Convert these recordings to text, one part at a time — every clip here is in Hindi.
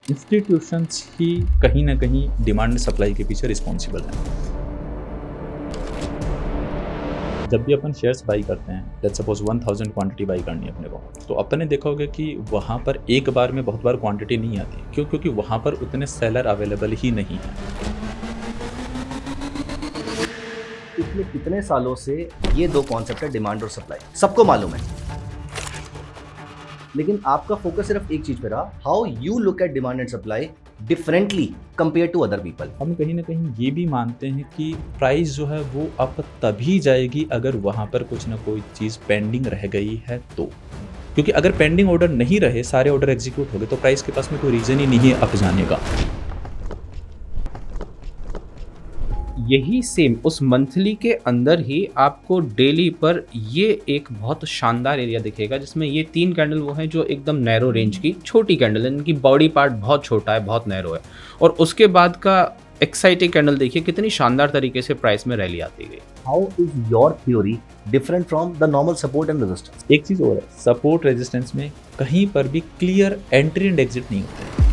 इंस्टीट्यूशंस ही कहीं न कहीं डिमांड एंड सप्लाई के पीछे रिस्पॉन्सिबल हैं। जब भी अपन शेयर्स बाई करते हैं, लेट्स सपोज़ 1000 क्वांटिटी बाई करनी है अपने को, तो अपन ने देखा होगा कि वहाँ पर एक बार में बहुत बार क्वांटिटी नहीं आती। क्यों? क्योंकि वहाँ पर उतने सेलर अवेलेबल ही नहीं हैं। पिछले कितने सालों से ये दो कॉन्सेप्ट है, डिमांड और सप्लाई, सबको मालूम है। लेकिन आपका फोकस सिर्फ एक चीज पे रहा, how you look at demand and supply differently compare to other people. हम कहीं न कहीं ये भी मानते हैं कि प्राइस जो है वो अप तभी जाएगी अगर वहाँ पर कुछ न कोई चीज़ पेंडिंग रह गई है तो। क्योंकि अगर पेंडिंग ऑर्डर नहीं रहे, सारे ऑर्डर एग्जीक्यूट हो गए, तो प्राइस के पास में कोई रीज़न ही नहीं है अप जाने का। यही सेम उस मंथली के अंदर ही आपको डेली पर ये एक बहुत शानदार एरिया दिखेगा, जिसमें ये 3 कैंडल वो हैं जो एकदम नैरो रेंज की छोटी कैंडल है, इनकी बॉडी पार्ट बहुत छोटा है, बहुत नैरो है। और उसके बाद का एक्साइटिंग कैंडल देखिए कितनी शानदार तरीके से प्राइस में रैली आती गई। How is your theory different from the normal support and resistance? एक चीज़ और है, सपोर्ट रेजिस्टेंस में कहीं पर भी क्लियर एंट्री एंड एग्जिट नहीं होते हैं।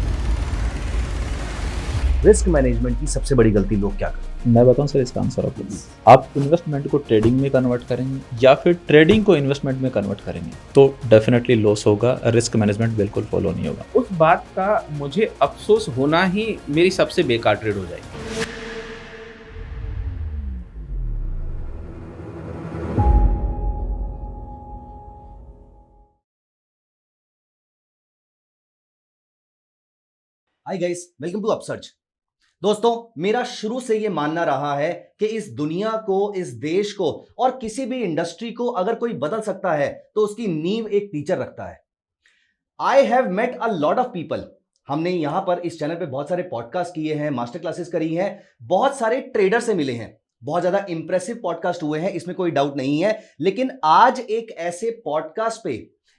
रिस्क मैनेजमेंट की सबसे बड़ी गलती लोग क्या करते हैं? मैं बताऊं सर इसका आंसर आपको। आप इन्वेस्टमेंट को ट्रेडिंग में कन्वर्ट करेंगे या फिर ट्रेडिंग को इन्वेस्टमेंट में कन्वर्ट करेंगे तो डेफिनेटली लॉस होगा, रिस्क मैनेजमेंट बिल्कुल फॉलो नहीं होगा। उस बात का मुझे अफसोस होना ही मेरी सबसे बेकार ट्रेड हो जाएगी। Hi guys, welcome to Upsurge. दोस्तों, मेरा शुरू से यह मानना रहा है कि इस दुनिया को, इस देश को और किसी भी इंडस्ट्री को अगर कोई बदल सकता है तो उसकी नींव एक टीचर रखता है। I have met a lot of people. हमने यहां पर इस चैनल पे बहुत सारे पॉडकास्ट किए हैं, मास्टर क्लासेस करी हैं, बहुत सारे ट्रेडर से मिले हैं, बहुत ज्यादा इंप्रेसिव पॉडकास्ट हुए हैं, इसमें कोई डाउट नहीं है। लेकिन आज एक ऐसे पॉडकास्ट पे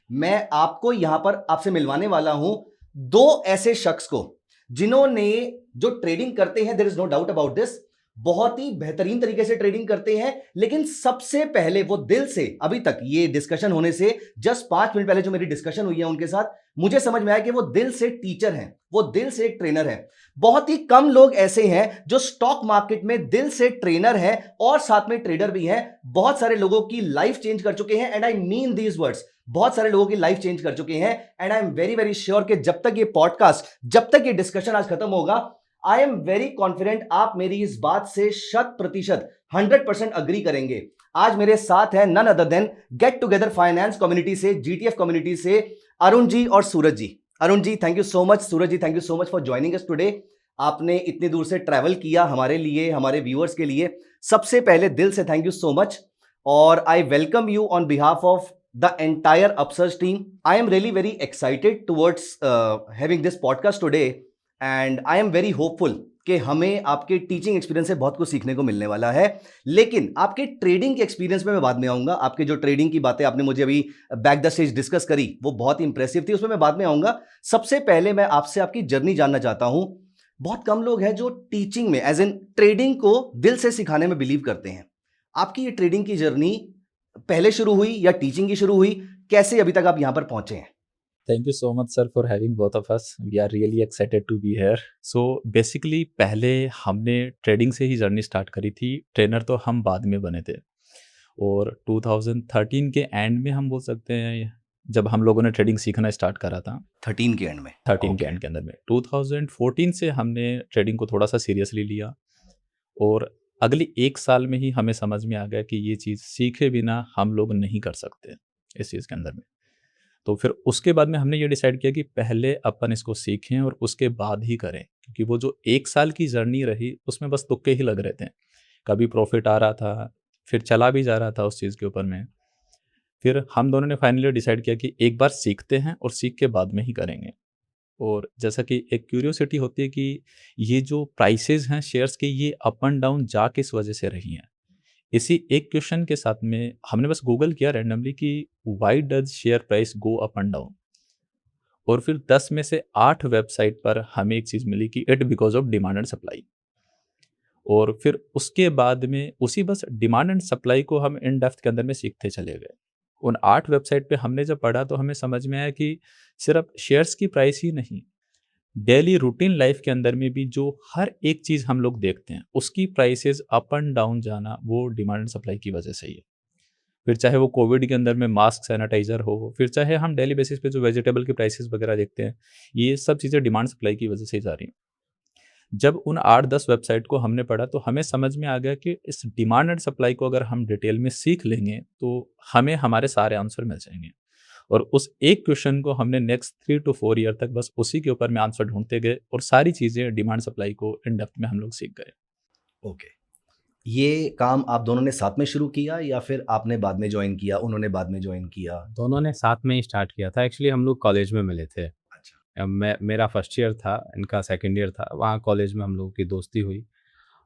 मैं आपको यहां पर आपसे मिलवाने वाला हूं दो ऐसे शख्स को जिन्होंने, जो ट्रेडिंग करते हैं, there is no doubt about this, बहुत ही बेहतरीन तरीके से ट्रेडिंग करते हैं। लेकिन सबसे पहले वो दिल से, अभी तक ये डिस्कशन होने से जस्ट 5 मिनट पहले जो मेरी डिस्कशन हुई है उनके साथ, मुझे समझ में आया कि वो दिल से टीचर हैं, वो दिल से एक ट्रेनर हैं। बहुत ही कम लोग ऐसे हैं जो स्टॉक मार्केट में दिल से ट्रेनर हैं और साथ में ट्रेडर भी हैं। बहुत सारे लोगों की लाइफ चेंज कर चुके हैं, and I mean these words, बहुत सारे लोगों की लाइफ चेंज कर चुके हैं। And I am very very sure कि जब तक ये पॉडकास्ट, जब तक ये डिस्कशन आज खत्म होगा, आई एम वेरी कॉन्फिडेंट आप मेरी इस बात से 100% 100% अग्री करेंगे। आज मेरे साथ है none other than get together finance community से, जीटीएफ कम्युनिटी से, अरुण जी और Suraj ji. Arun ji thank you so much, Suraj ji thank you so much for joining us today. आपने इतनी दूर से ट्रैवल किया हमारे लिए, हमारे व्यूअर्स के लिए। सबसे पहले दिल से थैंक यू सो मच, और I welcome you on behalf of the entire Upsurge team. I am really very excited towards having this podcast today, and I am very hopeful कि हमें आपके टीचिंग एक्सपीरियंस से बहुत कुछ सीखने को मिलने वाला है। लेकिन आपके ट्रेडिंग के एक्सपीरियंस में मैं बाद में आऊंगा। आपके जो ट्रेडिंग की बातें आपने मुझे अभी बैक द स्टेज डिस्कस करी, वो बहुत ही इंप्रेसिव थी, उसमें मैं बाद में आऊंगा। सबसे पहले मैं आपसे आपकी जर्नी जानना चाहता हूं। बहुत कम लोग हैं जो टीचिंग में, एज इन ट्रेडिंग को दिल से सिखाने में बिलीव करते हैं। आपकी ये ट्रेडिंग की जर्नी पहले शुरू हुई या टीचिंग की शुरू हुई? कैसे अभी तक आप यहां पर पहुंचे हैं? Thank you so much sir for having both of us. We are really excited to be here. So basically पहले हमने ट्रेडिंग से ही जर्नी स्टार्ट करी थी, ट्रेनर तो हम बाद में बने थे। और 2013 के एंड में हम बोल सकते हैं जब हम लोगों ने ट्रेडिंग सीखना स्टार्ट करा था। 13 के एंड में? 13 के एंड के अंदर में 2014 से हमने ट्रेडिंग को थोड़ा सा सीरियसली लिया, और अगली 1 साल में ही हमें समझ में आ गया कि ये चीज़ सीखे बिना हम लोग नहीं कर सकते इस चीज़ के अंदर में। तो फिर उसके बाद में हमने ये डिसाइड किया कि पहले अपन इसको सीखें और उसके बाद ही करें, क्योंकि वो जो 1 साल की जर्नी रही उसमें बस तुक्के ही लग रहे थे। कभी प्रॉफिट आ रहा था, फिर चला भी जा रहा था उस चीज़ के ऊपर में। फिर हम दोनों ने फाइनली डिसाइड किया कि एक बार सीखते हैं और सीख के बाद में ही करेंगे। और जैसा कि एक क्यूरियोसिटी होती है कि ये जो प्राइसेस हैं शेयर्स के, ये अप एंड डाउन जा किस वजह से रही हैं। इसी एक क्वेश्चन के साथ में हमने बस गूगल किया रैंडमली कि why does share price go up and down, और फिर 10 में से 8 वेबसाइट पर हमें एक चीज़ मिली कि it because of demand and supply. और फिर उसके बाद में उसी बस डिमांड एंड सप्लाई को हम इन डेप्थ के अंदर में सीखते चले गए। उन 8 वेबसाइट पे हमने जब पढ़ा तो हमें समझ में आया कि सिर्फ शेयर्स की प्राइस ही नहीं, डेली रूटीन लाइफ के अंदर में भी जो हर एक चीज़ हम लोग देखते हैं, उसकी प्राइसेस अप एंड डाउन जाना वो डिमांड एंड सप्लाई की वजह से ही है। फिर चाहे वो कोविड के अंदर में मास्क, सैनिटाइज़र हो, फिर चाहे हम डेली बेसिस पे जो वेजिटेबल की प्राइसेस वगैरह देखते हैं, ये सब चीज़ें डिमांड सप्लाई की वजह से ही जा रही हैं। जब उन 8-10 वेबसाइट को हमने पढ़ा तो हमें समझ में आ गया कि इस डिमांड एंड सप्लाई को अगर हम डिटेल में सीख लेंगे, तो हमें हमारे सारे आंसर मिल जाएँगे। और उस एक क्वेश्चन को हमने नेक्स्ट 3 टू 4 ईयर तक बस उसी के ऊपर में आंसर ढूँढते गए और सारी चीज़ें डिमांड सप्लाई को इन डेप्थ में हम लोग सीख गए। ओके, ये काम आप दोनों ने साथ में शुरू किया या फिर आपने बाद में ज्वाइन किया, उन्होंने बाद में ज्वाइन किया? दोनों ने साथ में ही स्टार्ट किया था। एक्चुअली हम लोग कॉलेज में मिले थे। अच्छा। मेरा फर्स्ट ईयर था, इनका सेकंड ईयर था। वहाँ कॉलेज में हम लोगों की दोस्ती हुई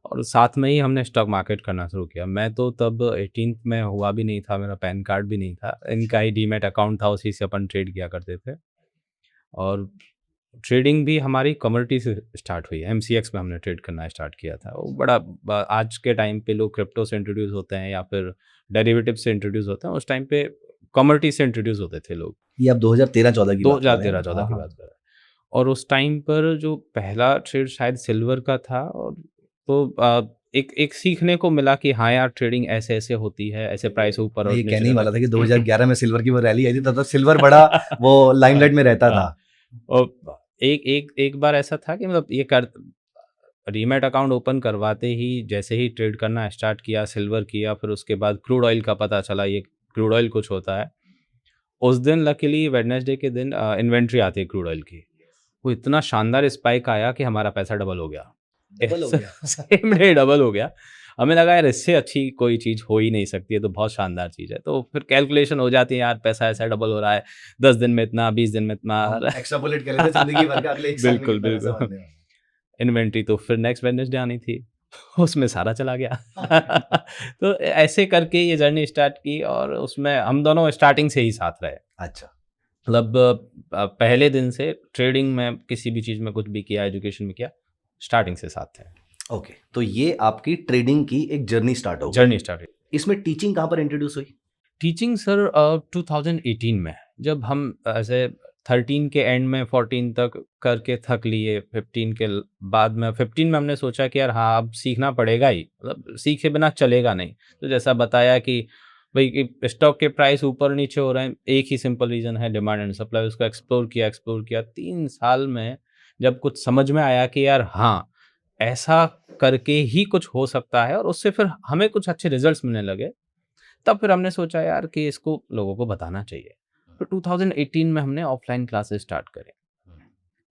और साथ में ही हमने स्टॉक मार्केट करना शुरू किया। मैं तो तब 18th में हुआ भी नहीं था, मेरा पैन कार्ड भी नहीं था। इनका ही डीमैट अकाउंट था, उसी से अपन ट्रेड किया करते थे। और ट्रेडिंग भी हमारी कमोडिटी से स्टार्ट हुई है। एमसीएक्स में हमने ट्रेड करना स्टार्ट किया था। वो बड़ा आज के टाइम पे लोग क्रिप्टो से इंट्रोड्यूस होते हैं या फिर डेरिवेटिव से इंट्रोड्यूस होते हैं, उस टाइम पे कमोडिटी से इंट्रोड्यूस होते थे लोग। ये आप 2013-14 की बात कर रहे हैं? 2013-14 की हाँ, बात कर रहे हैं। और उस टाइम पर जो पहला ट्रेड शायद सिल्वर का था। और तो एक सीखने को मिला कि हाँ यार, ट्रेडिंग ऐसे-ऐसे होती है, ऐसे प्राइस ऊपर मैं और ये नीचे कहने ही रहता वाला है। था कि 2011 में सिल्वर की वो रैली आई थी, तब तक सिल्वर बड़ा वो लाइमलाइट में रहता था। और एक बार ऐसा था कि मतलब ये कर डीमैट अकाउंट ओपन करवाते ही जैसे ही ट्रेड करना स्टार्ट किया, सिल्वर किया, फिर उसके बाद क्रूड ऑयल का पता चला, ये क्रूड ऑयल कुछ होता है। उस दिन लकीली वेडनेसडे के दिन इन्वेंट्री आती है क्रूड ऑयल की। वो इतना शानदार स्पाइक आया कि हमारा पैसा डबल हो गया। डबल हो गया। सेम डे डबल हो गया। हमें लगा यार इससे अच्छी कोई चीज़ हो ही नहीं सकती है, तो बहुत शानदार चीज़ है। तो फिर कैलकुलेशन हो जाती है यार, पैसा ऐसा डबल हो रहा है, 10 दिन में इतना, 20 दिन में इतना। हम एक्स्ट्रापोलेट कर लेते जिंदगी भर का, अगले एक साल में बिल्कुल, कितना पैसा बिल्कुल। बनने वाला है। इन्वेंट्री तो फिर नेक्स्ट वेडनेसडे आनी थी। उसमें सारा चला गया। तो ऐसे करके ये जर्नी स्टार्ट की और उसमें हम दोनों स्टार्टिंग से ही साथ रहे। अच्छा। मतलब पहले दिन से ट्रेडिंग में, किसी भी चीज़ में कुछ भी किया, एजुकेशन में किया, स्टार्टिंग से साथ थे। ओके, तो ये आपकी ट्रेडिंग की एक जर्नी स्टार्ट हो गई। जर्नी स्टार्ट हुई। इसमें टीचिंग कहाँ पर इंट्रोड्यूस हुई? टीचिंग सर 2018 में, जब हम ऐसे 13 के एंड में 14 तक करके थक लिए। 15 के बाद में 15 में हमने सोचा कि यार हाँ, अब सीखना पड़ेगा ही, मतलब सीखे बिना चलेगा नहीं। तो जैसा बताया कि भाई कि स्टॉक के प्राइस ऊपर नीचे हो रहे हैं, एक ही सिंपल रीज़न है, डिमांड एंड सप्लाई। उसको एक्सप्लोर किया 3 साल में जब कुछ समझ में आया कि यार हाँ, ऐसा करके ही कुछ हो सकता है और उससे फिर हमें कुछ अच्छे रिजल्ट्स मिलने लगे। तब फिर हमने सोचा यार कि इसको लोगों को बताना चाहिए। तो 2018 में हमने ऑफलाइन क्लासेस स्टार्ट करे।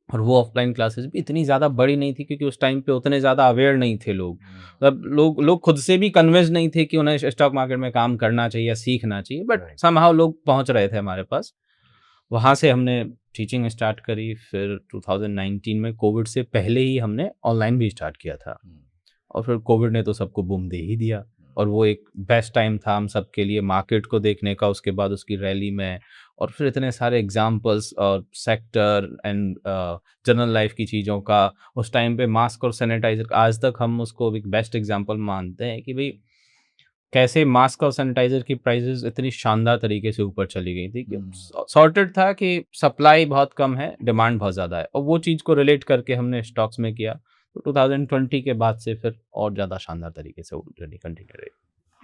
और वो ऑफलाइन क्लासेस भी इतनी ज़्यादा बड़ी नहीं थी, क्योंकि उस टाइम पे उतने ज़्यादा अवेयर नहीं थे लोग। मतलब लोग खुद से भी कन्विंस नहीं थे कि उन्हें स्टॉक मार्केट में काम करना चाहिए या सीखना चाहिए, बट Right. समहाउ लोग पहुंच रहे थे हमारे पास। वहाँ से हमने टीचिंग स्टार्ट करी। फिर 2019 में कोविड से पहले ही हमने ऑनलाइन भी स्टार्ट किया था। और फिर कोविड ने तो सबको बूम दे ही दिया। और वो एक बेस्ट टाइम था हम सब के लिए मार्केट को देखने का, उसके बाद उसकी रैली में, और फिर इतने सारे एग्जाम्पल्स और सेक्टर एंड जनरल लाइफ की चीज़ों का। उस टाइम पे मास्क और सैनिटाइज़र, आज तक हम उसको एक बेस्ट एग्जाम्पल मानते हैं कि भाई कैसे मास्क और सैनिटाइज़र की प्राइसेस इतनी शानदार तरीके से ऊपर चली गई थी कि सॉर्टेड था कि सप्लाई बहुत कम है, डिमांड बहुत ज़्यादा है। और वो चीज़ को रिलेट करके हमने स्टॉक्स में किया। तो 2020 के बाद से फिर और ज़्यादा शानदार तरीके से वो जर्नी कंटिन्यू रही।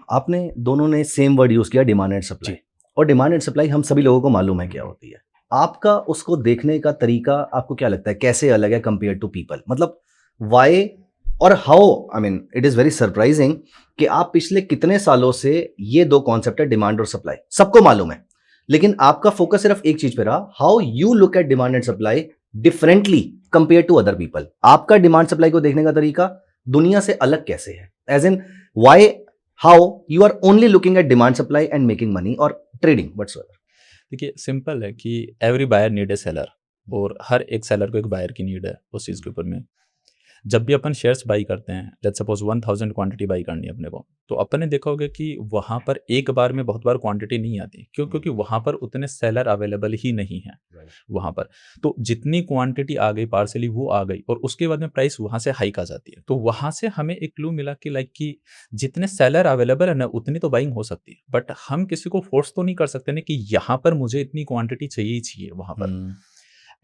आपने दोनों ने सेम वर्ड यूज किया, डिमांड एंड सप्लाई। जी। और डिमांड एंड सप्लाई हम सभी लोगों को मालूम है क्या होती है। आपका उसको देखने का तरीका आपको क्या लगता है, कैसे अलग है कंपेयर टू पीपल? मतलब वाई और how, I mean it is very surprising कि आप पिछले कितने सालों से ये दो कॉन्सेप्ट है, डिमांड और सप्लाई, सबको मालूम है, लेकिन आपका फोकस सिर्फ एक चीज पे रहा, how you look at demand and supply differently compare to other people. आपका डिमांड सप्लाई को देखने का तरीका दुनिया से अलग कैसे है? As in why, how you are only looking at demand supply and making money और ट्रेडिंग व्हाटसोएवर। देखिए सिंपल है कि every buyer need a seller, और हर एक सेलर को एक बायर की नीड है उस चीज़ के ऊपर में। जब भी अपन शेयर्स बाई करते हैं, लेट्स सपोज 1000 क्वांटिटी बाई करनी है अपने को, तो अपन ने देखा होगा कि वहाँ पर एक बार में बहुत बार क्वांटिटी नहीं आती। क्यों? क्योंकि वहाँ पर उतने सेलर अवेलेबल ही नहीं है वहाँ पर। तो जितनी क्वांटिटी आ गई पार्सली वो आ गई, और उसके बाद में प्राइस वहाँ से हाइक आ जाती है। तो वहाँ से हमें एक क्लू मिला कि लाइक कि जितने सेलर अवेलेबल है ना, उतनी तो बाइंग हो सकती है, बट हम किसी को फोर्स तो नहीं कर सकते ना कि यहाँ पर मुझे इतनी क्वांटिटी चाहिए ही चाहिए वहाँ पर।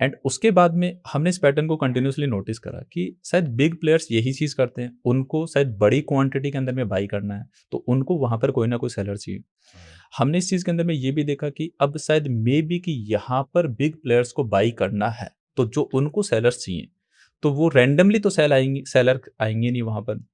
एंड उसके बाद में हमने इस पैटर्न को कंटिन्यूसली नोटिस करा कि शायद बिग प्लेयर्स यही चीज़ करते हैं, उनको शायद बड़ी क्वांटिटी के अंदर में बाई करना है, तो उनको वहाँ पर कोई ना कोई सेलर चाहिए। हमने इस चीज़ के अंदर में ये भी देखा कि अब शायद मे बी कि यहाँ पर बिग प्लेयर्स को बाई करना है, तो जो उनको सेलर्स चाहिए, तो वो रैंडमली तो सेलर आएंगे नहीं वहाँ पर,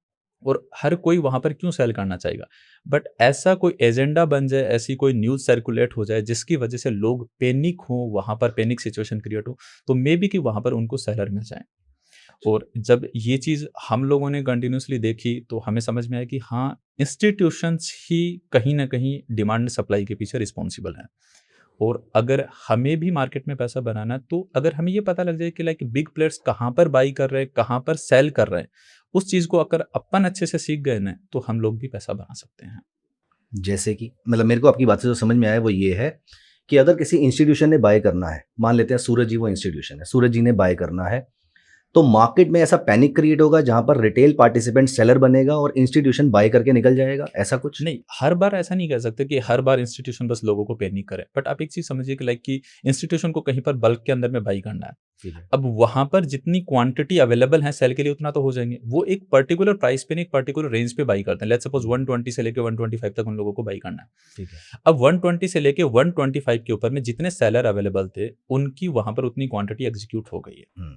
और हर कोई वहाँ पर क्यों सेल करना चाहेगा। बट ऐसा कोई एजेंडा बन जाए, ऐसी कोई न्यूज़ सर्कुलेट हो जाए जिसकी वजह से लोग पैनिक हो, वहाँ पर पैनिक सिचुएशन क्रिएट हो, तो मे बी कि वहाँ पर उनको सेलर मिल जाए। और जब ये चीज़ हम लोगों ने कंटिन्यूसली देखी तो हमें समझ में आया कि हाँ, इंस्टीट्यूशंस ही कहीं ना कहीं डिमांड सप्लाई के पीछे रिस्पॉन्सिबल हैं। और अगर हमें भी मार्केट में पैसा बनाना है, तो अगर हमें ये पता लग जाए कि लाइक बिग प्लेयर्स कहाँ पर बाई कर रहे हैं, कहाँ पर सेल कर रहे हैं, उस चीज़ को अगर अपन अच्छे से सीख गए ना, तो हम लोग भी पैसा बना सकते हैं। जैसे कि मतलब मेरे को आपकी बात से जो समझ में आया वो ये है कि अगर किसी इंस्टीट्यूशन ने बाय करना है, मान लेते हैं सूरज जी वो इंस्टीट्यूशन है, सूरज जी ने बाय करना है, तो मार्केट में ऐसा पैनिक क्रिएट होगा जहां पर रिटेल पार्टिसिपेंट सेलर बनेगा और इंस्टीट्यूशन बाय करके निकल जाएगा, ऐसा कुछ? नहीं, हर बार ऐसा नहीं कह सकते कि हर बार इंस्टीट्यूशन बस लोगों को पैनिक करे, बट आप एक चीज़ समझिए कि लाइक कि इंस्टीट्यूशन को कहीं पर बल्क के अंदर में बाई करना है। ठीक है। अब वहाँ पर जितनी क्वांटिटी अवेलेबल है सेल के लिए, उतना तो हो जाएंगे। वो एक पर्टिकुलर प्राइस पे नहीं, एक पर्टिकुलर रेंज पे बाई करते हैं। लेट्स सपोज 120 से लेके 125 तक उन लोगों को बाई करना है। ठीक है। अब 120 से लेके 125 के ऊपर में जितने सेलर अवेलेबल थे, उनकी वहाँ पर उतनी क्वांटिटी एग्जीक्यूट हो गई है।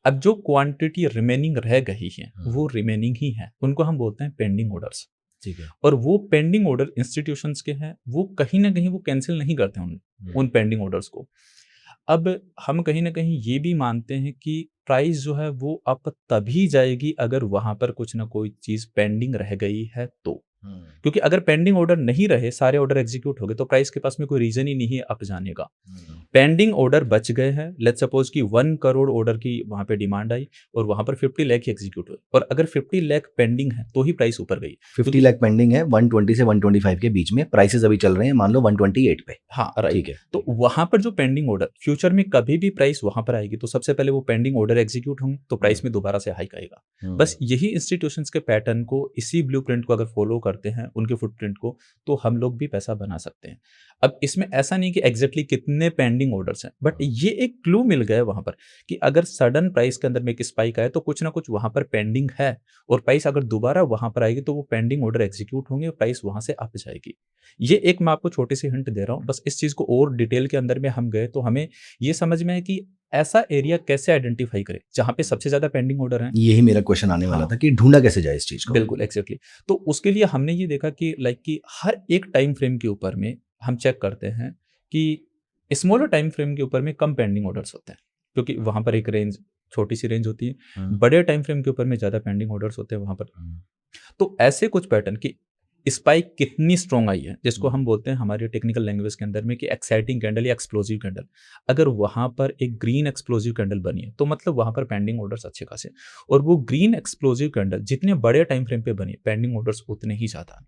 अब जो क्वांटिटी रिमेनिंग रह गई है, वो रिमेनिंग ही है, उनको हम बोलते हैं पेंडिंग ऑर्डर्स। ठीक है। और वो पेंडिंग ऑर्डर इंस्टीट्यूशंस के हैं, वो कहीं ना कहीं वो कैंसिल नहीं करते उन पेंडिंग ऑर्डर्स को। अब हम कहीं ना कहीं ये भी मानते हैं कि प्राइस जो है वो अब तभी जाएगी अगर वहां पर कुछ ना कोई चीज पेंडिंग रह गई है तो। क्योंकि अगर पेंडिंग ऑर्डर नहीं रहे, सारे ऑर्डर एग्जीक्यूट हो गए, तो प्राइस के पास में कोई रीजन ही नहीं है अप जाने का। पेंडिंग ऑर्डर बच गए हैं, लेट्स सपोज कि 1 करोड़ ऑर्डर की वहां पे डिमांड आई और वहां पर 50 लाख ही एग्जीक्यूट हुए, और अगर 50 लाख पेंडिंग है तो ही प्राइस ऊपर गई। 50 लाख पेंडिंग है, 120 से 125 के बीच में प्राइसेस अभी चल रहे हैं, मान लो 128 पे। हाँ राइट। ठीक है। तो वहां पर जो पेंडिंग ऑर्डर, फ्यूचर में कभी भी प्राइस वहां पर आएगी तो सबसे पहले वो पेंडिंग ऑर्डर एग्जीक्यूट होंगे, तो प्राइस में दोबारा से हाइक आएगा। बस यही इंस्टीट्यूशंस के पैटर्न को, इसी ब्लूप्रिंट को अगर फॉलो करते हैं, उनके फुटप्रिंट को, तो हम लोग भी पैसा बना सकते हैं। अब इसमें ऐसा नहीं कि एग्जैक्टली कितने पेंडिंग ऑर्डर्स हैं, बट ये एक क्लू मिल गया वहां पर कि अगर सडन प्राइस के अंदर में एक स्पाइक आए तो कुछ ना कुछ वहां पर पेंडिंग है, और प्राइस अगर दोबारा वहां पर आएगी तो वो पेंडिंग ऑर्डर एग्जीक्यूट होंगे और प्राइस वहां से अप जाएगी। ये एक मैं आपको छोटी सी हिंट दे रहा हूँ, बस इस चीज को और डिटेल के अंदर में हम गए तो हमें ये समझ में है कि ऐसा एरिया कैसे आइडेंटिफाई करें जहां पे सबसे ज्यादा पेंडिंग ऑर्डर है। यही मेरा क्वेश्चन आने वाला था कि ढूंढा कैसे जाए इस चीज को। बिल्कुल एग्जैक्टली। तो उसके लिए हमने ये देखा कि लाइक कि हर एक टाइम फ्रेम के ऊपर में हम चेक करते हैं कि स्मॉलर टाइम फ्रेम के ऊपर में कम पेंडिंग ऑर्डर्स होते हैं, क्योंकि वहां पर एक रेंज, छोटी सी रेंज होती है। बड़े टाइम फ्रेम के ऊपर में ज्यादा पेंडिंग ऑर्डर्स होते हैं वहां पर। तो ऐसे कुछ पैटर्न की स्पाइक कितनी स्ट्रॉन्ग आई है, जिसको हम बोलते हैं हमारी टेक्निकल लैंग्वेज के अंदर में कि एक्साइटिंग कैंडल या एक्सप्लोजिव कैंडल। अगर वहां पर एक ग्रीन एक्सप्लोजिव कैंडल बनी है तो मतलब वहां पर पेंडिंग ऑर्डर्स अच्छे खासे, और वो ग्रीन एक्सप्लोजिव कैंडल जितने बड़े टाइम फ्रेम पे बनी, पेंडिंग ऑर्डर्स उतने ही ज्यादा।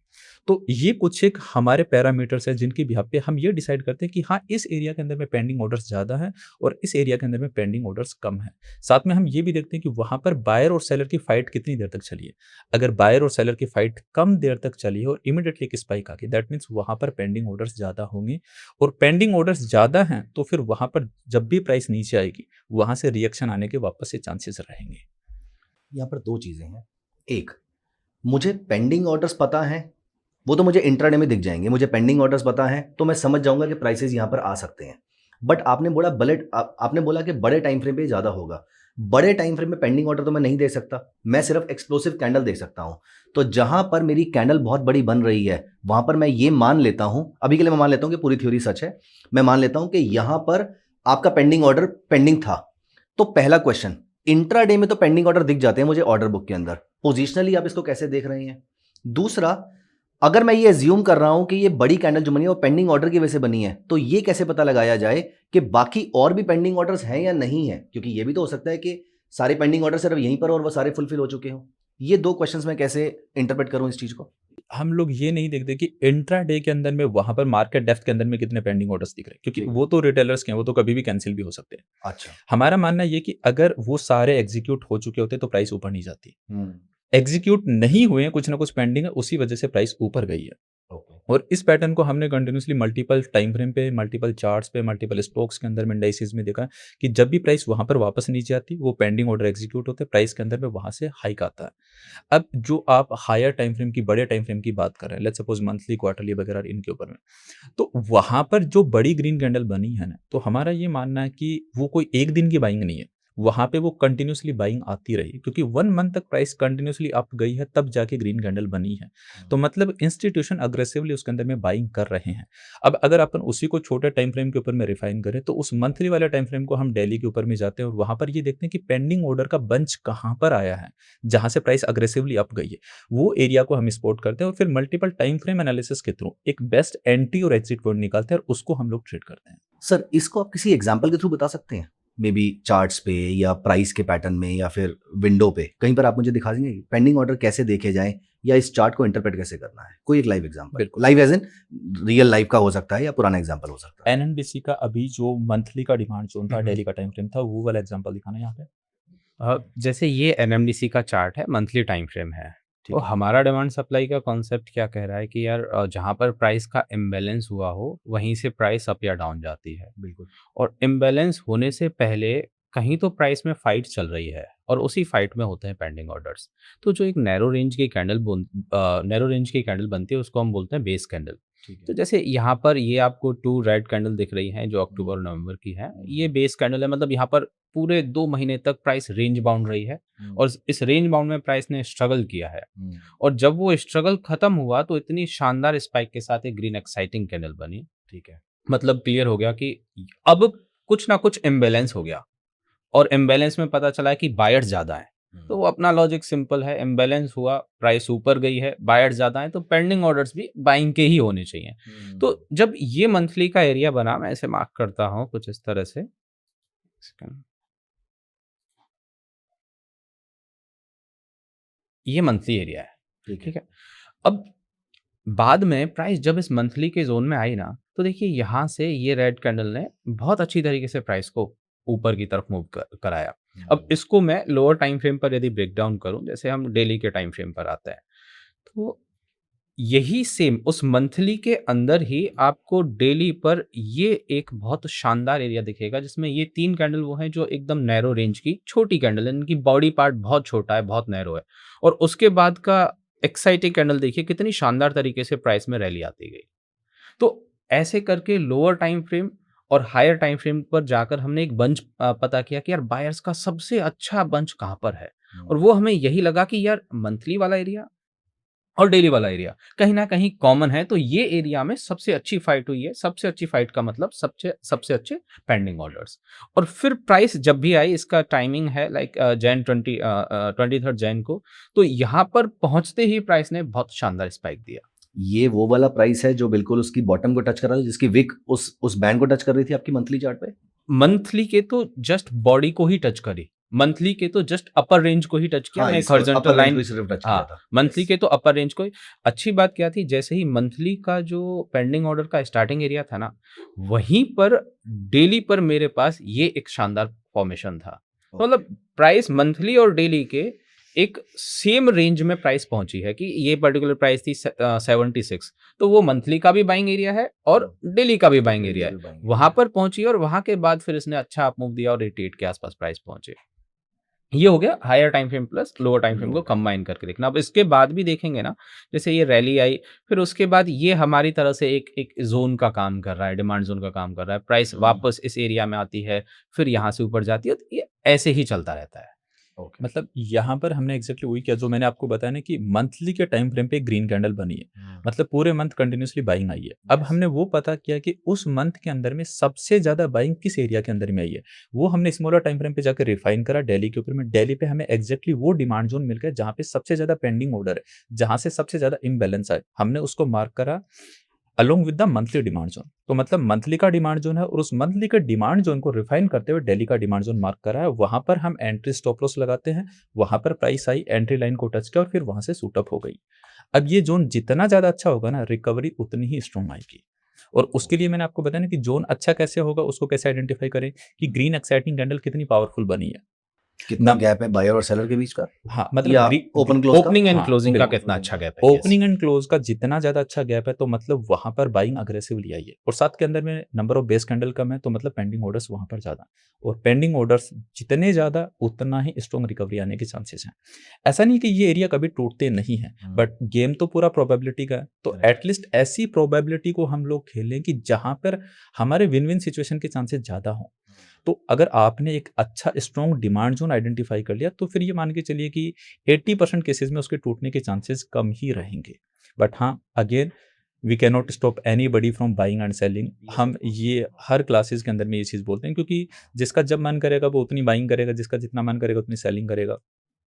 तो ये कुछ एक हमारे पैरामीटर्स है जिनकी बिहाफ पे हम ये डिसाइड करते हैं कि हाँ, इस एरिया के अंदर में पेंडिंग ऑर्डर्स ज्यादा है और इस एरिया के अंदर में पेंडिंग ऑर्डर्स कम है। साथ में हम ये भी देखते हैं कि वहां पर बायर और सेलर की फाइट कितनी देर तक चली है। अगर बायर और सेलर की फाइट कम देर तक चली है और इमीडिएटली एक स्पाइक आ गई, दैट मीन्स वहां पर पेंडिंग ऑर्डर्स ज्यादा होंगे, और पेंडिंग ऑर्डर्स ज्यादा हैं तो फिर वहां पर जब भी प्राइस नीचे आएगी वहां से रिएक्शन आने के वापस से चांसेस रहेंगे। यहाँ पर दो चीजें हैं। एक, मुझे पेंडिंग ऑर्डर्स पता है, वो तो मुझे इंट्राडे में दिख जाएंगे। मुझे पेंडिंग ऑर्डर्स पता है तो मैं समझ जाऊंगा कि प्राइसेस यहाँ पर आ सकते हैं। बट आपने बोला कि बड़े टाइम फ्रेम पे ज़्यादा होगा। बड़े टाइम फ्रेम में पेंडिंग ऑर्डर तो मैं नहीं दे सकता, मैं सिर्फ एक्सप्लोसिव कैंडल दे सकता हूँ। तो जहाँ पर मेरी कैंडल बहुत बड़ी बन रही है वहाँ पर मैं ये मान लेता हूँ, अभी के लिए मैं मान लेता हूँ कि पूरी थ्योरी सच है, मैं मान लेता हूँ कि यहाँ पर आपका पेंडिंग ऑर्डर पेंडिंग था। तो पहला क्वेश्चन, इंट्राडे में तो पेंडिंग ऑर्डर दिख जाते हैं मुझे ऑर्डर बुक के अंदर, पोजिशनली आप इसको कैसे देख रहे हैं? दूसरा, अगर मैं ये एज्यूम कर रहा हूं कि ये बड़ी कैंडल जो बनी है वो पेंडिंग ऑर्डर की वजह से बनी है, तो ये कैसे पता लगाया जाए कि बाकी और भी पेंडिंग ऑर्डर्स हैं या नहीं है? क्योंकि ये भी तो हो सकता है कि सारे पेंडिंग ऑर्डर सिर्फ यहीं पर और वो सारे फुलफिल हो चुके हों। ये दो क्वेश्चंस मैं कैसे इंटरप्रेट करूं इस चीज को? हम लोग ये नहीं देखते कि इंट्राडे के अंदर में वहां पर मार्केट डेप्थ के अंदर में कितने पेंडिंग ऑर्डर्स दिख रहे हैं, क्योंकि वो तो रिटेलर्स के हैं, वो तो कभी भी कैंसिल भी हो सकते हैं। अच्छा, हमारा मानना ये कि अगर वो सारे एग्जीक्यूट हो चुके होते तो प्राइस ऊपर नहीं जाती। एग्जीक्यूट नहीं हुए हैं, कुछ ना कुछ पेंडिंग है, उसी वजह से प्राइस ऊपर गई है। ओके। और इस पैटर्न को हमने कंटिन्यूअसली मल्टीपल टाइम फ्रेम पे, मल्टीपल चार्ट्स पे, मल्टीपल स्टॉक्स के अंदर में, इंडाइसेस में देखा कि जब भी प्राइस वहाँ पर वापस नीचे आती, वो पेंडिंग ऑर्डर एग्जीक्यूट होते, प्राइस के अंदर में वहाँ से हाइक आता है। अब जो आप हायर टाइम फ्रेम की, बड़े टाइम फ्रेम की बात कर रहे हैं, लेट्स सपोज मंथली, क्वार्टरली वगैरह इनके ऊपर में, तो वहाँ पर जो बड़ी ग्रीन कैंडल बनी है ना, तो हमारा ये मानना है कि वो कोई एक दिन की बाइंग नहीं है। वहाँ पे वो कंटिन्यूअसली बाइंग आती रही, क्योंकि 1 मंथ तक प्राइस कंटिन्यूअसली अप गई है, तब जाके ग्रीन कैंडल बनी है। तो मतलब इंस्टीट्यूशन अग्रेसिवली उसके अंदर में बाइंग कर रहे हैं। अब अगर अपन उसी को छोटे टाइम फ्रेम के ऊपर में रिफाइन करें, तो उस मंथली वाले टाइम फ्रेम को हम डेली के ऊपर में जाते हैं और वहाँ पर ये देखते हैं कि पेंडिंग ऑर्डर का बंच कहाँ पर आया है, जहाँ से प्राइस अग्रेसिवली अप गई है। वो एरिया को हम स्पॉट करते हैं और फिर मल्टीपल टाइम फ्रेम एनालिसिस के थ्रू एक बेस्ट एंट्री और एग्जिट पॉइंट निकालते हैं और उसको हम लोग ट्रेड करते हैं। सर, इसको आप किसी एग्जाम्पल के थ्रू बता सकते हैं? मे बी चार्ट्स पे या प्राइस के पैटर्न में या फिर विंडो पे कहीं पर आप मुझे दिखा देंगे पेंडिंग ऑर्डर कैसे देखे जाएं या इस चार्ट को इंटरप्रेट कैसे करना है? कोई एक लाइव एग्जांपल, बिल्कुल। Live as in real life का हो सकता है या पुराना एग्जांपल हो सकता है। एनएनबीसी का अभी जो मंथली का डिमांड जोन था, हम्म। डेली का टाइम फ्रेम था, वो वाला एग्जांपल दिखाना है यहाँ पे। जैसे ये एनएमडीसी का चार्ट है, मंथली टाइम फ्रेम है। ठीक तो है। हमारा डिमांड सप्लाई का कॉन्सेप्ट क्या कह रहा है कि यार जहाँ पर प्राइस का इम्बैलेंस हुआ हो वहीं से प्राइस अप या डाउन जाती है, बिल्कुल। और इम्बैलेंस होने से पहले कहीं तो प्राइस में फाइट चल रही है और उसी फाइट में होते हैं पेंडिंग ऑर्डर्स। तो जो एक नैरो रेंज की कैंडल बनती है उसको हम बोलते हैं बेस कैंडल। ठीक तो है। जैसे यहाँ पर ये आपको 2 रेड कैंडल दिख रही हैं जो अक्टूबर और नवंबर की हैं, ये बेस कैंडल है। मतलब यहाँ पर पूरे 2 महीने तक प्राइस रेंज बाउंड रही है और इस रेंज बाउंड में प्राइस ने स्ट्रगल किया है, और जब वो स्ट्रगल खत्म हुआ तो इतनी शानदार स्पाइक के साथ एक ग्रीन एक्साइटिंग कैंडल बनी। ठीक है। मतलब क्लियर हो गया कि अब कुछ ना कुछ इम्बैलेंस हो गया, और इम्बैलेंस में पता चला है कि बायर्स ज़्यादा हैं। तो वो अपना लॉजिक सिंपल है, इम्बैलेंस हुआ, प्राइस ऊपर गई है, बायर्स ज़्यादा हैं, तो पेंडिंग ऑर्डर्स भी बाइंग के ही होने चाहिए। तो जब ये मंथली का एरिया बना, मैं इसे मार्क करता हूँ कुछ इस तरह से। ये मंथली एरिया है, ठीक ठीक है। अब बाद में प्राइस जब इस मंथली के जोन में आई ना, तो देखिए यहाँ से ये रेड कैंडल ने बहुत अच्छी तरीके से प्राइस को ऊपर की तरफ मूव कराया। अब इसको मैं लोअर टाइम फ्रेम पर यदि ब्रेक डाउन करूं, जैसे हम डेली के टाइम फ्रेम पर आते हैं, तो यही सेम उस मंथली के अंदर ही आपको डेली पर ये एक बहुत शानदार एरिया दिखेगा, जिसमें ये 3 कैंडल वो हैं जो एकदम नैरो रेंज की छोटी कैंडल है, इनकी बॉडी पार्ट बहुत छोटा है, बहुत नैरो है। और उसके बाद का एक्साइटिंग कैंडल देखिए कितनी शानदार तरीके से प्राइस में रैली आती गई। तो ऐसे करके लोअर टाइम फ्रेम और हायर टाइम फ्रेम पर जाकर हमने एक बंच पता किया कि यार बायर्स का सबसे अच्छा बंच कहाँ पर है, और वो हमें यही लगा कि यार मंथली वाला एरिया और डेली वाला एरिया कहीं न कहीं कॉमन है। तो ये एरिया में सबसे अच्छी फाइट हुई है। सबसे अच्छी फाइट का मतलब सबसे सबसे अच्छे पेंडिंग ऑर्डर्स। और फिर प्राइस जब भी आई, इसका टाइमिंग है लाइक जैन 23 जैन को, तो यहाँ पर पहुँचते ही प्राइस ने बहुत शानदार स्पाइक दिया। ये वो वाला प्राइस है जो बिल्कुल उसकी बॉटम को टच कर रहा है, जिसकी विक उस बैंड को टच कर रही थी आपकी मंथली चार्ट पे? मंथली के तो जस्ट बॉडी को ही टच करी, मंथली के तो जस्ट अपर रेंज को ही टच किया। हाँ, मैं इसको हॉरिजॉन्टल upper range लाइन, को ही सिर्फ touch किया हाँ, था। Monthly Yes. के तो अपर रेंज को ही। अच्छी बात क्या थी, जैसे ही मंथली का जो पेंडिंग ऑर्डर का स्टार्टिंग एरिया था ना, वहीं पर डेली पर मेरे पास ये एक शानदार फॉर्मेशन था। तो मतलब प्राइस मंथली और डेली के एक सेम रेंज में प्राइस पहुंची है कि ये पर्टिकुलर प्राइस थी 76, तो वो मंथली का भी बाइंग एरिया है और डेली का भी बाइंग एरिया है। वहां पर पहुंची और वहां के बाद फिर इसने अच्छा अप मूव दिया और 88 के आसपास प्राइस पहुंचे। ये हो गया higher time frame plus lower time frame को कंबाइन करके देखना। अब इसके बाद भी देखेंगे ना, जैसे ये रैली आई, फिर उसके बाद ये हमारी तरह से एक जोन का काम कर रहा है, डिमांड जोन का काम कर रहा है। प्राइस वापस इस एरिया में आती है, फिर यहाँ से ऊपर जाती है, तो ये ऐसे ही चलता रहता है। मतलब यहाँ पर हमने एग्जैक्टली वही किया जो मैंने आपको बताया ना कि मंथली के टाइम फ्रेम पे ग्रीन कैंडल बनी है, मतलब पूरे मंथ कंटिन्यूसली बाइंग आई है। अब हमने वो पता किया कि उस मंथ के अंदर में सबसे ज्यादा बाइंग किस एरिया के अंदर में आई है, वो हमने स्मॉलर टाइम फ्रेम पे जाकर रिफाइन करा डेली के ऊपर में। डेली पे हमें एग्जैक्टली वो डिमांड जोन मिल गया जहाँ पे सबसे ज्यादा पेंडिंग ऑर्डर है, जहाँ से सबसे ज्यादा इम्बैलेंस आए, हमने उसको मार्क करा along with the monthly demand zone. तो मतलब मंथली का डिमांड जोन है और उस मंथली के डिमांड जोन को रिफाइन करते हुए डेली का डिमांड जोन मार्क करा है। वहां पर हम एंट्री स्टॉप लॉस लगाते हैं, वहां पर प्राइस आई, एंट्री लाइन को टच किया और फिर वहां से शूट अप हो गई। अब ये जोन जितना ज्यादा अच्छा होगा ना, रिकवरी उतनी ही स्ट्रॉन्ग आएगी। और उसके लिए मैंने आपको बताया ना कि जोन अच्छा कैसे होगा, उसको कैसे आइडेंटिफाई करें कि ग्रीन एक्साइटिंग कैंडल कितनी पावरफुल बनी है। कितना नम गैप है बायर और सेलर के बीच का, हाँ, मतलब या ग्री ओपन क्लोज का? ओपनिंग एंड हाँ, क्लोजिंग का बिल्कुल। कितना अच्छा गैप है? ओपनिंग एंड क्लोज का जितना ज़्यादा अच्छा गैप है तो मतलब वहाँ पर बाइंग अग्रेसिवली आई है, और साथ के अंदर में नंबर ऑफ बेस कैंडल कम है तो मतलब पेंडिंग ऑर्डर्स वहाँ पर ज़्यादा, और पेंडिंग ऑर्डर्स जितने ज़्यादा उतना ही स्ट्रॉन्ग रिकवरी आने के चांसेस हैं। ऐसा नहीं कि ये एरिया कभी टूटते नहीं हैं, बट गेम तो पूरा प्रोबेबिलिटी का है, तो एटलीस्ट ऐसी प्रोबेबिलिटी को हम लोग खेलें कि जहाँ पर हमारे विन विन सिचुएशन के चांसेस ज़्यादा हों। तो अगर आपने एक अच्छा स्ट्रॉन्ग डिमांड जोन आइडेंटिफाई कर लिया तो फिर ये मान के चलिए कि 80% केसेस में उसके टूटने के चांसेस कम ही रहेंगे। बट हाँ, again we cannot stop anybody from buying and selling. हम ये हर क्लासेस के अंदर में ये चीज़ बोलते हैं, क्योंकि जिसका जब मन करेगा वो उतनी बाइंग करेगा, जिसका जितना मन करेगा उतनी सेलिंग करेगा।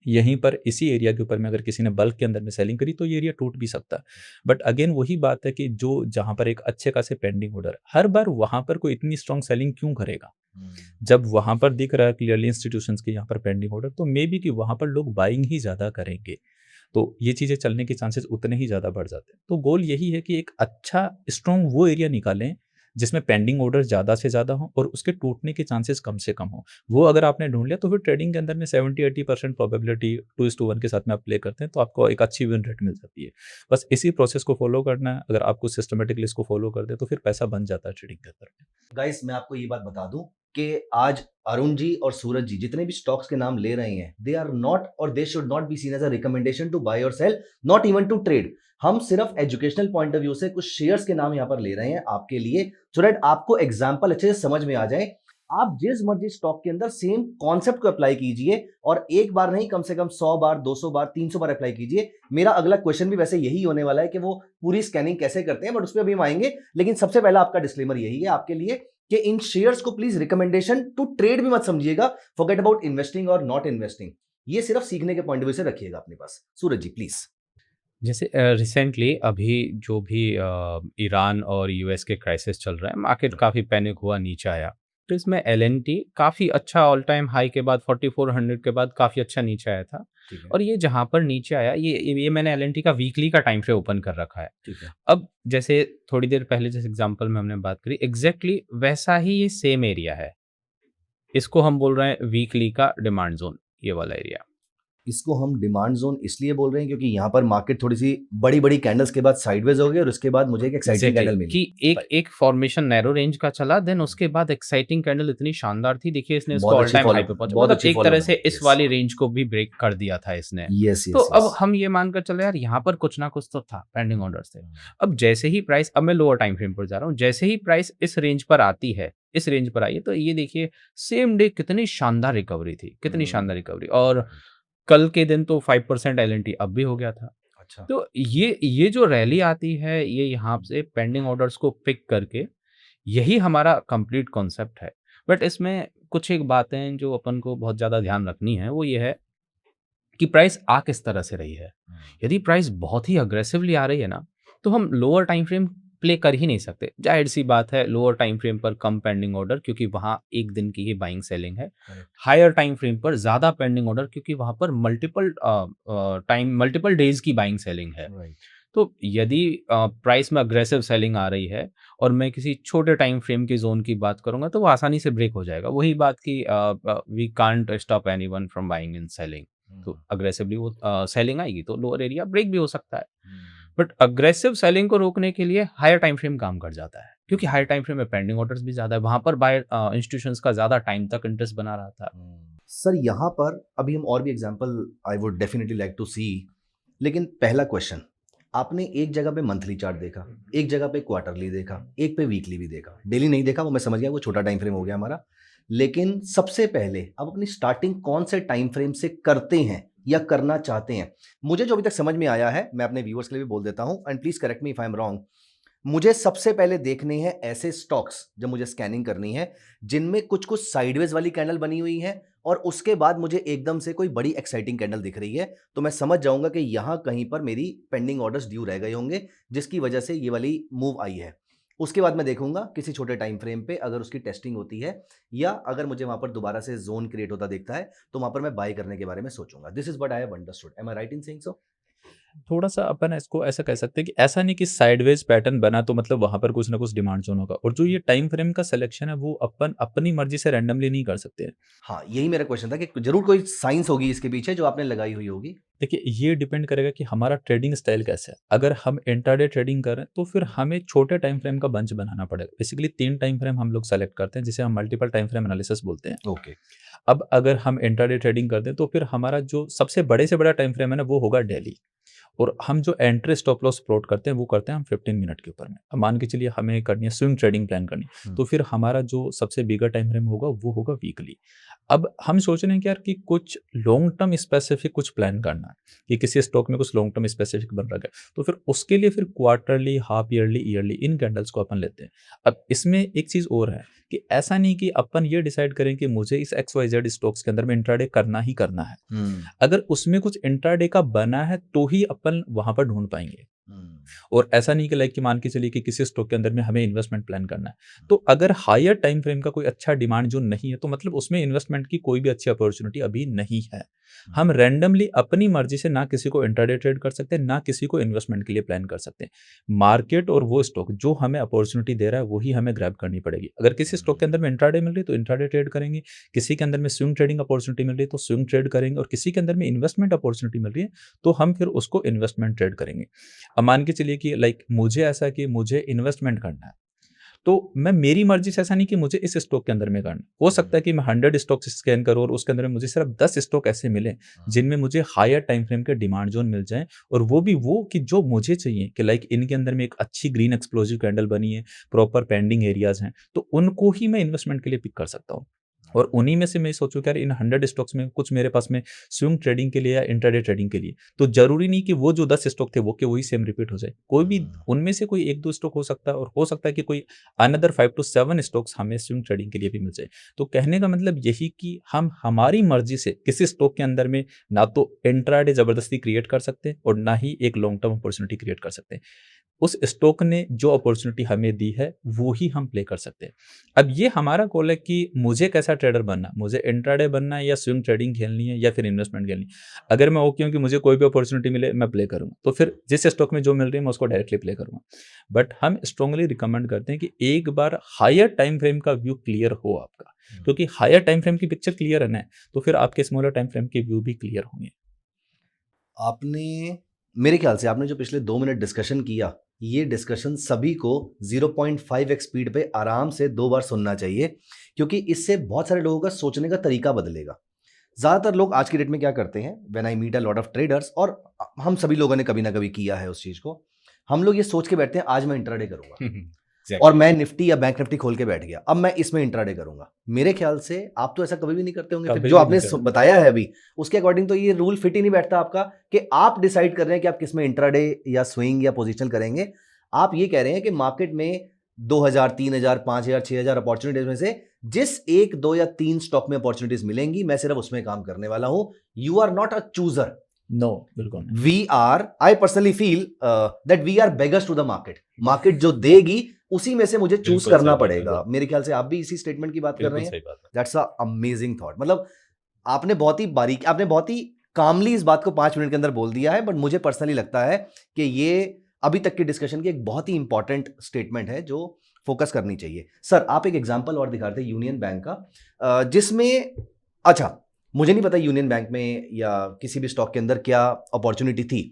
यहीं पर इसी एरिया के ऊपर में अगर किसी ने बल्क के अंदर में सेलिंग करी तो ये एरिया टूट भी सकता है। बट अगेन वही बात है कि जो जहाँ पर एक अच्छे खासे पेंडिंग ऑर्डर, हर बार वहाँ पर कोई इतनी स्ट्रॉन्ग सेलिंग क्यों करेगा? जब वहाँ पर दिख रहा है क्लियरली इंस्टीट्यूशंस के यहाँ पर पेंडिंग ऑर्डर, तो मे बी कि वहाँ पर लोग बाइंग ही ज़्यादा करेंगे। तो ये चीज़ें चलने के चांसेस उतने ही ज़्यादा बढ़ जाते हैं। तो गोल यही है कि एक अच्छा स्ट्रॉन्ग वो एरिया निकालें जिसमें पेंडिंग ऑर्डर ज़्यादा से ज़्यादा हो और उसके टूटने के चांसेस कम से कम हो। वो अगर आपने ढूँढ लिया तो फिर ट्रेडिंग के अंदर में 70-80% प्रोबेबिलिटी 2:1 के साथ में आप प्ले करते हैं तो आपको एक अच्छी विन रेट मिल जाती है। बस इसी प्रोसेस को फॉलो करना है। अगर आपको सिस्टमैटिकली इसको फॉलो कर दें तो फिर पैसा बन जाता है ट्रेडिंग के अंदर में। गाइस, मैं आपको ये बात बता दूं कि आज अरुण जी और सूरज जी जितने भी स्टॉक्स के नाम ले रहे हैं, दे आर नॉट और they should not be seen as a recommendation to buy और sell, not even to trade. हम सिर्फ एजुकेशनल पॉइंट ऑफ व्यू से कुछ शेयर्स के नाम यहां पर ले रहे हैं आपके लिए, सो दैट आपको एग्जांपल अच्छे से समझ में आ जाए। आप जिस मर्जी स्टॉक के अंदर सेम कॉन्सेप्ट को अप्लाई कीजिए, और एक बार नहीं, कम से कम 100 बार, 200 बार, 300 बार अप्लाई कीजिए। मेरा अगला क्वेश्चन भी वैसे यही होने वाला है कि वो पूरी स्कैनिंग कैसे करते हैं, बट उस पर अभी हम आएंगे। लेकिन सबसे पहला आपका डिस्क्लेमर यही है आपके लिए कि इन शेयर्स को प्लीज रिकमेंडेशन टू ट्रेड भी मत समझिएगा। फॉरगेट अबाउट इन्वेस्टिंग और नॉट इन्वेस्टिंग, ये सिर्फ सीखने के पॉइंट ऑफ व्यू से रखिएगा अपने पास। सूरज जी प्लीज। जैसे रिसेंटली अभी जो भी ईरान और यूएस के क्राइसिस चल रहा है, मार्केट काफ़ी पैनिक हुआ, नीचे आया। तो इसमें एलएनटी काफ़ी अच्छा ऑल टाइम हाई के बाद 4400 के बाद काफ़ी अच्छा नीचे आया था। ठीक है, और ये जहाँ पर नीचे आया, ये मैंने एलएनटी का वीकली का टाइम फ्रेम ओपन कर रखा है। ठीक है। अब जैसे थोड़ी देर पहले जिस एग्जांपल में हमने बात करी, एग्जैक्टली वैसा ही ये सेम एरिया है। इसको हम बोल रहे हैं वीकली का डिमांड जोन, ये वाला एरिया। इसको हम डिमांड जोन इसलिए बोल रहे हैं क्योंकि यहाँ पर मार्केट थोड़ी सी बड़ी बड़ी कैंडल्स के बाद साइडवेज हो गई और उसके बाद मुझे एक एक्साइटिंग कैंडल मिली कि एक फॉर्मेशन नैरो रेंज का चला, देन उसके बाद एक्साइटिंग कैंडल इतनी शानदार थी, देखिए इसने इसको बहुत ऑल अच्छी टाइम follow- हाई पे पहुंचा, बहुत मतलब अच्छी एक follow तरह कर से दी, इस yes। वाली रेंज को भी ब्रेक कर दिया था इसने। यस तो यस अब हम ये मानकर चले यार, यहाँ पर कुछ ना कुछ तो था, पेंडिंग ऑर्डर से। अब जैसे ही प्राइस, अब मैं लोअर टाइम फ्रेम पर जा रहा हूँ, जैसे ही प्राइस इस रेंज पर आती है, इस रेंज पर आई है, तो ये देखिए सेम डे कितनी शानदार रिकवरी थी, कितनी शानदार रिकवरी। और कल के दिन तो 5% एलएनटी अब भी हो गया था। अच्छा। तो ये जो रैली आती है, ये यहाँ से पेंडिंग ऑर्डर्स को पिक करके, यही हमारा कंप्लीट कॉन्सेप्ट है। बट इसमें कुछ एक बातें जो अपन को बहुत ज़्यादा ध्यान रखनी है, वो ये है कि प्राइस आ किस तरह से रही है। यदि प्राइस बहुत ही अग्रेसिवली आ रही है ना, तो हम लोअर टाइम फ्रेम प्ले कर ही नहीं सकते। जाहिर सी बात है, लोअर टाइम फ्रेम पर कम पेंडिंग ऑर्डर, क्योंकि वहाँ एक दिन की ही बाइंग सेलिंग है। हायर टाइम फ्रेम पर ज़्यादा पेंडिंग ऑर्डर, क्योंकि वहाँ पर मल्टीपल डेज की बाइंग सेलिंग है। राइट। तो यदि प्राइस में अग्रेसिव सेलिंग आ रही है और मैं किसी छोटे टाइम फ्रेम की जोन की बात करूंगा, तो वो आसानी से ब्रेक हो जाएगा। वही बात कि we can't stop anyone from buying and selling. तो अग्रेसिवली वो सेलिंग आएगी तो लोअर एरिया ब्रेक भी हो सकता है। बट अग्रेसिव सेलिंग को रोकने के लिए हायर टाइम फ्रेम काम कर जाता है, क्योंकि हायर टाइम फ्रेम में पेंडिंग ऑर्डर्स भी ज्यादा है, वहां पर बायर इंस्टीट्यूशंस का ज्यादा टाइम तक इंटरेस्ट बना रहा था। सर यहाँ पर अभी हम और भी example I would definitely like to see, लेकिन पहला क्वेश्चन, आपने एक जगह पे मंथली चार्ट देखा, एक जगह पे क्वार्टरली देखा, एक पे वीकली भी देखा, डेली नहीं देखा, वो मैं समझ गया, वो छोटा टाइम फ्रेम हो गया हमारा। लेकिन सबसे पहले आप अपनी स्टार्टिंग कौन से टाइम फ्रेम से करते हैं या करना चाहते हैं? मुझे जो अभी तक समझ में आया है, मैं अपने व्यूअर्स के लिए भी बोल देता हूं, and please correct me if I am wrong. मुझे सबसे पहले देखने हैं ऐसे स्टॉक्स, जब मुझे स्कैनिंग करनी है, जिनमें कुछ कुछ साइडवेज वाली कैंडल बनी हुई है, और उसके बाद मुझे एकदम से कोई बड़ी एक्साइटिंग कैंडल दिख रही है, तो मैं समझ जाऊंगा कि यहां कहीं पर मेरी पेंडिंग ऑर्डर्स ड्यू रह गए होंगे, जिसकी वजह से ये वाली मूव आई है। उसके बाद मैं देखूंगा किसी छोटे टाइम फ्रेम पे अगर उसकी टेस्टिंग होती है, या अगर मुझे वहां पर दोबारा से जोन क्रिएट होता दिखता है, तो वहां पर मैं बाय करने के बारे में सोचूंगा। This is what I have understood. Am I right in saying so? थोड़ा-सा अपन इसको ऐसा कह सकते हैं कि ऐसा नहीं कि साइडवेज़ पैटर्न बना तो मतलब वहाँ पर कुछ ना कुछ डिमांड ज़ोन होगा, और जो ये टाइम फ्रेम का सिलेक्शन है वो अपन अपनी मर्ज़ी से रैंडमली नहीं कर सकते। हाँ, यही मेरा क्वेश्चन था कि ज़रूर कोई साइंस होगी इसके पीछे जो आपने लगाई हुई होगी। देखिए, ये डिपेंड करेगा कि हमारा ट्रेडिंग स्टाइल कैसा है। अगर हम इंट्राडे ट्रेडिंग कर रहे हैं तो फिर हमें छोटे टाइम फ्रेम का बंच बनाना पड़ेगा। बेसिकली 3 टाइम फ्रेम हम लोग सेलेक्ट करते हैं जिसे हम मल्टीपल टाइम फ्रेम एनालिसिस बोलते हैं। ओके। अब अगर हम इंट्राडे ट्रेडिंग करते हैं तो फिर हमारा जो सबसे बड़े से बड़ा टाइम फ्रेम है ना वो होगा डेली, और हम जो एंट्री स्टॉप लॉस प्लॉट करते हैं वो करते हैं हम 15 मिनट के ऊपर में। अब मान के चलिए हमें करनी है स्विंग ट्रेडिंग प्लान करनी है, हुँ। तो फिर हमारा जो सबसे बिगर टाइम फ्रेम होगा वो होगा वीकली। अब हम सोच रहे हैं कि यार कि कुछ लॉन्ग टर्म स्पेसिफिक कुछ प्लान करना है कि किसी स्टॉक में कुछ लॉन्ग टर्म स्पेसिफिक बन रहा है, तो फिर उसके लिए फिर क्वार्टरली, हाफ ईयरली, ईयरली इन कैंडल्स को अपन लेते हैं। अब इसमें एक चीज़ और है कि ऐसा नहीं कि अपन ये डिसाइड करें कि मुझे इस XYZ स्टॉक्स के अंदर में इंट्राडे करना ही करना है। हुँ, अगर उसमें कुछ इंट्राडे का बना है तो ही अपन वहाँ पर ढूँढ पाएँगे। हुँ, और ऐसा नहीं कि लाइक कि मान के चलिए कि किसी स्टॉक के अंदर में हमें इन्वेस्टमेंट प्लान करना है। तो अगर हायर टाइम फ्रेम का कोई अच्छा डिमांड ज़ोन नहीं है, तो मतलब उसमें इन्वेस्टमेंट की कोई भी अच्छी अपॉर्च्युनिटी अभी नहीं है। हम रैंडमली अपनी मर्ज़ी से ना किसी को इंट्राडे ट्रेड कर सकते हैं, ना किसी को इन्वेस्टमेंट के लिए प्लान कर सकते हैं। मार्केट और वो स्टॉक जो हमें अपॉर्च्युनिटी दे रहा है, वही हमें ग्रैब करनी पड़ेगी। अगर किसी स्टॉक के अंदर में इंट्राडे मिल रही है, तो इंट्राडे ट्रेड करेंगे। किसी के अंदर में स्विंग ट्रेडिंग अपॉर्च्युनिटी मिल रही है, तो स्विंग ट्रेड करेंगे, और किसी के अंदर में इन्वेस्टमेंट अपॉर्च्युनिटी मिल रही है, तो हम फिर उसको इन्वेस्टमेंट ट्रेड करेंगे। अब मान के चलिए कि लाइक मुझे ऐसा है कि मुझे इन्वेस्टमेंट करना है, तो मैं मेरी मर्ज़ी से ऐसा नहीं कि मुझे इस स्टॉक के अंदर में करना है। हो सकता है कि मैं 100 स्टॉक्स स्कैन करूँ और उसके अंदर में मुझे सिर्फ 10 स्टॉक ऐसे मिलें, जिनमें मुझे हायर टाइम फ्रेम के डिमांड ज़ोन मिल जाएँ, और वो भी वो कि जो मुझे चाहिए कि लाइक इनके अंदर में एक अच्छी ग्रीन एक्सप्लोसिव कैंडल बनी है, प्रॉपर पेंडिंग एरियाज़ हैं, तो उनको ही मैं इन्वेस्टमेंट के लिए पिक कर सकता हूँ। और उन्हीं में से मैं सोचूँ कि यार इन 100 स्टॉक्स में कुछ मेरे पास में स्विंग ट्रेडिंग के लिए या इंट्राडे ट्रेडिंग के लिए, तो ज़रूरी नहीं कि वो जो 10 स्टॉक थे वो के वही सेम रिपीट हो जाए। कोई भी उनमें से कोई 1-2 स्टॉक हो सकता है, और हो सकता है कि कोई अनदर 5 टू 7 स्टॉक्स हमें स्विंग ट्रेडिंग के लिए भी मिल जाए। तो कहने का मतलब यही कि हम हमारी मर्ज़ी से किसी स्टॉक के अंदर में ना तो इंट्राडे ज़बरदस्ती क्रिएट कर सकते हैं, और ना ही एक लॉन्ग टर्म अपॉर्च्युनिटी क्रिएट कर सकते हैं। उस स्टॉक ने जो अपॉर्च्युनिटी हमें दी है, वो ही हम प्ले कर सकते हैं। अब ये हमारा कॉल है कि मुझे कैसा ट्रेडर बनना है, मुझे इंट्राडे बनना है या स्विंग ट्रेडिंग खेलनी है या फिर इन्वेस्टमेंट खेलनी है। अगर मैं ओके हूँ कि मुझे कोई भी अपॉर्च्युनिटी मिले मैं प्ले करूँगा, तो फिर जिस स्टॉक में जो मिल रही है मैं उसको डायरेक्टली प्ले करूँगा। बट हम स्ट्रांगली रिकमेंड करते हैं कि एक बार हायर टाइम फ्रेम का व्यू क्लियर हो आपका, क्योंकि हायर टाइम फ्रेम की पिक्चर क्लियर है ना, तो फिर आपके स्मॉलर टाइम फ्रेम के व्यू भी क्लियर होंगे। आपने मेरे ख्याल से आपने जो पिछले 2 मिनट डिस्कशन किया, ये डिस्कशन सभी को 0.5x स्पीड पे आराम से 2 बार सुनना चाहिए, क्योंकि इससे बहुत सारे लोगों का सोचने का तरीका बदलेगा। ज़्यादातर लोग आज की डेट में क्या करते हैं, when I meet a lot of traders, और हम सभी लोगों ने कभी ना कभी किया है उस चीज़ को, हम लोग ये सोच के बैठते हैं आज मैं इंट्राडे करूँगा। और मैं निफ्टी या बैंक निफ्टी खोल के बैठ गया, अब मैं इसमें इंट्राडे करूंगा। मेरे ख्याल से आप तो ऐसा कभी भी नहीं करते होंगे। फिर कभी जो भी आपने नहीं करते। बताया है अभी, उसके अकॉर्डिंग तो ये रूल फिट ही नहीं बैठता आपका कि आप डिसाइड कर रहे हैं कि आप किस में इंट्राडे या स्विंग या पोजीशन करेंगे। आप ये कह रहे हैं कि मार्केट में 2000, 3000, 5000, 6000 अपॉर्चुनिटीज में से जिस 1, 2 या 3 स्टॉक में अपॉर्चुनिटीज मिलेंगी, मैं सिर्फ उसमें काम करने वाला हूं। You are not a chooser. No, बिल्कुल नहीं। We are, I personally feel that we are beggars to the market. Market जो देगी उसी में से मुझे चूज बिल्कुल करना सही बात है, पड़ेगा। बिल्कुल। मेरे ख्याल से आप भी इसी स्टेटमेंट की बात कर रहे बिल्कुल हैं। सही बात है। That's a amazing thought. मतलब आपने बहुत ही कामली इस बात को 5 मिनट के अंदर बोल दिया है, बट मुझे पर्सनली लगता है कि ये अभी तक की डिस्कशन की एक बहुत ही इंपॉर्टेंट स्टेटमेंट है जो फोकस करनी चाहिए। सर, आप एक एग्जांपल और दिखा रहे थे यूनियन बैंक का, जिसमें, अच्छा, मुझे नहीं पता यूनियन बैंक में या किसी भी स्टॉक के अंदर क्या अपॉर्चुनिटी थी,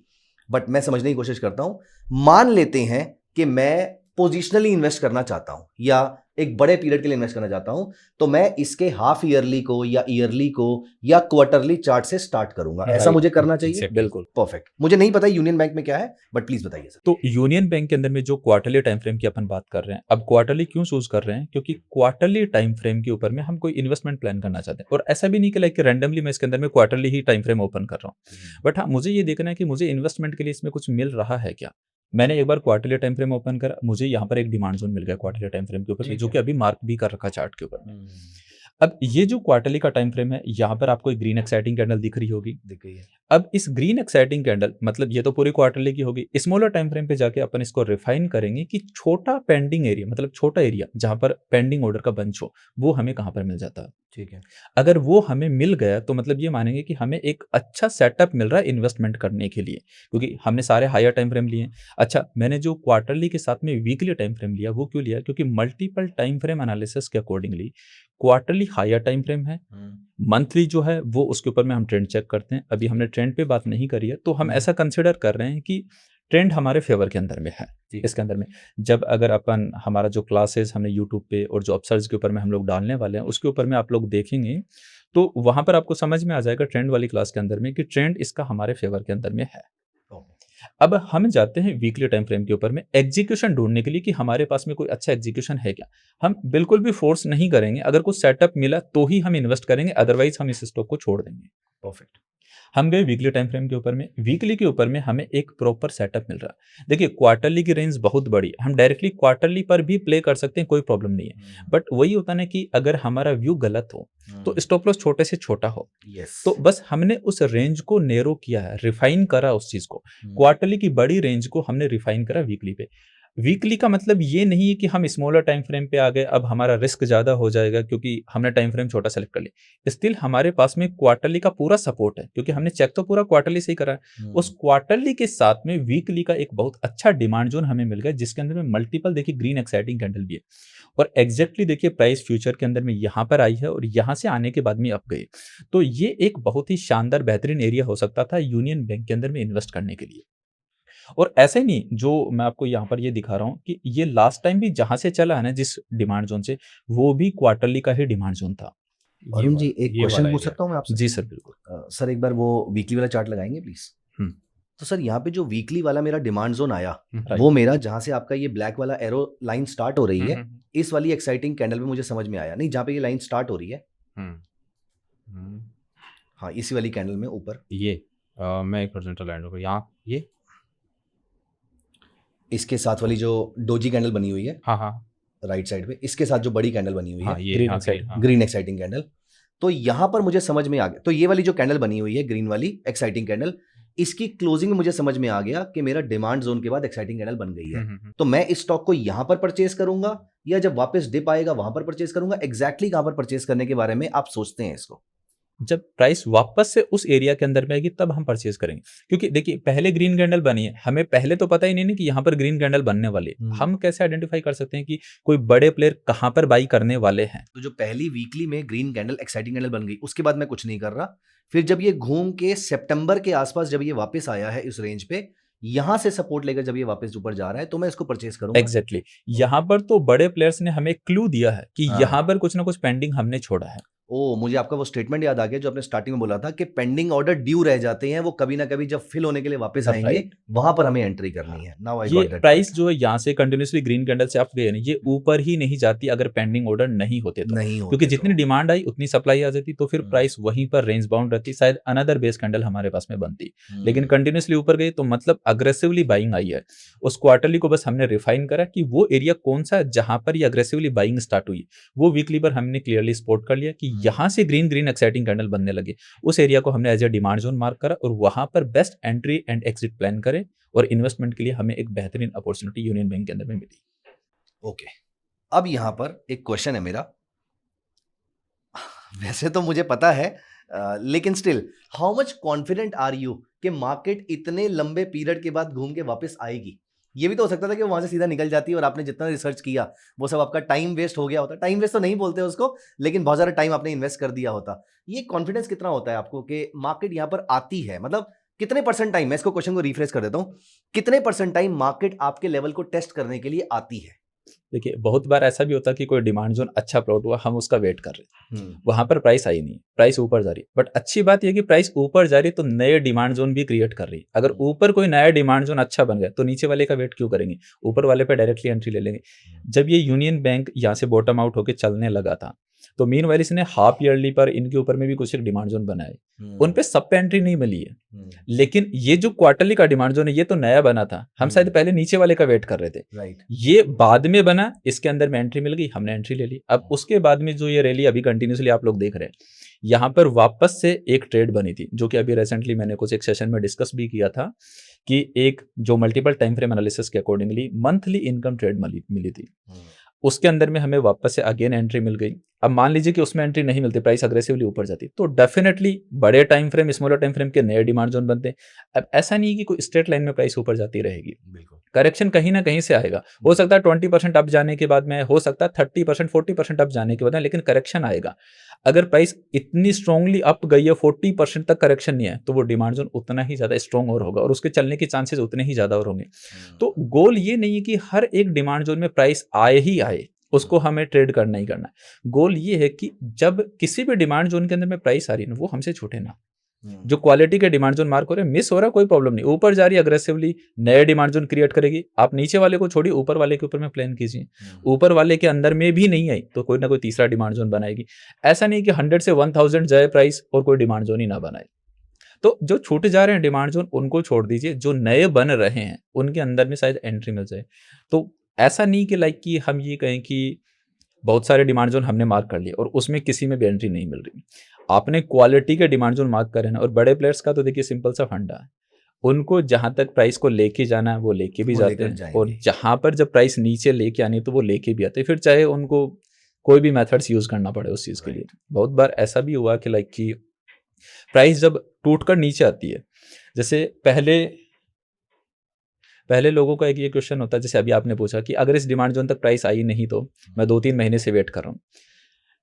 बट मैं समझने की कोशिश करता हूं। मान लेते हैं कि मैं पोजिशनली इन्वेस्ट करना चाहता हूं या एक बड़े पीरियड के लिए इन्वेस्ट करना चाहता हूं, तो मैं इसके हाफ ईयरली को या ईयरली को या क्वार्टरली चार्ट से स्टार्ट करूंगा। ऐसा Right. मुझे करना चाहिए। Exactly. बिल्कुल। परफेक्ट। मुझे नहीं पता यूनियन बैंक में क्या है, बट प्लीज बताइए सर। तो यूनियन बैंक के अंदर में जो क्वार्टरली टाइम फ्रेम की अपन बात कर रहे हैं, अब क्वार्टरली क्यों चूज कर रहे हैं, क्योंकि क्वार्टरली टाइम फ्रेम के ऊपर में हम कोई इन्वेस्टमेंट प्लान करना चाहते हैं, और ऐसा भी नहीं कि लाइक रैंडमली मैं इसके अंदर में क्वार्टरली ही टाइम फ्रेम ओपन कर रहा हूँ। बट हाँ, मुझे ये देखना है कि मुझे इन्वेस्टमेंट के लिए इसमें कुछ मिल रहा है क्या। मैंने एक बार क्वार्टरली टाइम फ्रेम ओपन करा, मुझे यहाँ पर एक डिमांड जोन मिल गया क्वार्टरली टाइम फ्रेम के ऊपर, जो कि अभी मार्क भी कर रखा चार्ट के ऊपर। अब ये जो क्वार्टरली का टाइम फ्रेम है, यहाँ पर आपको एक ग्रीन एक्साइटिंग कैंडल दिख रही होगी। दिख गई है। अब इस ग्रीन एक्साइटिंग कैंडल मतलब ये तो पूरी क्वार्टरली की होगी। स्मॉलर टाइम फ्रेम पे जाके अपन इसको रिफाइन करेंगे कि छोटा पेंडिंग एरिया मतलब छोटा एरिया जहाँ पर पेंडिंग ऑर्डर का बंच हो, वो हमें कहाँ पर मिल जाता है। ठीक है। अगर वो हमें मिल गया तो मतलब ये मानेंगे कि हमें एक अच्छा सेटअप मिल रहा है इन्वेस्टमेंट करने के लिए, क्योंकि हमने सारे हायर टाइम फ्रेम लिए। अच्छा, मैंने जो क्वार्टरली के साथ में वीकली टाइम फ्रेम लिया वो क्यों लिया? क्योंकि मल्टीपल टाइम फ्रेम एनालिसिस के accordingly quarterly higher time frame है, मंथली जो है वो उसके ऊपर में हम ट्रेंड चेक करते हैं। अभी हमने ट्रेंड पे बात नहीं करी है, तो हम ऐसा कंसिडर कर रहे हैं कि ट्रेंड हमारे फेवर के अंदर में है। इसके अंदर में जब अगर अपन हमारा जो क्लासेस हमने यूट्यूब पे और जो अपसर्च के ऊपर में हम लोग डालने वाले हैं उसके ऊपर में आप लोग देखेंगे तो वहां पर आपको समझ में आ जाएगा ट्रेंड वाली क्लास के अंदर में कि ट्रेंड इसका हमारे फेवर के अंदर में है। अब हम जाते हैं वीकली टाइम फ्रेम के ऊपर में एग्जीक्यूशन ढूंढने के लिए कि हमारे पास में कोई अच्छा एग्जीक्यूशन है क्या। हम बिल्कुल भी फोर्स नहीं करेंगे, अगर कुछ सेटअप मिला तो ही हम इन्वेस्ट करेंगे, अदरवाइज हम इस स्टॉक को छोड़ देंगे। परफेक्ट। हम गए वीकली टाइम फ्रेम के ऊपर में, वीकली के ऊपर में हमें एक प्रॉपर सेटअप मिल रहा है। देखिए क्वार्टरली की रेंज बहुत बड़ी है, हम डायरेक्टली क्वार्टरली पर भी प्ले कर सकते हैं, कोई प्रॉब्लम नहीं है। बट वही होता ना कि अगर हमारा व्यू गलत हो तो स्टॉप लॉस छोटे से छोटा हो। तो बस हमने उस रेंज को नेरो किया है, रिफाइन करा उस चीज को। क्वार्टरली की बड़ी रेंज को हमने रिफाइन करा वीकली पे। वीकली का मतलब ये नहीं है कि हम स्मॉलर टाइम फ्रेम पे आ गए, अब हमारा रिस्क ज्यादा हो जाएगा क्योंकि हमने टाइम फ्रेम छोटा सेलेक्ट कर लिया। स्टिल हमारे पास में क्वार्टरली का पूरा सपोर्ट है, क्योंकि हमने चेक तो पूरा क्वार्टरली से ही करा है। उस क्वार्टरली के साथ में वीकली का एक बहुत अच्छा डिमांड जोन हमें मिल गया, जिसके अंदर में मल्टीपल देखिए ग्रीन एक्साइटिंग कैंडल भी है। और एग्जैक्टली देखिए प्राइस फ्यूचर के अंदर में यहाँ पर आई है और यहाँ से आने के बाद में अप गई। तो ये एक बहुत ही शानदार बेहतरीन एरिया हो सकता था यूनियन बैंक के अंदर में इन्वेस्ट करने के लिए। और ऐसे नहीं, जो मैं आपको यहाँ पर ये दिखा रहा हूँ कि ये लास्ट टाइम भी जहां से चला है ना जिस डिमांड जोन से, वो भी क्वार्टरली का ही डिमांड जोन था। अरुण जी एक क्वेश्चन पूछ सकता हूँ मैं आपसे? जी सर बिल्कुल। सर एक बार वो वीकली वाला चार्ट लगाएंगे प्लीज। तो सर यहाँ पे जो वीकली वाला मेरा डिमांड जोन आया, वो मेरा जहां से आपका ये ब्लैक वाला एरो लाइन स्टार्ट हो रही है, इस वाली एक्साइटिंग कैंडल में मुझे समझ में आया नहीं, जहाँ पे ये लाइन स्टार्ट हो रही है, हाँ इसी वाली कैंडल में ऊपर ये मैं एक परसेंट लैंड होगा यहाँ, ये इसके साथ वाली जो डोजी कैंडल बनी हुई है, हाँ राइट साइड पे, इसके साथ जो बड़ी कैंडल बनी हुई है, ये ग्रीन एक्साइटिंग कैंडल। तो यहाँ पर मुझे समझ में आ गया, तो ये वाली जो कैंडल बनी हुई है ग्रीन वाली एक्साइटिंग कैंडल, इसकी क्लोजिंग में मुझे समझ में आ गया कि मेरा डिमांड जोन के बाद एक्साइटिंग कैंडल बन गई है। तो मैं इस स्टॉक को यहां पर परचेज करूंगा या जब वापस डिप आएगा वहां पर परचेज करूंगा? एग्जैक्टली कहां पर परचेज करने के बारे में आप सोचते हैं इसको? जब प्राइस वापस से उस एरिया के अंदर में आएगी तब हम परचेज करेंगे, क्योंकि देखिए पहले ग्रीन कैंडल बनी है, हमें पहले तो पता ही नहीं कि यहाँ पर ग्रीन कैंडल बनने वाली है। हम कैसे आइडेंटिफाई कर सकते हैं कि कोई बड़े प्लेयर कहाँ पर बाई करने वाले हैं? तो जो पहली वीकली में ग्रीन कैंडल एक्साइटिंग कैंडल बन गई, उसके बाद मैं कुछ नहीं कर रहा। फिर जब ये घूम के सितंबर के आसपास जब ये वापस आया है इस रेंज पे, यहां से सपोर्ट लेकर जब ये वापस ऊपर जा रहा है, तो मैं इसको परचेज करूंगा। एग्जैक्टली यहाँ पर तो बड़े प्लेयर्स ने हमें क्लू दिया है कि यहाँ पर कुछ ना कुछ पेंडिंग हमने छोड़ा है। ओ, मुझे आपका वो स्टेटमेंट याद आ गया जो आपने स्टार्टिंग में बोला था कि पेंडिंग ऑर्डर ड्यू रह जाते हैं, वो कभी ना कभी जब फिल होने के लिए वापस आएंगे, वहां पर हमें एंट्री करनी है। नाउ आई ये गॉट दैट। प्राइस जो है यहाँ से कंटिन्यूसली ग्रीन कैंडल से अप गए ना, ये ऊपर ही नहीं जाती अगर पेंडिंग ऑर्डर नहीं होते तो, क्योंकि जितनी डिमांड आई उतनी सप्लाई आ जाती, तो फिर प्राइस वहीं पर रेंज बाउंड रहती, शायद अनदर बेस कैंडल हमारे पास में बनती। लेकिन कंटिन्यूसली ऊपर गई तो मतलब अग्रेसिवली बाइंग आई है। उस क्वार्टरली को बस हमने रिफाइन करा कि वो एरिया कौन सा जहां पर ये अग्रेसिवली बाइंग स्टार्ट हुई, वो वीकली पर हमने क्लियरली स्पॉट कर लिया कि यहाँ से ग्रीन ग्रीन एक्साइटिंग कैंडल बनने लगे। उस एरिया को हमने as a demand zone mark करा और वहां पर best entry and exit plan करें, और इन्वेस्टमेंट के लिए हमें एक बेहतरीन अपॉर्चुनिटी यूनियन बैंक के अंदर में मिली। ओके, अब यहां पर एक क्वेश्चन है मेरा, वैसे तो मुझे पता है लेकिन still, how much confident are you कि मार्केट इतने लंबे पीरियड के बाद घूम के वापस आएगी? ये भी तो हो सकता था कि वहां से सीधा निकल जाती है और आपने जितना रिसर्च किया वो सब आपका टाइम वेस्ट हो गया होता। टाइम वेस्ट तो नहीं बोलते उसको, लेकिन बहुत सारा टाइम आपने इन्वेस्ट कर दिया होता। ये कॉन्फिडेंस कितना होता है आपको कि मार्केट यहां पर आती है? मतलब कितने परसेंट टाइम, मैं इसको क्वेश्चन को रिफ्रेश कर देता हूं, कितने परसेंट टाइम मार्केट आपके लेवल को टेस्ट करने के लिए आती है? देखिए बहुत बार ऐसा भी होता है कि कोई डिमांड जोन अच्छा प्लॉट हुआ, हम उसका वेट कर रहे हैं, वहां पर प्राइस आई नहीं, प्राइस ऊपर जा रही, बट अच्छी बात यह कि प्राइस ऊपर जा रही तो नए डिमांड जोन भी क्रिएट कर रही। अगर ऊपर कोई नया डिमांड जोन अच्छा बन गया तो नीचे वाले का वेट क्यों करेंगे, ऊपर वाले पे डायरेक्टली एंट्री ले लेंगे। जब ये यूनियन बैंक यहाँ से बॉटम आउट होकर चलने लगा था तो मीनवाइल इसने हाफ ईयरली पर इनके ऊपर में भी कुछ एक डिमांड जोन बनाए, उन पे सब पे एंट्री नहीं मिली है। लेकिन ये जो क्वार्टरली का डिमांड जोन है ये तो नया बना था, हम शायद पहले नीचे वाले का वेट कर रहे थे, राइट। ये बाद में बना, इसके अंदर में एंट्री मिल गई, हमने एंट्री ले ली। अब उसके बाद में जो ये रैली अभी कंटिन्यूसली आप लोग देख रहे हैं, यहाँ पर वापस से एक ट्रेड बनी थी जो कि अभी रिसेंटली मैंने कुछ एक सेशन में डिस्कस भी किया था कि एक जो मल्टीपल टाइम फ्रेम एनालिसिस के अकॉर्डिंगली मंथली इनकम ट्रेड मिली थी, उसके अंदर में हमें वापस से अगेन एंट्री मिल गई। अब मान लीजिए कि उसमें एंट्री नहीं मिलती, प्राइस अग्रेसिवली ऊपर जाती, तो डेफिनेटली बड़े time frame smaller time frame के नए डिमांड जोन बनते हैं। अब ऐसा नहीं कि कोई स्ट्रेट लाइन में प्राइस ऊपर जाती रहेगी, बिल्कुल करेक्शन कहीं ना कहीं से आएगा। हो सकता है 20% अप जाने के बाद में, हो सकता है 30% 40% अप जाने के बाद में, लेकिन करेक्शन आएगा। अगर प्राइस इतनी स्ट्रांगली अप गई है 40% तक करेक्शन नहीं है, तो वो डिमांड जोन उतना ही ज्यादा स्ट्रांग और होगा और उसके चलने के चांसेस उतने ही ज्यादा और होंगे। तो गोल ये नहीं है कि हर एक डिमांड जोन में प्राइस आए ही आए, उसको हमें ट्रेड करना ही करना है। गोल ये है कि जब किसी भी डिमांड जोन के अंदर में प्राइस आ रही है ना, वो हमसे छूटे ना। जो क्वालिटी के डिमांड जोन मार्क हो रहे हैं, मिस हो रहा है कोई प्रॉब्लम नहीं, ऊपर जा रही है अग्रेसिवली, नए डिमांड जोन क्रिएट करेगी, आप नीचे वाले को छोड़िए, ऊपर वाले के ऊपर में प्लान कीजिए। ऊपर वाले के अंदर में भी नहीं आई तो कोई ना कोई तीसरा डिमांड जोन बनाएगी। ऐसा नहीं कि 100 से 1000 जाए प्राइस और कोई डिमांड जोन ही ना बनाए। तो जो छूट जा रहे हैं डिमांड जोन उनको छोड़ दीजिए, जो नए बन रहे हैं उनके अंदर में शायद एंट्री मिल जाए। तो ऐसा नहीं कि लाइक कि हम ये कहें कि बहुत सारे डिमांड जोन हमने मार्क कर लिए और उसमें किसी में भी एंट्री नहीं मिल रही। आपने क्वालिटी के डिमांड जोन मार्क करे ना, और बड़े प्लेयर्स का तो देखिए सिंपल सा फंडा है, उनको जहां तक प्राइस को लेके जाना है वो लेके भी जाते हैं, और जहां पर जब प्राइस नीचे लेके आनी तो वो लेके भी आते हैं, फिर चाहे उनको कोई भी मेथड्स यूज करना पड़े उस चीज के लिए। बहुत बार ऐसा भी हुआ कि लाइक कि प्राइस जब टूटकर नीचे आती है, जैसे पहले लोगों का एक ये क्वेश्चन होता है, जैसे अभी आपने पूछा कि अगर इस डिमांड जोन तक प्राइस आई नहीं तो मैं 2-3 महीने से वेट कर रहा हूँ।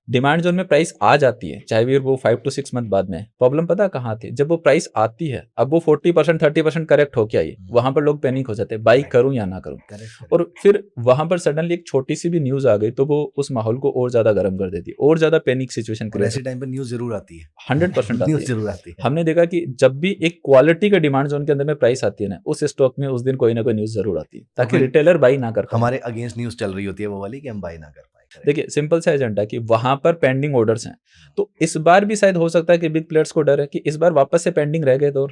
डिमांड जोन में प्राइस आ जाती है, चाहे भी वो 5 to 6 मंथ बाद में। प्रॉब्लम पता कहाँ थी, जब वो प्राइस आती है, अब वो 40% 30% करेक्ट होके आई, वहां पर लोग पैनिक हो जाते हैं, बाई करूं या ना करूं। और फिर वहां पर सडनली एक छोटी सी भी न्यूज आ गई तो वो उस माहौल को और ज्यादा गर्म कर देती है, और ज्यादा पैनिक सिचुएशन क्रिएट। ऐसे टाइम पर न्यूज जरूर आती है, 100% न्यूज जरूर आती है। हमने देखा कि जब भी एक क्वालिटी के डिमांड जोन के अंदर में प्राइस आती है ना, उस स्टॉक में उस दिन कोई ना कोई न्यूज जरूर आती है, ताकि रिटेलर बाई ना कर पाए। हमारे अगेंस्ट न्यूज चल रही होती है वो वाली कि हम बाई ना कर पाए। देखिए सिंपल सा एजेंडा कि वहां पर पेंडिंग ऑर्डर्स हैं, तो इस बार भी शायद हो सकता है कि बिग प्लेयर्स को डर है कि इस बार वापस से पेंडिंग रह गए, तो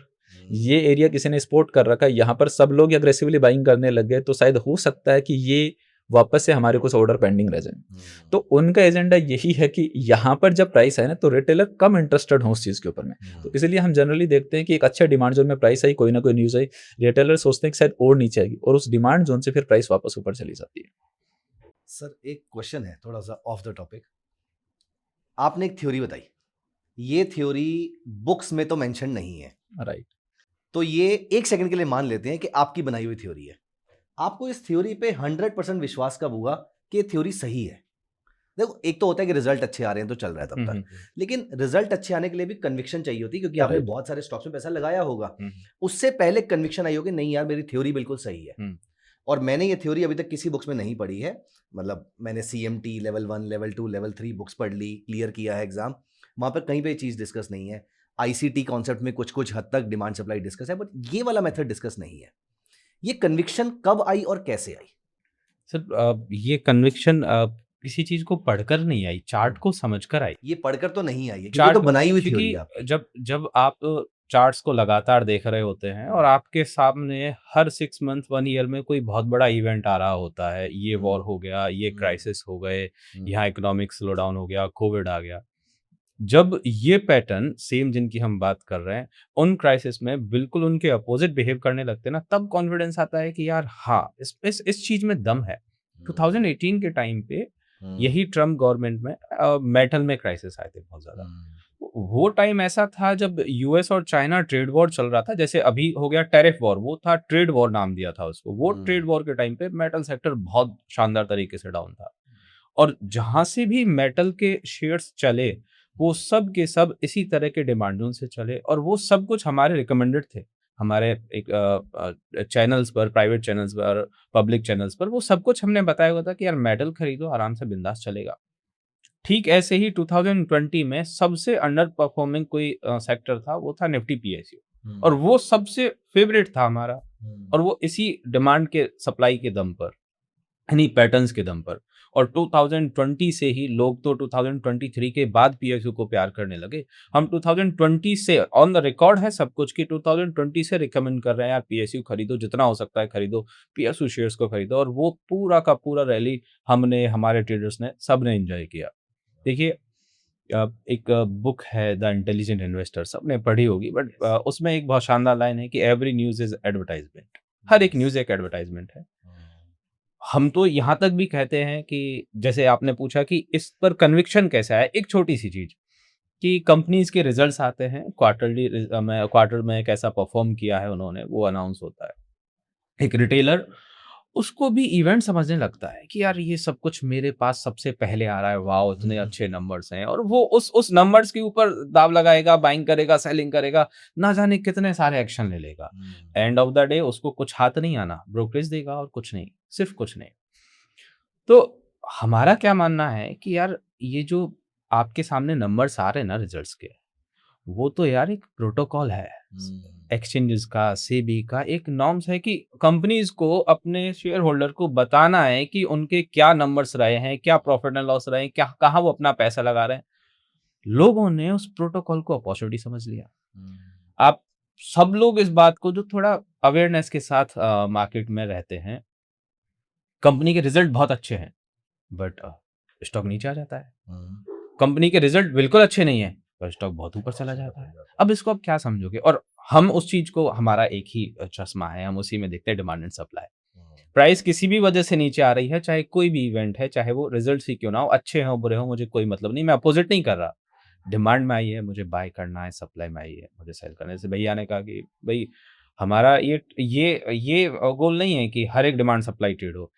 ये एरिया किसी ने स्पोर्ट कर रखा है, यहाँ पर सब लोग अग्रेसिवली बाइंग करने लग गए, तो शायद हो सकता है कि ये वापस से हमारे कुछ ऑर्डर पेंडिंग रह जाए। तो उनका एजेंडा यही है कि यहाँ पर जब प्राइस है ना, तो रिटेलर कम इंटरेस्टेड हो उस चीज के ऊपर में। तो इसलिए हम जनरली देखते हैं कि एक अच्छे डिमांड जोन में प्राइस आई, कोई ना कोई न्यूज आई, रिटेलर सोचते हैं कि शायद और नीचे आएगी, और उस डिमांड जोन से फिर प्राइस वापस ऊपर चली जाती है। सर एक क्वेश्चन है थोड़ा सा ऑफ द टॉपिक। आपने एक थ्योरी बताई, ये थ्योरी बुक्स में तो मेंशन नहीं है, राइट। तो ये एक सेकंड के लिए मान लेते हैं कि आपकी बनाई हुई थ्योरी है। आपको इस थ्योरी पे 100% विश्वास कब हुआ कि ये थ्योरी सही है? देखो, एक तो होता है कि रिजल्ट अच्छे आ रहे हैं तो चल रहा है तब तक, लेकिन रिजल्ट अच्छे आने के लिए भी कन्विक्शन चाहिए होती है, क्योंकि आपने बहुत सारे स्टॉक्स में पैसा लगाया होगा, उससे पहले कन्विक्शन आई होगी नहीं यार मेरी थ्योरी बिल्कुल सही है। और मैंने ये थ्योरी अभी तक किसी बुक्स में नहीं पढ़ी है, मतलब मैंने CMT level 1 level 2 level 3 books पढ़ ली, क्लियर किया है एग्जाम, वहां पर कहीं पे चीज डिस्कस नहीं है। ICT कॉन्सेप्ट में कुछ हद तक डिमांड सप्लाई डिस्कस है, बट ये वाला मेथड डिस्कस नहीं है। ये कन्विक्शन कब आई और कैसे आई? सर ये कन्विक्शन किसी चीज को पढ़कर नहीं आई, चार्ट को समझकर आई। ये पढ़कर तो नहीं आई है, चार्ट तो बनाई हुई क्योंकि थ्योरी है आपकी। जब आप चार्ट्स को लगातार देख रहे होते हैं और आपके सामने हर 6 मंथ 1 ईयर में कोई बहुत बड़ा इवेंट आ रहा होता है, ये वॉर हो गया, ये क्राइसिस हो गए, यहाँ इकोनॉमिक स्लो डाउन हो गया, कोविड आ गया, जब ये पैटर्न सेम जिनकी हम बात कर रहे हैं उन क्राइसिस में बिल्कुल उनके अपोजिट बिहेव करने लगते हैं ना, तब कॉन्फिडेंस आता है कि यार हाँ इस चीज में दम है। 2018 के टाइम पे यही ट्रम्प गवर्नमेंट में मेटल में क्राइसिस आए थे बहुत ज्यादा। वो टाइम ऐसा था जब यूएस और चाइना ट्रेड वॉर चल रहा था, जैसे अभी हो गया टैरिफ वॉर, वो था ट्रेड वॉर नाम दिया था उसको। वो ट्रेड वॉर के टाइम पे मेटल सेक्टर बहुत शानदार तरीके से डाउन था, और जहां से भी मेटल के शेयर्स चले वो सब के सब इसी तरह के डिमांड जोन से चले, और वो सब कुछ हमारे रिकमेंडेड थे, हमारे एक चैनल्स पर, प्राइवेट चैनल्स पर, पब्लिक चैनल्स पर, वो सब कुछ हमने बताया हुआ था कि यार मेटल खरीदो, आराम से बिंदास चलेगा। ठीक ऐसे ही 2020 में सबसे अंडर परफॉर्मिंग कोई सेक्टर था, वो था निफ्टी PSU, और वो सबसे फेवरेट था हमारा, और वो इसी डिमांड के सप्लाई के दम पर, यानी पैटर्न्स के दम पर, और 2020 से ही लोग तो 2023 के बाद पीएसयू को प्यार करने लगे। हम 2020 से ऑन द रिकॉर्ड है सब कुछ कि 2020 से रिकमेंड कर रहे हैं यार पीएसयू खरीदो, जितना हो सकता है खरीदो, पीएसयू शेयर्स को खरीदो, और वो पूरा का पूरा रैली हमने, हमारे ट्रेडर्स ने, सबने एंजॉय किया। देखिए एक बुक है द इंटेलिजेंट इन्वेस्टर, सबने पढ़ी होगी, बट उसमें एक बहुत शानदार लाइन है कि एवरी न्यूज़ इज़ एडवर्टाइजमेंट। हर एक न्यूज़ एक एडवर्टाइजमेंट है। हम तो यहाँ तक भी कहते हैं कि जैसे आपने पूछा कि इस पर कन्विक्शन कैसे आया, एक छोटी-सी चीज़ कि कंपनीज़ के रिजल्ट्स आते हैं, क्वार्टर में कैसा परफ़ॉर्म किया है उन्होंने, वो अनाउंस होता है। एक रिटेलर उसको भी इवेंट समझने लगता है कि यार ये सब कुछ मेरे पास सबसे पहले आ रहा है, वाओ! इतने अच्छे नंबर्स हैं, और वो उस नंबर्स के ऊपर दाँव लगाएगा, बाइंग करेगा, सेलिंग करेगा, ना जाने कितने सारे एक्शन ले लेगा। एंड ऑफ द डे उसको कुछ हाथ नहीं आना, ब्रोकरेज देगा और कुछ नहीं, सिर्फ़ कुछ नहीं। तो हमारा क्या मानना है कि यार ये जो आपके सामने नंबर्स आ रहे हैं ना रिजल्ट्स के, वो तो यार एक प्रोटोकॉल है। एक्सचेंजेस का, सेबी का एक नॉर्म्स है कि कंपनीज को अपने शेयर होल्डर को बताना है कि उनके क्या नंबर्स रहे हैं, क्या प्रॉफिट एंड लॉस रहे हैं, क्या कहाँ वो अपना पैसा लगा रहे हैं। लोगों ने उस प्रोटोकॉल को अपॉर्चुनिटी समझ लिया। आप सब लोग इस बात को, जो थोड़ा अवेयरनेस के साथ मार्केट में रहते हैं, कंपनी के रिजल्ट बहुत अच्छे हैं बट स्टॉक नीचे आ जाता है। कंपनी के रिजल्ट बिल्कुल अच्छे नहीं है पर स्टॉक बहुत ऊपर चला जाता है। अब इसको आप क्या समझोगे? और हम उस चीज को, हमारा एक ही चश्मा है, हम उसी में देखते हैं डिमांड एंड सप्लाई। प्राइस किसी भी वजह से नीचे आ रही है, चाहे कोई भी इवेंट है, चाहे वो रिजल्ट ही क्यों ना हो, अच्छे हो बुरे हो, मुझे कोई मतलब नहीं, मैं अपोजिट नहीं कर रहा। डिमांड में आई है, मुझे बाय करना है, सप्लाई में आई है, मुझे सेल करना है। जैसे भैया ने कहा कि भाई हमारा ये गोल नहीं है कि हर एक डिमांड सप्लाई ट्रेड हो।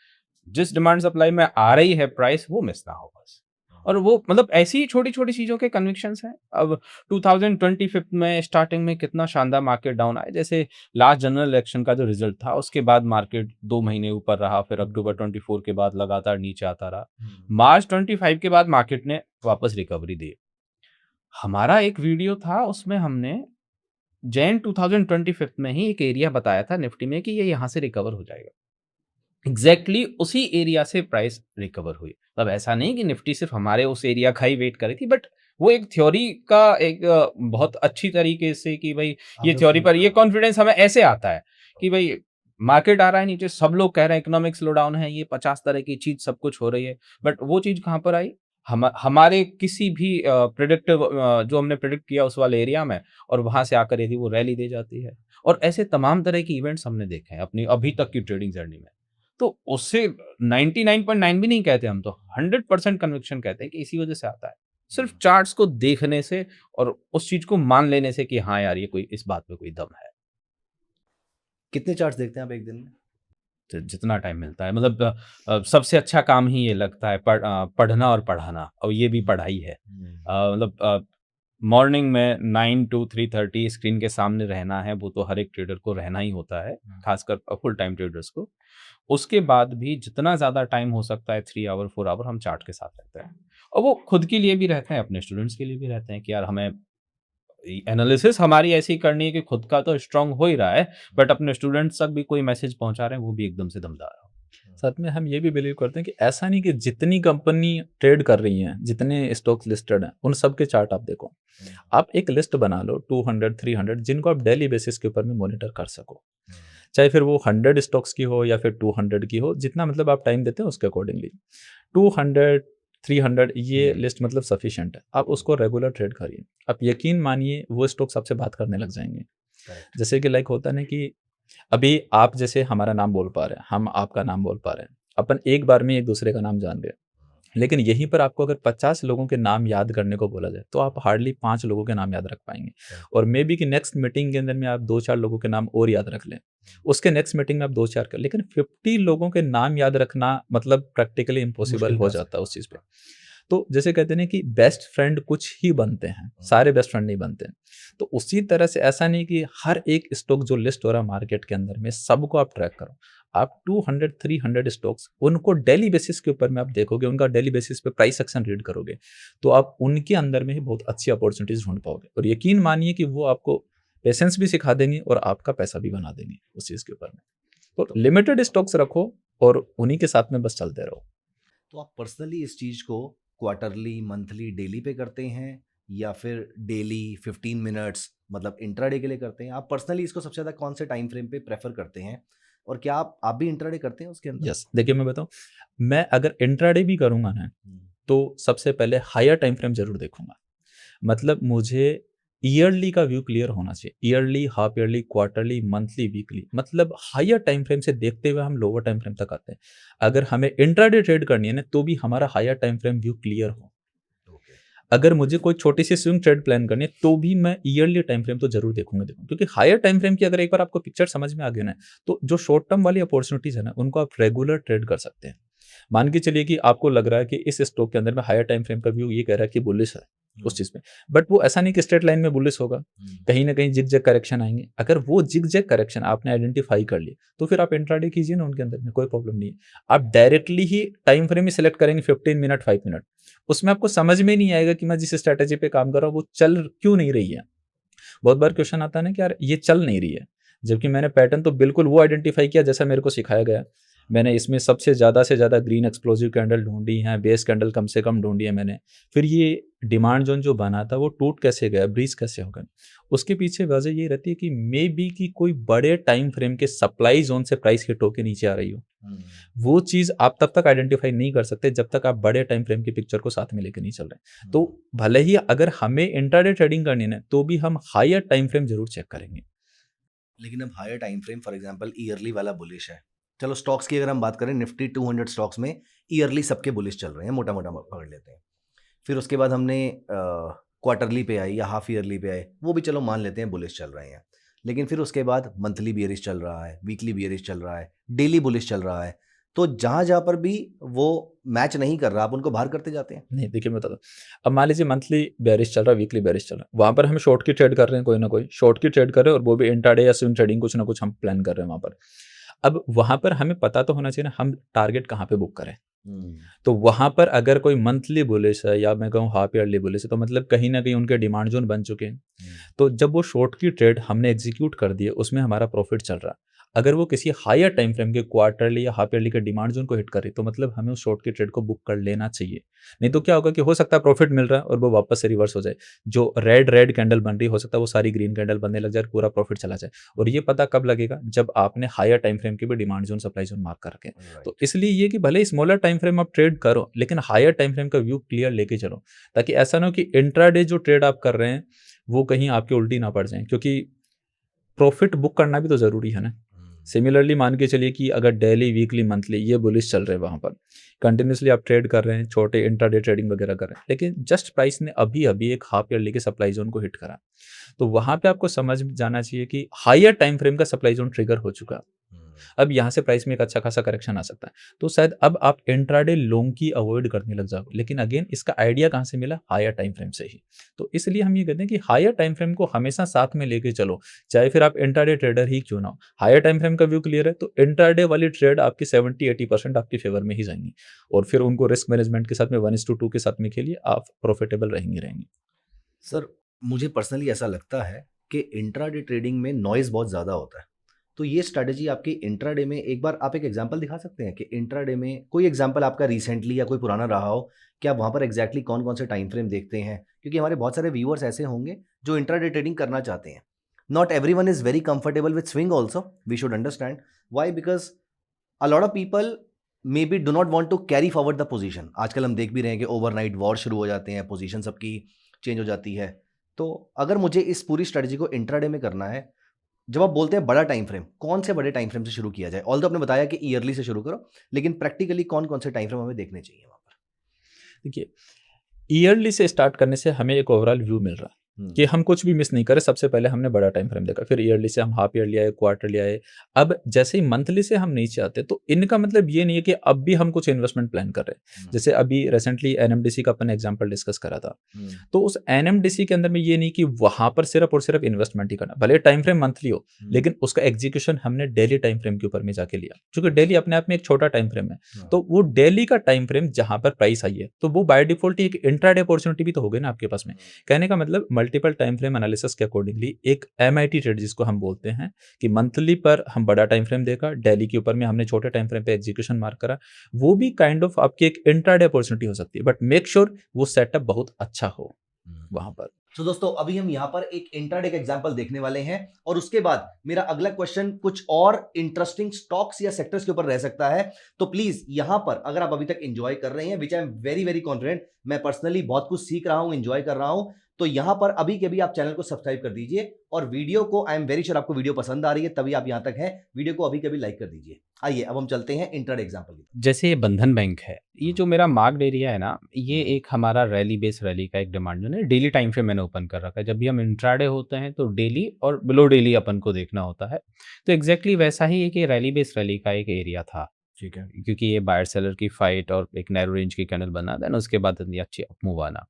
जिस डिमांड सप्लाई में आ रही है प्राइस, वो मिस ना हो बस। और वो मतलब ऐसी ही छोटी-छोटी चीज़ों के कन्विक्शंस हैं। अब 2025 में स्टार्टिंग में कितना शानदार मार्केट डाउन आया। जैसे लास्ट जनरल इलेक्शन का जो रिजल्ट था, उसके बाद मार्केट 2 महीने ऊपर रहा, फिर अक्टूबर 24 के बाद लगातार नीचे आता रहा। मार्च 25 के बाद मार्केट ने वापस रिकवरी दी। हमारा एक वीडियो था, उसमें हमने जैन 2025 में ही एक एरिया बताया था निफ्टी में कि ये यहाँ से रिकवर हो जाएगा। एग्जैक्टली उसी एरिया से प्राइस रिकवर हुई। अब ऐसा नहीं कि निफ्टी सिर्फ हमारे उस एरिया का ही वेट कर रही थी, बट वो एक थ्योरी का एक बहुत अच्छी तरीके से कि भाई ये थ्योरी पर ये कॉन्फिडेंस हमें ऐसे आता है कि भाई मार्केट आ रहा है नीचे, सब लोग कह रहे हैं इकोनॉमिक स्लो डाउन है, ये 50 तरह की चीज सब कुछ हो रही है, बट वो चीज कहाँ पर आई? हमारे किसी भी प्रेडिक्टिव जो हमने प्रेडिक्ट किया उस वाले एरिया में, और वहां से आकर यदि वो रैली दे जाती है। और ऐसे तमाम तरह की इवेंट्स हमने देखे हैं अपनी अभी तक की ट्रेडिंग जर्नी में। तो उससे 99.9 भी नहीं कहते, हम तो 100% कन्विक्शन कहते हैं कि इसी वजह से आता है। सिर्फ चार्ट्स को देखने से और उस चीज को मान लेने से कि हाँ यार ये कोई, इस बात में कोई दम है। कितने चार्ट्स देखते हैं आप एक दिन में? तो जितना टाइम मिलता है, मतलब सबसे अच्छा काम ही ये लगता है, पढ़ना और पढ़ाना, और ये भी पढ़ाई है। मतलब मॉर्निंग में 9 to 3:30 स्क्रीन के सामने रहना है, वो तो हर एक ट्रेडर को रहना ही होता है, खासकर फुल टाइम ट्रेडर्स को। उसके बाद भी जितना ज़्यादा टाइम हो सकता है, 3 आवर 4 आवर हम चार्ट के साथ रहते हैं, और वो खुद के लिए भी रहते हैं, अपने स्टूडेंट्स के लिए भी रहते हैं कि यार हमें एनालिसिस हमारी ऐसी करनी है कि खुद का तो स्ट्रांग हो ही रहा है, बट अपने स्टूडेंट्स तक भी कोई मैसेज पहुंचा रहे हैं, वो भी एकदम से दमदार हो। साथ में हम ये भी बिलीव करते हैं कि ऐसा नहीं कि जितनी कंपनी ट्रेड कर रही हैं, जितने स्टॉक्स लिस्टेड हैं, उन सब के चार्ट आप देखो। आप एक लिस्ट बना लो 200 300 जिनको आप डेली बेसिस के ऊपर में मॉनिटर कर सको, चाहे फिर वो 100 स्टॉक्स की हो या फिर 200 की हो, जितना मतलब आप टाइम देते हैं उसके अकॉर्डिंगली 200 300 ये लिस्ट मतलब सफिशिएंट है। आप उसको रेगुलर ट्रेड करिए, आप यकीन मानिए वो स्टॉक्स आपसे बात करने लग जाएंगे। जैसे कि लाइक होता है ना कि अभी आप जैसे हमारा नाम बोल पा रहे हैं, हम आपका नाम बोल पा रहे हैं, अपन एक बार में एक दूसरे का नाम जान गए, लेकिन यहीं पर आपको अगर 50 लोगों के नाम याद करने को बोला जाए तो आप हार्डली 5 लोगों के नाम याद रख पाएंगे। और मे बी कि नेक्स्ट मीटिंग के अंदर में आप 2-4 लोगों के नाम और याद रख लें, उसके नेक्स्ट मीटिंग में आप 2-4 कर, लेकिन 50 लोगों के नाम याद रखना मतलब प्रैक्टिकली इम्पॉसिबल हो जाता है उस चीज़ पे। तो जैसे कहते हैं कि बेस्ट फ्रेंड कुछ ही बनते हैं, सारे बेस्ट फ्रेंड नहीं बनते हैं। तो उसी तरह से ऐसा नहीं कि हर एक स्टॉक जो लिस्ट हो रहा है मार्केट के अंदर में सबको आप ट्रैक करो। आप 200 300 स्टॉक्स उनको डेली बेसिस के ऊपर में आप देखोगे, उनका डेली बेसिस पे प्राइस एक्शन रीड करोगे, तो आप उनके अंदर में ही बहुत अच्छी अपॉर्चुनिटीज ढूंढ पाओगे। और यकीन मानिए कि वो आपको पेशेंस भी सिखा देंगे और आपका पैसा भी बना देंगे उस चीज़ के ऊपर में। तो लिमिटेड स्टॉक्स रखो और उन्हीं के साथ में बस चलते रहो। तो आप पर्सनली इस चीज को क्वार्टरली, मंथली, डेली पे करते हैं या फिर डेली 15 मिनट्स मतलब इंट्राडे के लिए करते हैं? आप पर्सनली इसको सबसे ज्यादा कौन से टाइम फ्रेम पे प्रेफर करते हैं और क्या आप भी इंट्राडे करते हैं उसके अंदर? यस, देखिए मैं बताऊँ, मैं अगर इंट्राडे भी करूँगा ना, हम्म, तो सबसे पहले हायर टाइम फ्रेम ज़रूर देखूँगा। मतलब मुझे ईयरली का व्यू क्लियर होना चाहिए। Yearly, half yearly, quarterly, monthly, weekly, मतलब हायर टाइम फ्रेम से देखते हुए हम लोअर टाइम फ्रेम तक आते हैं। अगर हमें इंट्राडे ट्रेड करनी है ना, तो भी हमारा higher time frame view clear हो। ओके। अगर मुझे कोई छोटी-सी स्विंग ट्रेड प्लान करनी है, तो भी मैं ईयरली टाइम फ्रेम तो ज़रूर देखूँगा, क्योंकि हायर टाइम फ्रेम की अगर एक बार आपको पिक्चर समझ में आ गई ना, तो जो शॉर्ट टर्म वाली अपॉर्च्युनिटीज़ है ना, उनको आप रेगुलर ट्रेड कर सकते हैं। मान के चलिए कि आपको लग रहा है कि इस स्टॉक के अंदर में हायर टाइम फ्रेम का व्यू ये कह रहा है कि बुलिश है उस चीज़ में, बट वो ऐसा नहीं कि स्ट्रेट लाइन में बुलिश होगा, कहीं न कहीं जिग-जैग करेक्शन आएँगे। अगर वो जिग-जैग करेक्शन आपने आइडेंटिफाई कर लिए, तो फिर आप इंट्राडे कीजिए ना उनके अंदर में, कोई प्रॉब्लम नहीं है। आप डायरेक्टली ही टाइम फ्रेम ही सिलेक्ट करेंगे 15 मिनट, 5 मिनट, उसमें आपको समझ में नहीं आएगा कि मैं जिस स्ट्रैटेजी पे काम कर रहा हूँ, वो चल क्यों नहीं रही है। बहुत बार क्वेश्चन आता है ना कि यार ये चल नहीं रही है, जबकि मैंने पैटर्न तो बिल्कुल वो आइडेंटिफाई किया जैसा मेरे को सिखाया गया। मैंने इसमें सबसे ज़्यादा से ज़्यादा ग्रीन एक्सप्लोसिव कैंडल ढूँढी हैं, बेस कैंडल कम से कम ढूँढी है मैंने। फिर ये डिमांड ज़ोन जो बना था वो टूट कैसे गया, ब्रीच कैसे हो गया? उसके पीछे वजह ये रहती है कि मेबी कि कोई बड़े टाइम फ्रेम के सप्लाई ज़ोन से प्राइस हिट होके नीचे आ रही हो। वो चीज़ आप तब तक आइडेंटिफाई नहीं कर सकते जब तक आप बड़े टाइम फ्रेम की पिक्चर को साथ में लेके नहीं चल रहे। तो भले ही अगर हमें इंट्राडे ट्रेडिंग करनी है ना, तो भी हम हायर टाइम फ्रेम ज़रूर चेक करेंगे। लेकिन अब higher time frame for example yearly वाला बुलिश है। चलो स्टॉक्स की अगर हम बात करें, निफ्टी 200 स्टॉक्स में ईयरली सबके बुलिश चल रहे हैं, मोटा मोटा पकड़ लेते हैं। फिर उसके बाद हमने क्वार्टरली पे आए या हाफ ईयरली पे आए, वो भी चलो मान लेते हैं बुलिश चल रहे हैं। लेकिन फिर उसके बाद मंथली बियरिश चल रहा है, वीकली बियरिश चल रहा है, डेली बुलिश चल रहा है। तो जहाँ जहाँ पर भी वो मैच नहीं कर रहा, आप उनको बाहर करते जाते हैं? नहीं, देखिए मैं बताता हूँ। अब मान लीजिए मंथली बेयरिश चल रहा है, वीकली बेयरिश चल रहा है। वहाँ पर हम शॉर्ट की ट्रेड कर रहे हैं, कोई ना कोई शॉर्ट की ट्रेड कर रहे हैं, और वो भी इंट्राडे या स्विंग ट्रेडिंग कुछ ना कुछ हम प्लान कर रहे हैं वहाँ पर। अब वहाँ पर हमें पता तो होना चाहिए ना हम टारगेट कहाँ पे बुक करें। तो वहाँ पर अगर कोई मंथली बुलिश है या मैं कहूँ हाफ ईयरली बुलिश है, तो मतलब कहीं न कहीं उनके डिमांड ज़ोन बन चुके हैं। तो जब वो शॉर्ट की ट्रेड हमने एग्ज़ीक्यूट कर दी है, उसमें हमारा प्रॉफ़िट चल रहा है। अगर वो किसी हायर टाइम फ्रेम के क्वार्टरली या हाफ ईयरली के डिमांड ज़ोन को हिट कर रही है, तो मतलब हमें उस शॉर्ट की ट्रेड को बुक कर लेना चाहिए। नहीं तो क्या होगा कि हो सकता है प्रॉफ़िट मिल रहा है और वो वापस से रिवर्स हो जाए। जो रेड कैंडल बन रही है, हो सकता है वो सारी ग्रीन कैंडल बनने लग जाए और पूरा प्रॉफ़िट चला जाए। और ये पता कब लगेगा, जब आपने हायर टाइम फ्रेम के भी demand zone, supply zone mark कर रखे हैं। तो इसलिए ये कि भले ही स्मॉलर टाइम फ्रेम आप ट्रेड करो, लेकिन हायर टाइम फ्रेम का व्यू क्लियर लेके चलो, ताकि ऐसा ना हो कि इंट्राडे जो ट्रेड आप कर रहे हैं, वो कहीं आपके उल्टी ना पड़ जाएँ, क्योंकि प्रॉफ़िट बुक करना भी तो ज़रूरी है ना। सिमिलरली मान के चलिए कि अगर डेली, वीकली, मंथली ये बुलिश चल रहे हैं वहाँ पर, कंटिन्यूअसली आप ट्रेड कर रहे हैं, छोटे इंट्राडे ट्रेडिंग वगैरह कर रहे हैं, लेकिन जस्ट प्राइस ने अभी-अभी एक हाफ ईयरली के सप्लाई ज़ोन को हिट करा। तो वहाँ पे आपको समझ में जाना चाहिए कि हायर टाइम फ्रेम का सप्लाई ज़ोन ट्रिगर हो चुका है। अब यहाँ से प्राइस में एक अच्छा खासा करेक्शन आ सकता है। तो शायद अब आप इंट्राडे लॉन्ग की अवॉइड करने लग जाओगे। लेकिन अगेन इसका आइडिया कहाँ से मिला? हायर टाइम फ्रेम से ही। तो इसलिए हम ये कहते हैं कि हायर टाइम फ्रेम को हमेशा साथ में लेके चलो, चाहे फिर आप इंट्राडे ट्रेडर ही क्यों ना हो। हायर टाइम फ्रेम का व्यू क्लियर है, तो इंट्राडे वाली ट्रेड आपकी 70-80% आपके फेवर में ही जाएँगी, और फिर उनको रिस्क मैनेजमेंट के साथ में 1:2 के साथ में खेलिए, आप प्रॉफिटेबल रहेंगे। सर, मुझे पर्सनली ऐसा लगता है कि इंट्राडे ट्रेडिंग में नॉइज़ बहुत ज़्यादा होता है। तो ये स्ट्रैटेजी आपकी इंट्राडे में, एक बार आप एक एग्जांपल दिखा सकते हैं कि इंट्राडे में कोई एग्जांपल आपका रिसेंटली या कोई पुराना रहा हो कि आप वहाँ पर एग्जैक्टली कौन-कौन से टाइम फ्रेम देखते हैं? क्योंकि हमारे बहुत सारे व्यूअर्स ऐसे होंगे जो इंट्राडे ट्रेडिंग करना चाहते हैं। Not everyone is very comfortable with swing also, we should understand why, because a lot of people may be do not want to carry forward the position. आजकल हम देख भी रहे हैं कि ओवरनाइट वॉर शुरू हो जाते हैं, पोजीशन सबकी चेंज हो जाती है। तो अगर मुझे इस पूरी स्ट्रेटजी को इंट्राडे में करना है, जब आप बोलते हैं बड़ा टाइम फ्रेम, कौन से बड़े टाइम फ्रेम से शुरू किया जाए? ऑल्दो आपने बताया कि ईयरली से शुरू करो, लेकिन प्रैक्टिकली कौन-कौन से टाइम फ्रेम हमें देखने चाहिए वहाँ पर? देखिए, ईयरली से स्टार्ट करने से हमें एक ओवरऑल व्यू मिल रहा है कि हम कुछ भी मिस नहीं करें। सबसे पहले हमने बड़ा टाइम फ्रेम देखा, फिर ईयरली से हम हाफ ईयरली आए, क्वार्टरली आए। अब जैसे ही मंथली से हम नीचे आते, तो इनका मतलब ये नहीं है कि अब भी हम कुछ इन्वेस्टमेंट प्लान कर रहे हैं। जैसे अभी रिसेंटली एनएमडीसी का अपन एग्जांपल डिस्कस करा था, तो उस एनएमडीसी के अंदर में ये नहीं कि वहां पर सिर्फ और सिर्फ इन्वेस्टमेंट ही करना, भले टाइम फ्रेम मंथली हो, लेकिन उसका एग्जीक्यूशन हमने डेली टाइम फ्रेम के ऊपर में जाके लिया, क्योंकि डेली अपने आप में एक छोटा टाइम फ्रेम है। तो वो डेली का टाइम फ्रेम जहां पर प्राइस आई है, तो वो बाय डिफॉल्ट एक इंट्राडे अपॉर्चुनिटी भी तो हो गई ना आपके पास में। कहने का मतलब मल्टीपल टाइम फ्रेम एनालिसिस के अकॉर्डिंगली एक MIT ट्रेड जिसको हम बोलते हैं कि मंथली पर हम बड़ा टाइम फ्रेम देखा, डेली के ऊपर में हमने छोटे टाइम फ्रेम पे एग्जीक्यूशन मार्क करा, वो भी काइंड ऑफ आपकी एक इंट्राडे अपॉर्चुनिटी हो सकती है, बट मेक श्योर वो सेटअप बहुत अच्छा हो वहां पर। तो दोस्तों अभी हम यहां पर एक इंट्राडे का एग्जांपल देखने वाले हैं और उसके बाद मेरा अगला क्वेश्चन कुछ और इंटरेस्टिंग स्टॉक्स या सेक्टर्स के ऊपर रह सकता है। तो प्लीज यहां पर अगर आप अभी तक एंजॉय कर रहे हैं, which I am very very confident, मैं पर्सनली बहुत कुछ सीख रहा हूं, एंजॉय कर रहा हूं, तो यहां पर अभी के भी आप चैनल को सब्सक्राइब कर दीजिए और वीडियो को, आई एम वेरी श्योर आपको वीडियो पसंद आ रही है तभी आप यहां तक हैं, वीडियो को अभी के भी लाइक कर दीजिए। आइए अब हम चलते हैं इंट्राडे एग्जांपल की। जैसे ये बंधन बैंक है, ये जो मेरा मार्क्ड एरिया है ना, ये एक हमारा रैली बेस रैली का एक डिमांड जोन है। डेली टाइम फ्रेम मैंने ओपन कर रखा है। जब भी हम इंट्राडे होते हैं तो डेली और बिलो डेली अपन को देखना होता है। तो एग्जैक्टली वैसा ही एक ये रैली बेस रैली का एक एरिया था, ठीक है। क्योंकि ये बायर सेलर की फाइट और एक नैरो रेंज की कैंडल बना, देन उसके बाद इतनी अच्छी अपमूव आना।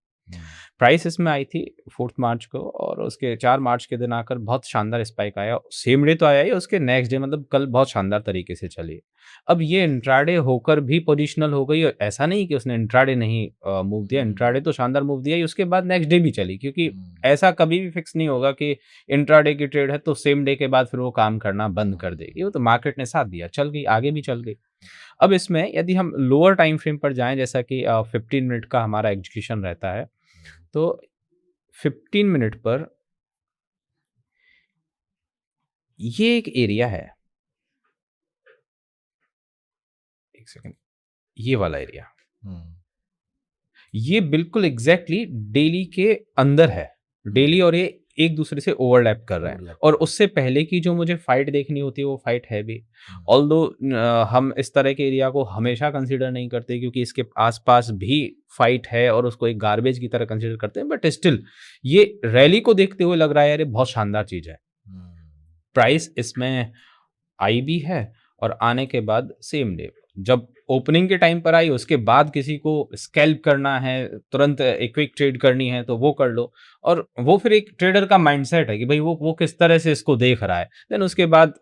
प्राइस इसमें आई थी 4 मार्च को और उसके 4 मार्च के दिन आकर बहुत शानदार स्पाइक आया। सेम डे तो आया ही, उसके नेक्स्ट डे मतलब कल बहुत शानदार तरीके से चली। अब ये इंट्राडे होकर भी पोजिशनल हो गई और ऐसा नहीं कि उसने इंट्राडे नहीं मूव दिया, इंट्राडे तो शानदार मूव दिया ही, उसके बाद नेक्स्ट डे भी चली, क्योंकि ऐसा कभी भी फिक्स नहीं होगा कि इंट्राडे की ट्रेड है तो सेम डे के बाद फिर वो काम करना बंद कर देगी। वो तो मार्केट ने साथ दिया, चल गई, आगे भी चल गई। अब इसमें यदि हम लोअर टाइम फ्रेम पर जाएं, जैसा कि 15 मिनट का हमारा एग्जीक्यूशन रहता है, तो 15 मिनट पर ये एक एरिया है, एक सेकंड, ये वाला एरिया, ये बिल्कुल एग्जैक्टली डेली के अंदर है। डेली और ये एक दूसरे से ओवरलैप कर रहे हैं और उससे पहले की जो मुझे फाइट देखनी होती है वो फाइट है भी। ऑल्दो हम इस तरह के एरिया को हमेशा कंसीडर नहीं करते क्योंकि इसके आसपास भी फाइट है और उसको एक गार्बेज की तरह कंसीडर करते हैं, बट स्टिल ये रैली को देखते हुए लग रहा है यार ये बहुत शानदार चीज है। प्राइस इसमें आई भी है और आने के बाद सेम डे जब ओपनिंग के टाइम पर आई, उसके बाद किसी को स्कैल्प करना है, तुरंत एक क्विक ट्रेड करनी है तो वो कर लो। और वो फिर एक ट्रेडर का माइंडसेट है कि भाई वो किस तरह से इसको देख रहा है। देन उसके बाद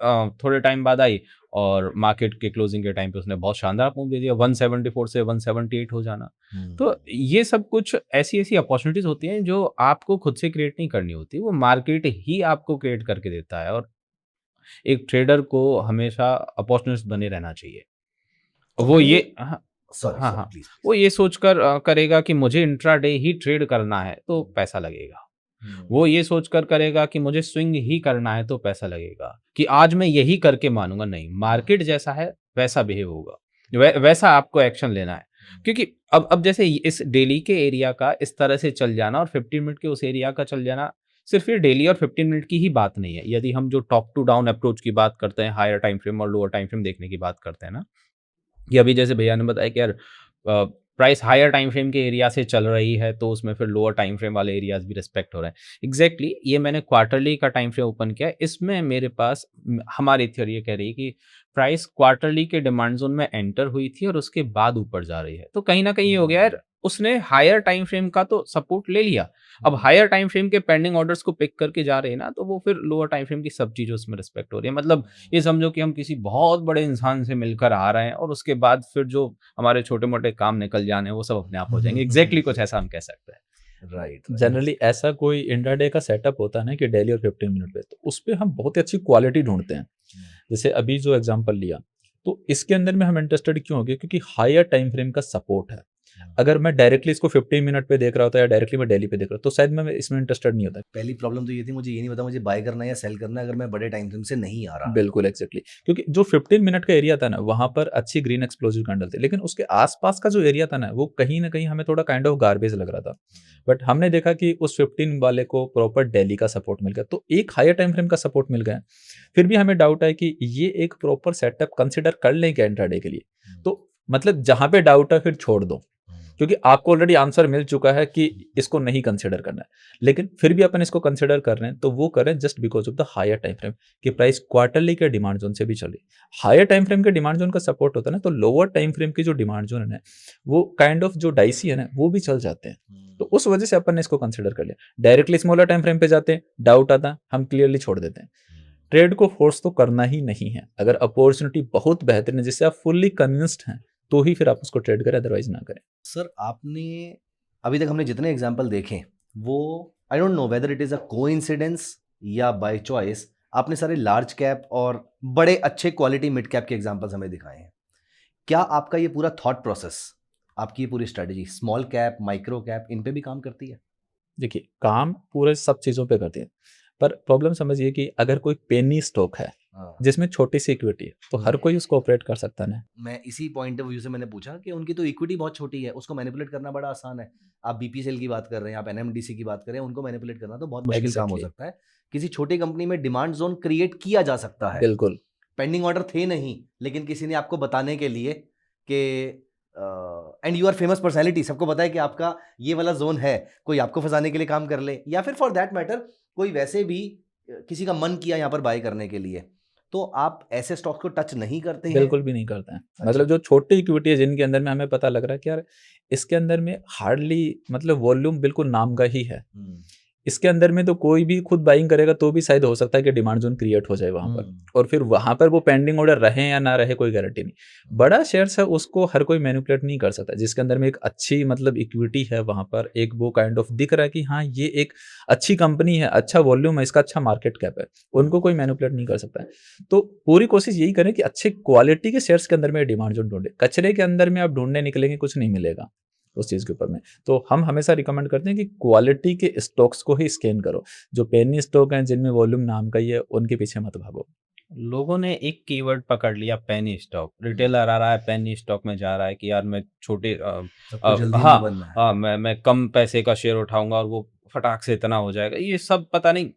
थोड़े टाइम बाद आई और मार्केट के क्लोजिंग के टाइम पे उसने बहुत शानदार मूव दे दिया, 174 से 178 हो जाना। तो ये सब कुछ ऐसी ऐसी अपॉर्चुनिटीज होती हैं जो आपको खुद से क्रिएट नहीं करनी होती, वो मार्केट ही आपको क्रिएट करके देता है। और एक ट्रेडर को हमेशा अपॉर्चुनिस्ट बने रहना चाहिए। वो ये हाँ, वो ये सोचकर करेगा कि मुझे इंट्राडे ही ट्रेड करना है तो पैसा लगेगा। वो ये सोचकर करेगा कि मुझे स्विंग ही करना है तो पैसा लगेगा, कि आज मैं यही करके मानूंगा। नहीं, मार्केट जैसा है वैसा बिहेव होगा, वैसा आपको एक्शन लेना है। क्योंकि अब जैसे इस डेली के एरिया का इस तरह से चल जाना और 15 मिनट के उस एरिया का चल जाना, सिर्फ ये डेली और 15 मिनट की ही बात नहीं है। यदि हम जो टॉप टू डाउन अप्रोच की बात करते हैं, हायर टाइम फ्रेम और लोअर टाइम फ्रेम देखने की बात करते हैं ना, कि अभी जैसे भैया ने बताया कि यार प्राइस हायर टाइम फ्रेम के एरिया से चल रही है तो उसमें फिर लोअर टाइम फ्रेम वाले एरियाज भी रिस्पेक्ट हो रहे हैं। एग्जैक्टली ये मैंने क्वार्टरली का टाइम फ्रेम ओपन किया, इसमें मेरे पास हमारी थ्योरी ये कह रही है कि प्राइस क्वार्टरली के डिमांड जोन में एंटर हुई थी और उसके बाद ऊपर जा रही है। तो कहीं ना कहीं ये हो गया यार, उसने हायर टाइम फ्रेम का तो सपोर्ट ले लिया, अब हायर टाइम फ्रेम के पेंडिंग ऑर्डर्स को पिक करके जा रहे हैं ना, तो वो फिर लोअर टाइम फ्रेम की सब चीज़ें उसमें रिस्पेक्ट हो रही है। मतलब ये समझो कि हम किसी बहुत बड़े इंसान से मिलकर आ रहे हैं और उसके बाद फिर जो हमारे छोटे मोटे काम निकल जाने वो सब अपने आप हो जाएंगे। एग्जैक्टली कुछ ऐसा हम कह सकते हैं। राइट। जनरली ऐसा कोई इंट्राडे का सेटअप होता है ना कि डेली और 15 मिनट पे, तो उस पे हम बहुत ही अच्छी क्वालिटी ढूंढते हैं। जैसे अभी जो एग्जांपल लिया, तो इसके अंदर में हम इंटरेस्टेड क्यों हो गए, क्योंकि हायर टाइम फ्रेम का सपोर्ट है। अगर मैं डायरेक्टली इसको 15 मिनट पे देख रहा होता या डायरेक्टली मैं डेली पे देख रहा तो शायद मैं इसमें इंटरेस्टेड नहीं होता। पहली प्रॉब्लम तो ये थी, मुझे ये नहीं पता मुझे बाय करना है या सेल करना है अगर मैं बड़े टाइम फ्रेम से नहीं आ रहा। बिल्कुल एग्जैक्टली, क्योंकि जो 15 मिनट का एरिया था ना, वहां पर अच्छी ग्रीन एक्सप्लोजिव कैंडल थी, लेकिन उसके आसपास का जो एरिया था ना, वो कहीं ना कहीं हमें थोड़ा काइंड ऑफ गार्बेज लग रहा था। बट हमने देखा कि उस 15 वाले को प्रॉपर डेली का सपोर्ट मिल गया, तो एक हायर टाइम फ्रेम का सपोर्ट मिल गया। फिर भी हमें डाउट है कि ये एक प्रॉपर सेटअप कंसिडर कर लें क्या इंट्राडे के लिए। तो मतलब जहां पे डाउट है फिर छोड़ दो, क्योंकि आपको ऑलरेडी आंसर मिल चुका है कि इसको नहीं कंसिडर करना है। लेकिन फिर भी अपन इसको कंसिडर कर रहे हैं तो वो करें just because of the higher time frame कि प्राइस क्वार्टरली के डिमांड जोन से भी चले। हायर टाइम फ्रेम के डिमांड जोन का सपोर्ट होता है ना, तो लोअर टाइम फ्रेम की जो डिमांड जोन है ना, वो काइंड ऑफ जो डाइसी है ना, वो भी चल जाते हैं। तो उस वजह से अपन ने इसको कंसिडर कर लिया। डायरेक्टली स्मॉलर टाइम फ्रेम पे जाते हैं, डाउट आता है, हम क्लियरली छोड़ देते हैं। ट्रेड को फोर्स तो करना ही नहीं है। अगर अपॉर्चुनिटी बहुत बेहतरीन है जिससे आप फुल्ली कन्विंस्ड हैं तो ही फिर आप उसको ट्रेड करें, अदरवाइज ना करें। सर आपने अभी तक हमने जितने एग्जांपल देखे वो I don't know whether it is a coincidence या बाय चॉइस, आपने सारे लार्ज कैप और बड़े अच्छे क्वालिटी मिड कैप के एग्जांपल्स हमें दिखाए हैं। क्या आपका ये पूरा थॉट प्रोसेस, आपकी ये पूरी strategy small cap, micro cap, इन पे भी काम करती है? देखिए, काम पूरे सब चीज़ों पे करते हैं, पर प्रॉब्लम समझिए कि अगर कोई पेनी स्टॉक है, हाँ। जिसमें छोटी-सी इक्विटी है, तो हर कोई उसको ऑपरेट कर सकता है ना। मैं इसी पॉइंट ऑफ व्यू से मैंने पूछा कि उनकी तो इक्विटी बहुत छोटी है, उसको मैनिपुलेट करना बड़ा आसान है। आप बीपीसीएल की बात कर रहे हैं, आप एनएमडीसी की बात कर रहे हैं, उनको मैनिपुलेट करना तो बहुत मुश्किल काम हो एग्ज़ैक्टली, सकता है। किसी छोटी कंपनी में डिमांड ज़ोन क्रिएट किया जा सकता है। बिल्कुल, पेंडिंग ऑर्डर थे नहीं, लेकिन किसी ने आपको बताने के लिए कि and you are famous personality, सबको पता है कि आपका ये वाला ज़ोन है, कोई आपको फँसाने के लिए काम कर ले, या फिर फॉर दैट मैटर कोई वैसे भी किसी का मन किया यहाँ पर बाय करने के लिए, तो आप ऐसे स्टॉक्स को टच नहीं करते हैं? बिल्कुल भी नहीं करते हैं। अच्छा। मतलब जो छोटी इक्विटी है जिनके अंदर में हमें पता लग रहा है कि यार इसके अंदर में हार्डली मतलब वॉल्यूम बिल्कुल नाम का ही है। हुँ। इसके अंदर में तो कोई भी खुद बाइंग करेगा तो भी शायद हो सकता है कि डिमांड ज़ोन क्रिएट हो जाए वहाँ पर, और फिर वहाँ पर वो पेंडिंग ऑर्डर रहे या ना रहे कोई गारंटी नहीं। बड़ा शेयर्स है उसको हर कोई मैनिपुलेट नहीं कर सकता, जिसके अंदर में एक अच्छी मतलब इक्विटी है वहाँ पर, एक वो काइंड ऑफ दिख रहा है कि हाँ, ये एक अच्छी कंपनी है, अच्छा वॉल्यूम है, इसका अच्छा मार्केट कैप है, उनको कोई मैनिपुलेट नहीं कर सकता है। तो पूरी कोशिश यही करें कि अच्छी क्वालिटी के शेयर्स के अंदर में डिमांड ज़ोन ढूँढें। कचरे के अंदर में आप ढूँढने निकलेंगे कुछ नहीं मिलेगा उस चीज़ के ऊपर में। तो हम हमेशा रिकमेंड करते हैं कि क्वालिटी के स्टॉक्स को ही स्कैन करो। जो पेनी स्टॉक हैं जिनमें वॉल्यूम नाम का ही है, उनके पीछे मत भागो। लोगों ने एक कीवर्ड पकड़ लिया, पेनी स्टॉक। रिटेलर आ रहा है, पेनी स्टॉक में जा रहा है कि यार मैं छोटे सबको जल्दी हाँ, में बनना है। हाँ, मैं कम पैसे का शेयर उठाऊँगा और वो फटाक से इतना हो जाएगा। ये सब पता नहीं,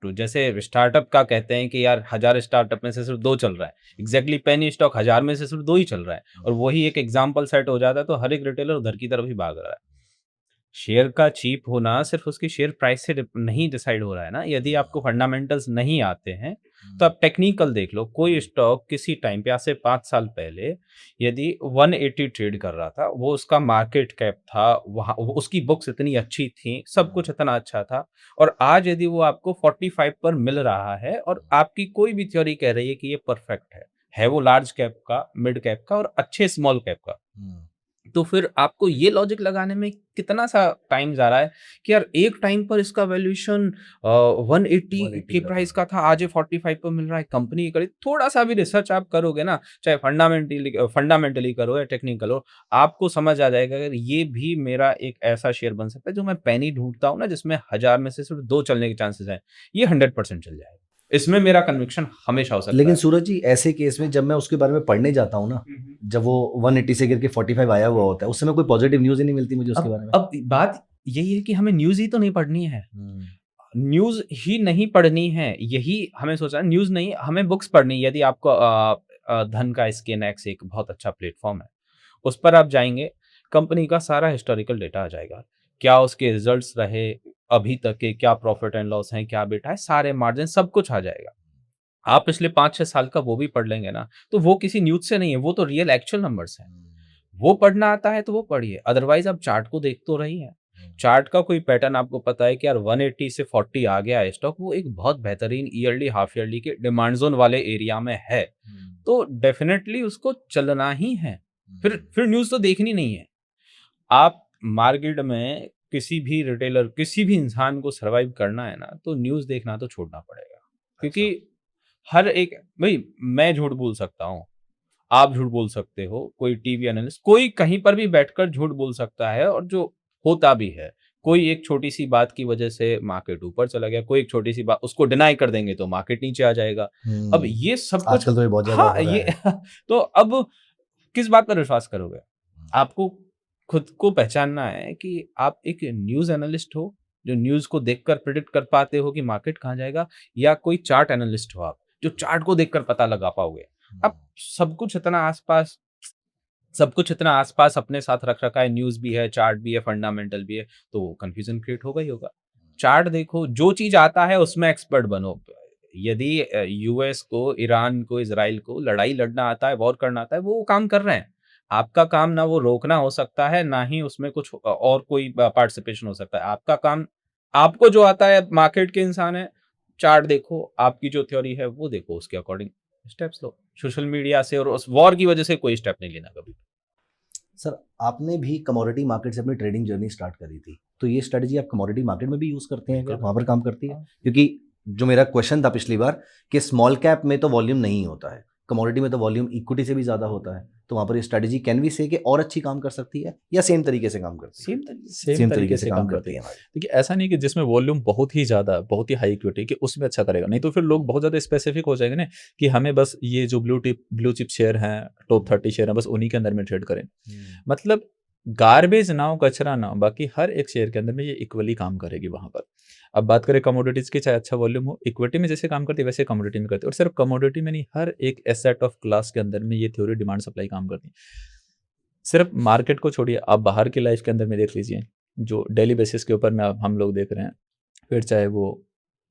तो जैसे स्टार्टअप का कहते हैं कि यार 1000 स्टार्टअप में से सिर्फ 2 चल रहा है। एग्ज़ैक्टली पेनी स्टॉक 1000 में से सिर्फ 2 ही चल रहा है, और वही एक एग्ज़ाम्पल सेट हो जाता है तो हर एक रिटेलर उधर की तरफ ही भाग रहा है। शेयर का चीप होना सिर्फ उसकी शेयर प्राइस से नहीं डिसाइड हो रहा है ना। यदि आपको फंडामेंटल्स नहीं आते हैं तो आप टेक्निकल देख लो। कोई स्टॉक किसी टाइम पे, आज से 5 साल पहले यदि 180 ट्रेड कर रहा था, वो उसका मार्केट कैप था, वहाँ उसकी बुक्स इतनी अच्छी थी, सब कुछ इतना अच्छा था, और आज यदि वो आपको 45 पर मिल रहा है और आपकी कोई भी थ्योरी कह रही है कि ये परफेक्ट है वो लार्ज कैप का, मिड कैप का और अच्छे स्मॉल कैप का, तो फिर आपको ये लॉजिक लगाने में कितना सा टाइम जा रहा है कि यार एक टाइम पर इसका वैल्यूएशन 180 के प्राइस का था, आज ये 45 पर मिल रहा है। कंपनी करी थोड़ा सा भी रिसर्च आप करोगे ना, चाहे फंडामेंटली करो या टेक्निकल हो, आपको समझ आ जाएगा कि ये भी मेरा एक ऐसा शेयर बन सकता है जो मैं पेनी ढूंढता हूँ ना, जिसमें 1000 में से सिर्फ 2 चलने के चांसेस हैं, ये 100% चल जाएगा। इसमें मेरा कन्विक्शन हमेशा हो सकता लेकिन है। सूरज जी, ऐसे केस में जब मैं उसके बारे में पढ़ने जाता हूँ ना, जब वो 180 से गिर के 45 आया हुआ होता है, उस समय कोई पॉजिटिव न्यूज़ ही नहीं मिलती मुझे उसके बारे में। अब बात यही है कि हमें न्यूज़ ही तो नहीं पढ़नी है। न्यूज़ ही नहीं पढ़नी है, यही हमें सोचना है। न्यूज़ नहीं, हमें बुक्स पढ़नी है। यदि आपको धन का स्कैनएक्स एक बहुत अच्छा प्लेटफ़ॉर्म है, उस पर आप जाएँगे, कंपनी का सारा हिस्टोरिकल डेटा आ जाएगा। क्या उसके रिज़ल्ट्स रहे, अभी तक के क्या प्रॉफ़िट एंड लॉस हैं, क्या बेटा है, सारे मार्जिन सब कुछ आ जाएगा। आप पिछले 5-6 साल का वो भी पढ़ लेंगे ना, तो वो किसी न्यूज़ से नहीं है, वो तो रियल एक्चुअल नंबर्स हैं। वो पढ़ना आता है तो वो पढ़िए, अदरवाइज़ आप चार्ट को देख तो रही हैं। चार्ट का कोई पैटर्न आपको पता है कि यार 180 से 40 आ गया है स्टॉक, वो एक बहुत बेहतरीन ईयरली, हाफ ईयरली के डिमांड ज़ोन वाले एरिया में है, तो डेफ़िनेटली उसको चलना ही है। फिर न्यूज़ तो देखनी नहीं है। आप मार्केट में किसी भी रिटेलर, किसी भी इंसान को सर्वाइव करना है ना, तो न्यूज़ देखना तो छोड़ना पड़ेगा। क्योंकि हर एक, भई मैं झूठ बोल सकता हूँ, आप झूठ बोल सकते हो, कोई टीवी एनालिस्ट, कोई कहीं पर भी बैठकर झूठ बोल सकता है, और जो होता भी है। कोई एक छोटी-सी बात की वजह से मार्केट ऊपर चला गया, कोई एक छोटी-सी बात उसको डिनाई कर देंगे तो मार्केट नीचे आ जाएगा। अब ये सब कुछ, आजकल तो ये बहुत ज़्यादा हाँ, हो रहा ये है। तो अब किस बात पर विश्वास करोगे? आपको खुद को पहचानना है कि आप एक न्यूज़ एनालिस्ट हो, जो न्यूज़ को देखकर प्रेडिक्ट कर पाते हो कि मार्केट कहाँ जाएगा, या कोई चार्ट एनालिस्ट हो आप, जो चार्ट को देखकर पता लगा पाओगे। अब सब कुछ इतना आस-पास अपने साथ रख रखा है, न्यूज़ भी है, चार्ट भी है, फंडामेंटल भी है, तो कन्फ्यूज़न क्रिएट होगा ही होगा। चार्ट देखो, जो चीज़ आता है उसमें एक्सपर्ट बनो। यदि यूएस को, ईरान को, इज़राइल को लड़ाई लड़ना आता है, वॉर करना आता है, वो काम कर रहे हैं। आपका काम ना वो रोकना हो सकता है, ना ही उसमें कुछ और कोई पार्टिसिपेशन हो सकता है। आपका काम, आपको जो आता है, मार्केट के इंसान हैं, चार्ट देखो, आपकी जो थ्योरी है वो देखो, उसके अकॉर्डिंग स्टेप्स लो। सोशल मीडिया से और उस वॉर की वजह से कोई स्टेप नहीं लेना कभी। सर आपने भी कमोडिटी मार्केट से अपनी ट्रेडिंग जर्नी स्टार्ट करी थी, तो ये स्ट्रेटजी आप कमोडिटी मार्केट में भी यूज करते हैं क्या, बिल्कुल। वहां पर काम करती है? हाँ। क्योंकि जो मेरा क्वेश्चन था पिछली बार कि स्मॉल कैप में तो वॉल्यूम नहीं होता है, कमोडिटी में तो वॉल्यूम इक्विटी से भी ज्यादा होता है, तो वहां पर ये स्ट्रेटजी कैन वी से कि और अच्छी काम कर सकती है या सेम तरीके से काम करती है? सेम तरीके से काम करती है। हमारी। देखिए ऐसा नहीं कि जिसमें वॉल्यूम बहुत ही ज़्यादा, बहुत ही हाई इक्विटी कि उसमें अच्छा करेगा, नहीं तो फिर लोग बहुत ज़्यादा स्पेसिफिक हो जाएंगे ना कि हमें बस ये जो ब्लू चिप शेयर हैं, टॉप 30 शेयर हैं, बस उन्हीं के अंदर में ट्रेड करें। मतलब गार्बेज ना हो, कचरा ना हो, बाकी हर एक शेयर के अंदर में ये इक्वली काम करेगी वहां पर। अब बात करें कमोडिटीज की, चाहे अच्छा वॉल्यूम हो, इक्विटी में जैसे काम करती है वैसे कमोडिटी में करती है। और सिर्फ कमोडिटी में नहीं, हर एक एसेट ऑफ क्लास के अंदर में ये थ्योरी डिमांड सप्लाई काम करती है। सिर्फ मार्केट को छोड़िए, आप बाहर की लाइफ के अंदर में देख लीजिए, जो डेली बेसिस के ऊपर में हम लोग देख रहे हैं, फिर चाहे वो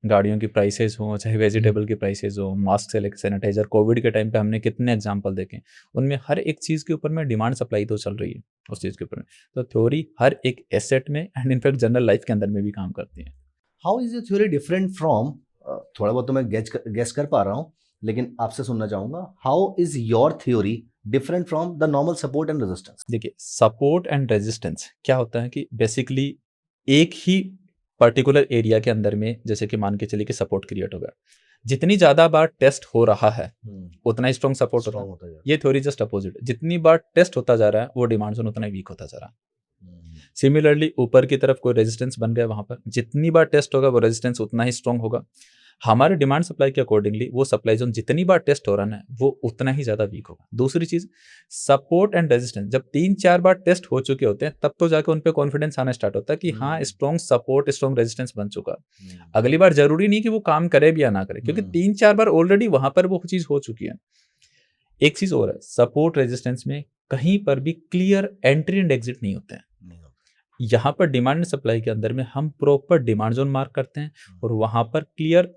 गाड़ियों की प्राइसेस हो, चाहे वेजिटेबल की प्राइसेस हो, मास्क से लेकर सैनिटाइजर, कोविड के टाइम पे हमने कितने एग्जांपल देखे, उनमें हर एक चीज़ के ऊपर में डिमांड सप्लाई तो चल रही है उस चीज़ के ऊपर में। तो थ्योरी हर एक एसेट में एंड इनफैक्ट जनरल लाइफ के अंदर में भी काम करती है। How is your theory different from, थोड़ा बहुत तो मैं गेस कर पा रहा हूँ, लेकिन आपसे सुनना चाहूंगा, how is your theory different from the normal support and resistance? देखिए सपोर्ट एंड रेजिस्टेंस क्या होता है कि बेसिकली एक ही पर्टिकुलर एरिया के अंदर में, जैसे कि मान के चलिए कि सपोर्ट क्रिएट होगा, जितनी ज़्यादा बार टेस्ट हो रहा है उतना ही स्ट्रॉन्ग सपोर्ट होता है। ये थ्योरी जस्ट अपोजिट, जितनी बार टेस्ट होता जा रहा है वो डिमांड जोन उतना ही वीक होता जा रहा है। सिमिलरली ऊपर की तरफ कोई रेजिस्टेंस बन गया, वहां पर जितनी बार टेस्ट होगा वो रेजिस्टेंस उतना ही स्ट्रॉन्ग होगा। हमारे डिमांड सप्लाई के अकॉर्डिंगली वो सप्लाई जोन जितनी बार टेस्ट हो रहा है वो उतना ही ज्यादा वीक होगा। दूसरी चीज, सपोर्ट एंड रेजिस्टेंस जब 3-4 बार टेस्ट हो चुके होते हैं तब तो जाकर उन पे कॉन्फिडेंस आना स्टार्ट होता है कि हाँ स्ट्रॉन्ग सपोर्ट, स्ट्रॉन्ग रेजिस्टेंस बन चुका। अगली बार जरूरी नहीं कि वो काम करे भी या ना करे, क्योंकि 3-4 बार ऑलरेडी वहां पर वो चीज हो चुकी है। एक चीज और है, सपोर्ट रेजिस्टेंस में कहीं पर भी क्लियर एंट्री एंड एग्जिट नहीं होते हैं। यहाँ पर डिमांड एंड सप्लाई के अंदर में हम प्रॉपर डिमांड जोन मार्क करते हैं और वहां पर क्लियर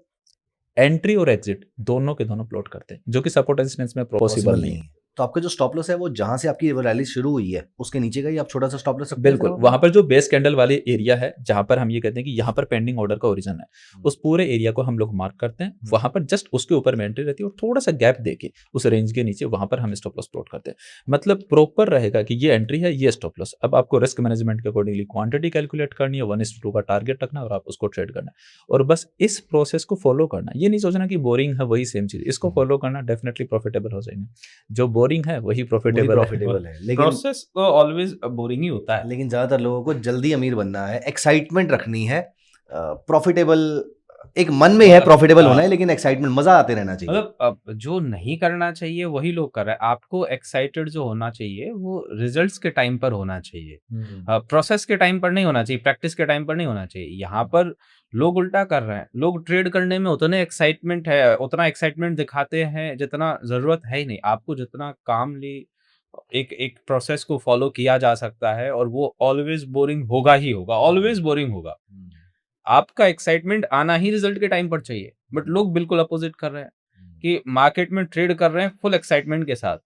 एंट्री और एग्जिट दोनों के दोनों प्लॉट करते हैं, जो कि सपोर्ट रेजिस्टेंस में पॉसिबल नहीं है। तो आपका जो स्टॉप लॉस है वो जहां से आपकी रैली शुरू हुई है उसके नीचे का ही आप छोटा सा स्टॉप लॉस सकते हैं? बिल्कुल, वहां पर जो बेस कैंडल वाली एरिया है जहां पर हम ये कहते हैं कि यहाँ पर पेंडिंग ऑर्डर का ओरिजिन है, उस पूरे एरिया को हम लोग मार्क करते हैं। वहां पर जस्ट उसके ऊपर में एंट्री रहती है और थोड़ा सा गैप देके उस रेंज के नीचे वहां पर हम स्टॉप लॉस प्लॉट करते हैं। मतलब प्रॉपर रहेगा कि ये एंट्री है, ये स्टॉप लॉस। अब आपको रिस्क मैनेजमेंट के अकॉर्डिंगली क्वांटिटी कैलकुलेट करनी है, 1:2 का टारगेट रखना और आप उसको ट्रेड करना है और बस इस प्रोसेस को फॉलो करना। ये नहीं सोचना कि बोरिंग है वही सेम चीज, इसको फॉलो करना, डेफिनेटली प्रॉफिटेबल हो जाएंगे। जो बोरिंग है वही प्रॉफिटेबल है, लेकिन प्रोसेस तो ऑलवेज बोरिंग ही होता है। लेकिन ज्यादातर लोगों को जल्दी अमीर बनना है, एक्साइटमेंट रखनी है, प्रॉफिटेबल एक मन में है, प्रॉफिटेबल होना है, लेकिन एक्साइटमेट, मजा आते रहना चाहिए। मतलब जो नहीं करना चाहिए वही लोग कर रहे हैं। आपको एक्साइटेड जो होना चाहिए वो रिजल्ट्स के टाइम पर होना चाहिए, प्रोसेस के टाइम पर नहीं होना चाहिए, प्रैक्टिस के टाइम पर नहीं होना चाहिए। यहाँ पर लोग उल्टा कर रहे हैं। लोग ट्रेड करने में उतने एक्साइटमेंट है, उतना एक्साइटमेंट दिखाते हैं जितना जरूरत है ही नहीं। आपको जितना कामली एक प्रोसेस को फॉलो किया जा सकता है और वो ऑलवेज बोरिंग होगा ही होगा, ऑलवेज बोरिंग होगा। आपका एक्साइटमेंट आना ही रिजल्ट के टाइम पर चाहिए, बट लोग बिल्कुल अपोजिट कर रहे हैं कि मार्केट में ट्रेड कर रहे हैं फुल एक्साइटमेंट के साथ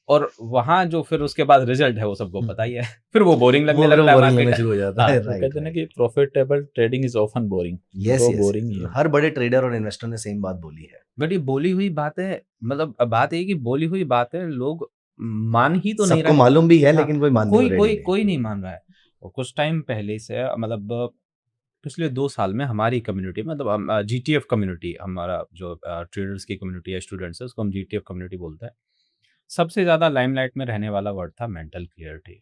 और वहां जो फिर उसके बाद रिजल्ट है वो सबको पता ही है, फिर वो बोरिंग लगने लगता है, बोरिंग लगना शुरू हो जाता है। कहते हैं ना कि profitable trading is often boring. Yes, boring ही है। हर बड़े ट्रेडर और इन्वेस्टर ने सेम बात बोली है। बट ये बोली हुई बात है, मतलब बात ये कि बोली हुई बात है, लोग मान ही तो नहीं सबको रहे। मालूम भी है, हाँ, लेकिन कोई मान कोई नहीं मान रहा है। और कुछ टाइम पहले से, मतलब पिछले 2 साल में हमारी कम्युनिटी, मतलब हम जीटीएफ कम्युनिटी, हमारा जो ट्रेडर्स की कम्युनिटी है, स्टूडेंट्स है, उसको हम जीटीएफ कम्युनिटी बोलते हैं। सबसे ज़्यादा लाइमलाइट में रहने वाला वर्ड था मेंटल क्लियरिटी।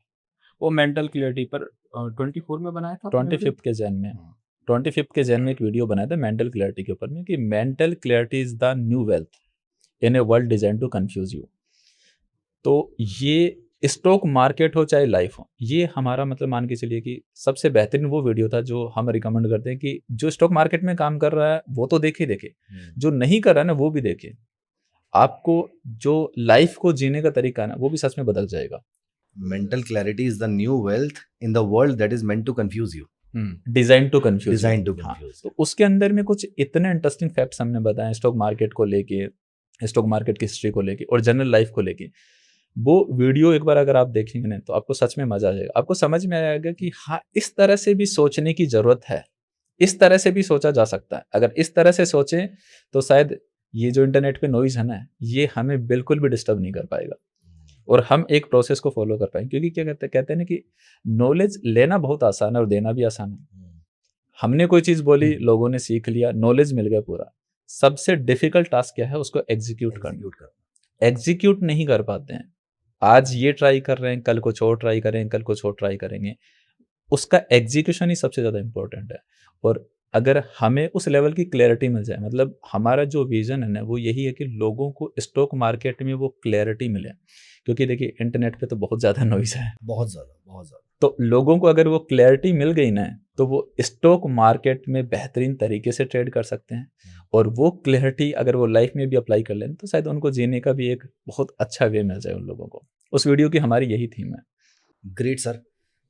वो मेंटल क्लियरिटी पर 24 में बनाया था, 25th के जैन में 25th के जैन में एक वीडियो बनाया था मेंटल क्लैरिटी के ऊपर में कि mental clarity is the new wealth in a world design to confuse you. तो ये स्टॉक मार्केट हो चाहे लाइफ हो, ये हमारा मतलब मान के चलिए कि सबसे बेहतरीन वो वीडियो था जो हम रिकमेंड करते हैं कि जो स्टॉक मार्केट में काम कर रहा है वो तो देखे, जो नहीं कर रहा है ना वो भी देखे। आपको जो लाइफ को जीने का तरीका है ना वो भी सच में बदल जाएगा। Mental clarity is the new wealth in the world that is meant to confuse you, design to confuse. Design to confuse. तो उसके अंदर में कुछ इतने इंटरेस्टिंग फैक्ट्स हमने बताए स्टॉक मार्केट को लेके, स्टॉक मार्केट की हिस्ट्री को लेके और जनरल लाइफ को लेके। वो वीडियो एक बार अगर आप देखेंगे ना तो आपको सच में मजा आ जाएगा। आपको समझ में आएगा कि हाँ इस तरह से भी सोचने की जरूरत है, इस तरह से भी सोचा जा सकता है। अगर इस तरह से सोचें तो शायद ये जो इंटरनेट पे नॉइज है ना ये हमें बिल्कुल भी डिस्टर्ब नहीं कर पाएगा। और हम एक प्रोसेस को फॉलो कर पाएँ, क्योंकि क्या कहते हैं ना कि नॉलेज लेना बहुत आसान है और देना भी आसान है। हमने कोई चीज़ बोली, लोगों ने सीख लिया, नॉलेज मिल गया पूरा। सबसे डिफ़िकल्ट टास्क क्या है, उसको एग्ज़ीक्यूट करना। एग्ज़ीक्यूट नहीं कर पाते हैं। आज ये ट्राई कर रहे हैं, कल कुछ और ट्राई करेंगे, कल कुछ और ट्राई करेंगे। उसका एग्ज़ीक्यूशन ही सबसे ज़्यादा इम्पोर्टेंट है। और अगर हमें उस लेवल की क्लैरिटी मिल जाए, मतलब हमारा जो विज़न है ना, वो यही है कि लोगों को स्टॉक मार्केट में वो क्लैरिटी मिले। क्योंकि देखिए इंटरनेट पे तो बहुत ज़्यादा नॉइज़ है। बहुत ज़्यादा, बहुत ज़्यादा। तो लोगों को अगर वो क्लैरिटी मिल गई ना, तो वो स्टॉक मार्केट में बेहतरीन तरीके से ट्रेड कर सकते हैं। और वो क्लैरिटी अगर वो लाइफ में भी अप्लाई कर लें, तो शायद उनको जीने का भी एक बहुत अच्छा वे मिल जाए उन लोगों को। उस वीडियो की हमारी यही थीम है। Great sir.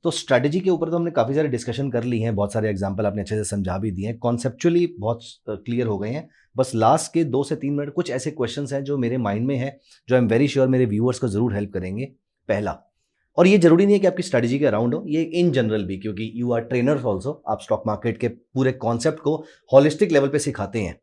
तो स्ट्रैटेजी के ऊपर तो हमने काफ़ी सारी डिस्कशन कर ली हैं, बहुत सारे एग्जांपल आपने अच्छे से समझा भी दिए हैं, कॉन्सेप्चुअली बहुत क्लियर हो गए हैं। बस लास्ट के 2 से 3 मिनट कुछ ऐसे क्वेश्चंस हैं जो मेरे माइंड में है, जो आई एम वेरी श्योर मेरे व्यूअर्स को ज़रूर हेल्प करेंगे। पहला, और ये ज़रूरी नहीं है कि आपकी स्ट्रैटेजी के अराउंड हो, ये इन जनरल भी, क्योंकि यू आर ट्रेनर्स ऑल्सो, आप स्टॉक मार्केट के पूरे कॉन्सेप्ट को हॉलिस्टिक लेवल पे सिखाते हैं।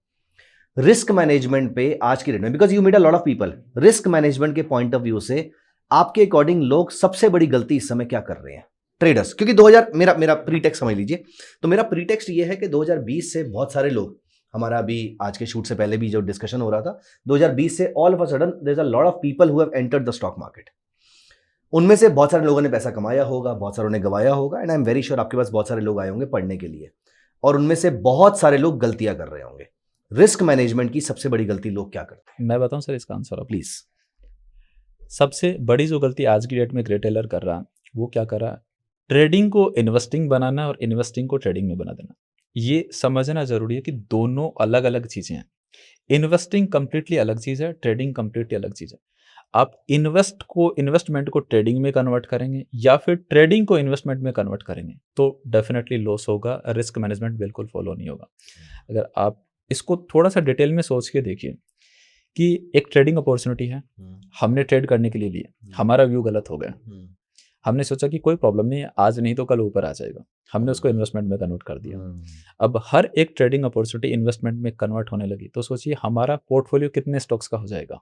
रिस्क मैनेजमेंट पे आज की डेट में, because you meet a lot of people, risk management के पॉइंट ऑफ व्यू से आपके अकॉर्डिंग लोग सबसे बड़ी गलती इस समय क्या कर रहे हैं ट्रेडर्स? क्योंकि 2000 मेरा प्रीटेक्स्ट समझ लीजिए, तो मेरा प्रीटेक्स्ट ये है कि 2020 से बहुत सारे लोग, हमारा अभी आज के शूट से पहले भी जो डिस्कशन हो रहा था, 2020 से all of a sudden there is a lot of people who have entered the stock market. उनमें से बहुत सारे लोगों ने पैसा कमाया होगा, बहुत सारों ने गवाया होगा, and I am very sure आपके पास बहुत सारे लोग आए होंगे पढ़ने के लिए, और उनमें से बहुत सारे लोग गलतियां कर रहे होंगे। रिस्क मैनेजमेंट की सबसे बड़ी गलती लोग क्या करते हैं? मैं बताऊं सर इसका आंसर? प्लीज। सबसे बड़ी जो गलती आज की डेट में ग्रे टेलर कर रहा है, वो क्या कर रहा है, ट्रेडिंग को इन्वेस्टिंग बनाना और इन्वेस्टिंग को ट्रेडिंग में बना देना। ये समझना जरूरी है कि दोनों अलग अलग चीजें हैं। इन्वेस्टिंग कंप्लीटली अलग चीज है, ट्रेडिंग कंप्लीटली अलग चीज है। आप इन्वेस्टमेंट को ट्रेडिंग में कन्वर्ट करेंगे या फिर ट्रेडिंग को इन्वेस्टमेंट में कन्वर्ट करेंगे, तो डेफिनेटली लॉस होगा, रिस्क मैनेजमेंट बिल्कुल फॉलो नहीं होगा। अगर आप इसको थोड़ा सा डिटेल में सोच के देखिए कि एक ट्रेडिंग अपॉर्चुनिटी है, हमने ट्रेड करने के लिए लिया, हमारा व्यू गलत हो गया, हमने सोचा कि कोई प्रॉब्लम नहीं है, आज नहीं तो कल ऊपर आ जाएगा, हमने उसको इन्वेस्टमेंट में कन्वर्ट कर दिया। अब हर एक ट्रेडिंग अपॉर्चुनिटी इन्वेस्टमेंट में कन्वर्ट होने लगी, तो सोचिए हमारा पोर्टफोलियो कितने स्टॉक्स का हो जाएगा।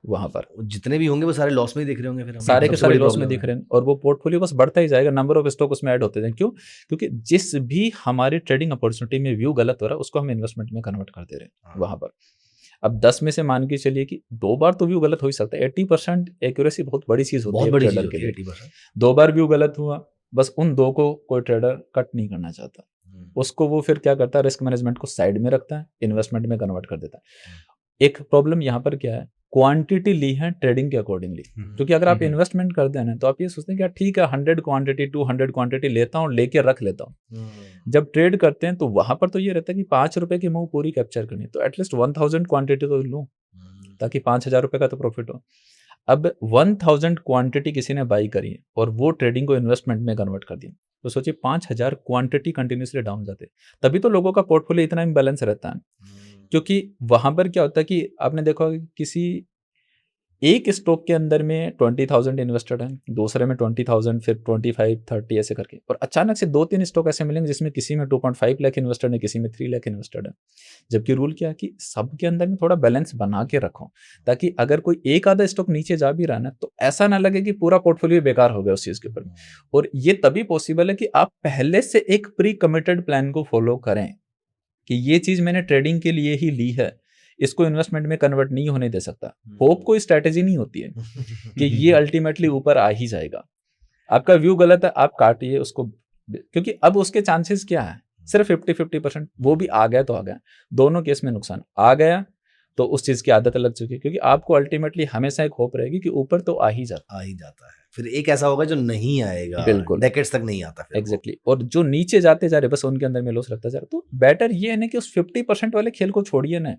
वहां पर जितने भी होंगे वो सारे लॉस में ही दिख रहे होंगे, फिर सारे के सारे लॉस में दिख रहे हैं, और वो पोर्टफोलियो बस बढ़ता ही जाएगा, नंबर ऑफ स्टॉक उसमें ऐड होते जाएंगे। क्यों? क्योंकि जिस भी हमारे ट्रेडिंग अपॉर्चुनिटी में व्यू गलत हो रहा है, उसको हम इन्वेस्टमेंट में कन्वर्ट कर दे रहे हैं वहां पर। अब 10 में से मान के चलिए कि 2 बार तो व्यू गलत हो ही सकता है। 80% एक्यूरेसी बहुत बड़ी चीज होती है ट्रेडर के लिए। 2 बार व्यू गलत हुआ, बस उन 2 को कोई ट्रेडर कट नहीं करना चाहता, उसको वो फिर क्या करता है, रिस्क मैनेजमेंट को साइड में रखता है, इन्वेस्टमेंट में कन्वर्ट कर देता है। एक प्रॉब्लम यहाँ पर क्या है, क्वांटिटी ली है ट्रेडिंग के अकॉर्डिंगली। क्योंकि अगर आप इन्वेस्टमेंट करते हैं ना, तो आप ये सोचते हैं कि यार ठीक है 100 क्वांटिटी 200 क्वांटिटी लेता हूँ, लेके रख लेता हूँ। जब ट्रेड करते हैं तो वहां पर तो ये रहता है कि 5 रुपए की मूव पूरी कैप्चर करनी है, तो एटलीस्ट 1000 क्वांटिटी तो लूँ, ताकि 5000 रुपए का तो प्रॉफिट हो। अब 1000 क्वांटिटी किसी ने बाई करी और वो ट्रेडिंग को इन्वेस्टमेंट में कन्वर्ट कर दिया, तो सोचिए 5000 क्वांटिटी कंटिन्यूसली डाउन जाते, तभी तो लोगों का पोर्टफोलियो इतना इम्बैलेंस रहता है। क्योंकि वहां पर क्या होता है कि आपने देखा होगा कि किसी एक स्टॉक के अंदर में 20,000 इन्वेस्टेड है, दूसरे में 20,000, फिर 25, 30 ऐसे करके, और अचानक से 2-3 स्टॉक ऐसे मिलेंगे जिसमें किसी में 2.5 लाख इन्वेस्टेड है, किसी में 3 लाख इन्वेस्टेड है। जबकि रूल क्या है कि सबके अंदर में थोड़ा बैलेंस बना के रखो, ताकि अगर कोई एक आधा स्टॉक नीचे जा भी रहा है ना, तो ऐसा ना लगे कि पूरा पोर्टफोलियो बेकार हो गया उस चीज के ऊपर। और ये तभी पॉसिबल है कि आप पहले से एक प्री कमिटेड प्लान को फॉलो करें कि ये चीज मैंने ट्रेडिंग के लिए ही ली है, इसको इन्वेस्टमेंट में कन्वर्ट नहीं होने दे सकता। होप कोई स्ट्रैटेजी नहीं होती है कि ये अल्टीमेटली ऊपर आ ही जाएगा। आपका व्यू गलत है, आप काटिए उसको, क्योंकि अब उसके चांसेस क्या है, सिर्फ 50-50%, वो भी आ गया तो आ गया। दोनों केस में नुकसान, आ गया तो उस चीज की आदत लग चुकी है, क्योंकि आपको अल्टीमेटली हमेशा एक होप रहेगी कि ऊपर तो आ ही जाता है। फिर एक ऐसा होगा जो नहीं आएगा, बिल्कुल डेकेड्स तक नहीं आता। एग्जैक्टली। और जो नीचे जाते जा रहे बस उनके अंदर में लॉस लगता जा रहा, तो बेटर ये है ना कि उस 50% वाले खेल को छोड़िए ना,